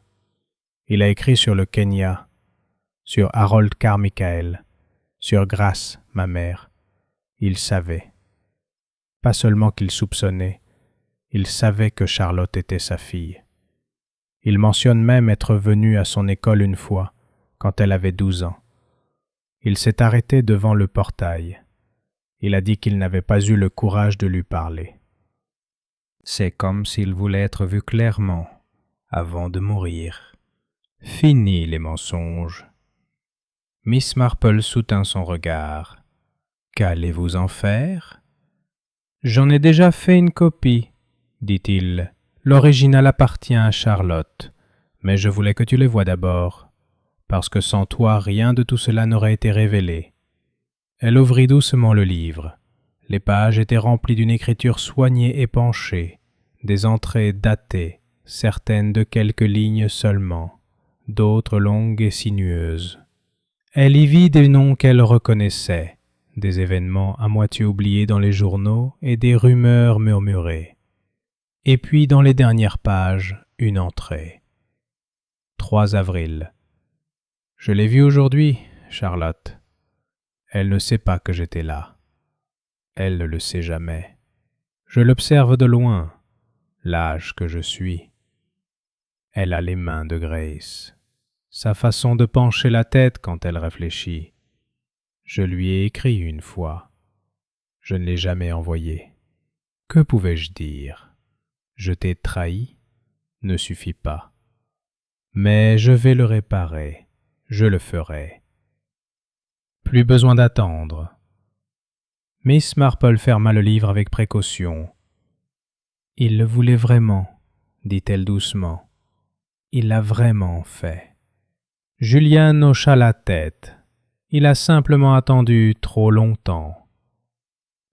Il a écrit sur le Kenya, sur Harold Carmichael, sur Grace, ma mère. Il savait. Pas seulement qu'il soupçonnait, il savait que Charlotte était sa fille. Il mentionne même être venu à son école une fois, quand elle avait 12 ans. Il s'est arrêté devant le portail. Il a dit qu'il n'avait pas eu le courage de lui parler. C'est comme s'il voulait être vu clairement, avant de mourir. Fini les mensonges. Miss Marple soutint son regard. Qu'allez-vous en faire? J'en ai déjà fait une copie, dit-il. L'original appartient à Charlotte, mais je voulais que tu les voies d'abord, parce que sans toi rien de tout cela n'aurait été révélé. Elle ouvrit doucement le livre. Les pages étaient remplies d'une écriture soignée et penchée, des entrées datées, certaines de quelques lignes seulement, d'autres longues et sinueuses. Elle y vit des noms qu'elle reconnaissait, des événements à moitié oubliés dans les journaux et des rumeurs murmurées. Et puis dans les dernières pages, une entrée. 3 avril. Je l'ai vue aujourd'hui, Charlotte. Elle ne sait pas que j'étais là. Elle ne le sait jamais. Je l'observe de loin, l'âge que je suis. Elle a les mains de Grace, sa façon de pencher la tête quand elle réfléchit. Je lui ai écrit une fois. Je ne l'ai jamais envoyé. Que pouvais-je dire? Je t'ai trahi ne suffit pas. Mais je vais le réparer, je le ferai. Plus besoin d'attendre. Miss Marple ferma le livre avec précaution. Il le voulait vraiment, dit-elle doucement. Il l'a vraiment fait. Julian hocha la tête. Il a simplement attendu trop longtemps.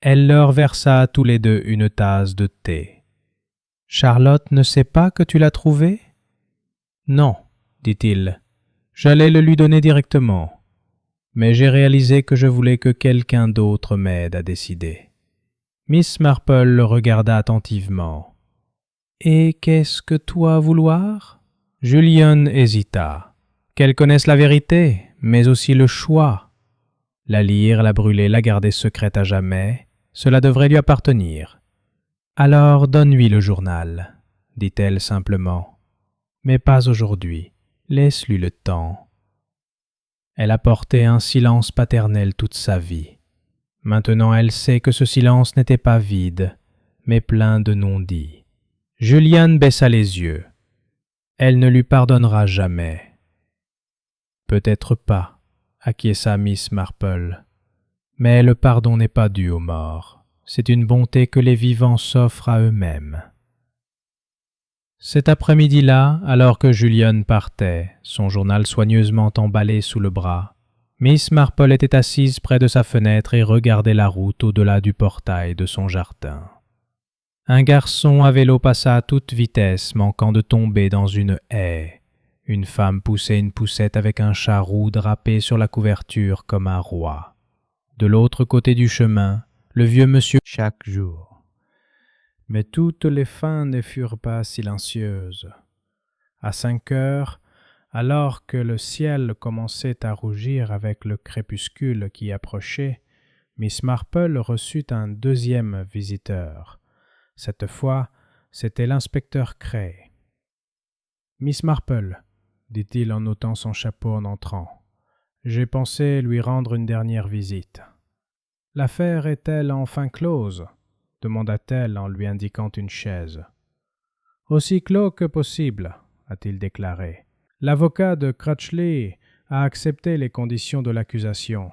Elle leur versa à tous les deux une tasse de thé. « Charlotte ne sait pas que tu l'as trouvé ?»« Non, dit-il. J'allais le lui donner directement. Mais j'ai réalisé que je voulais que quelqu'un d'autre m'aide à décider. » Miss Marple le regarda attentivement. « Et qu'est-ce que toi vouloir ?» Julian hésita. Qu'elle connaisse la vérité, mais aussi le choix. La lire, la brûler, la garder secrète à jamais, cela devrait lui appartenir. « Alors donne-lui le journal, » dit-elle simplement. « Mais pas aujourd'hui, laisse-lui le temps. » Elle a porté un silence paternel toute sa vie. Maintenant elle sait que ce silence n'était pas vide, mais plein de non-dits. Julian baissa les yeux. Elle ne lui pardonnera jamais. Peut-être pas, acquiesça Miss Marple. Mais le pardon n'est pas dû aux morts. C'est une bonté que les vivants s'offrent à eux-mêmes. Cet après-midi-là, alors que Julian partait, son journal soigneusement emballé sous le bras, Miss Marple était assise près de sa fenêtre et regardait la route au-delà du portail de son jardin. Un garçon à vélo passa à toute vitesse, manquant de tomber dans une haie. Une femme poussait une poussette avec un chat roux drapé sur la couverture comme un roi. De l'autre côté du chemin, le vieux monsieur chaque jour. Mais toutes les fins ne furent pas silencieuses. À 5 heures, alors que le ciel commençait à rougir avec le crépuscule qui approchait, Miss Marple reçut un deuxième visiteur. Cette fois, c'était l'inspecteur Cray. « Miss Marple, » dit-il en ôtant son chapeau en entrant, « j'ai pensé lui rendre une dernière visite. » « L'affaire est-elle enfin close ?» demanda-t-elle en lui indiquant une chaise. « Aussi clos que possible, » a-t-il déclaré. « L'avocat de Crutchley a accepté les conditions de l'accusation.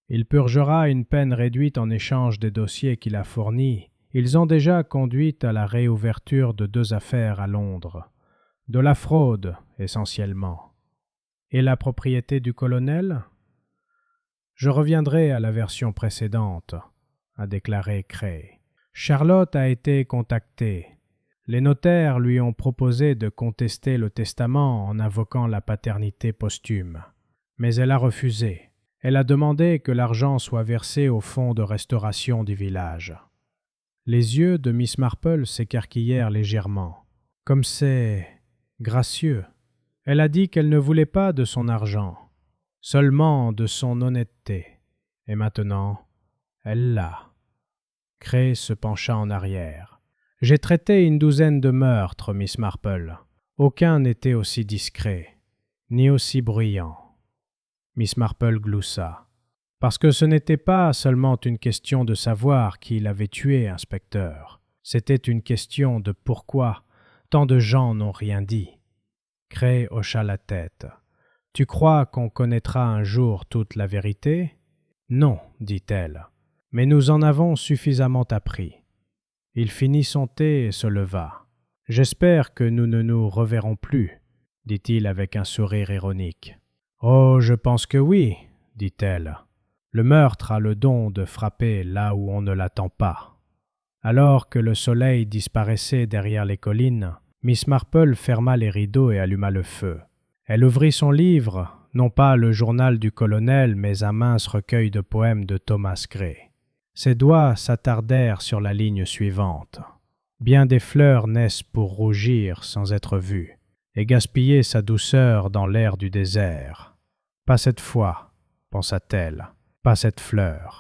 Il purgera une peine réduite en échange des dossiers qu'il a fournis. Ils ont déjà conduit à la réouverture de 2 affaires à Londres. De la fraude, essentiellement. Et la propriété du colonel ? Je reviendrai à la version précédente, a déclaré Cray. Charlotte a été contactée. Les notaires lui ont proposé de contester le testament en invoquant la paternité posthume. Mais elle a refusé. Elle a demandé que l'argent soit versé au fonds de restauration du village. Les yeux de Miss Marple s'écarquillèrent légèrement. Comme c'est gracieux. Elle a dit qu'elle ne voulait pas de son argent. Seulement de son honnêteté. Et maintenant, elle l'a. Cray se pencha en arrière. « J'ai traité une 12aine de meurtres, Miss Marple. Aucun n'était aussi discret, ni aussi bruyant. Miss Marple gloussa. Parce que ce n'était pas seulement une question de savoir qui l'avait tué, inspecteur. C'était une question de pourquoi tant de gens n'ont rien dit. Cray hocha la tête. « Tu crois qu'on connaîtra un jour toute la vérité? » « Non, dit-elle, mais nous en avons suffisamment appris. » Il finit son thé et se leva. « J'espère que nous ne nous reverrons plus, » dit-il avec un sourire ironique. « Oh, je pense que oui, » dit-elle. « Le meurtre a le don de frapper là où on ne l'attend pas. » Alors que le soleil disparaissait derrière les collines, Miss Marple ferma les rideaux et alluma le feu. Elle ouvrit son livre, non pas le journal du colonel, mais un mince recueil de poèmes de Thomas Gray. Ses doigts s'attardèrent sur la ligne suivante. Bien des fleurs naissent pour rougir sans être vues, et gaspiller sa douceur dans l'air du désert. Pas cette fois, pensa-t-elle, pas cette fleur.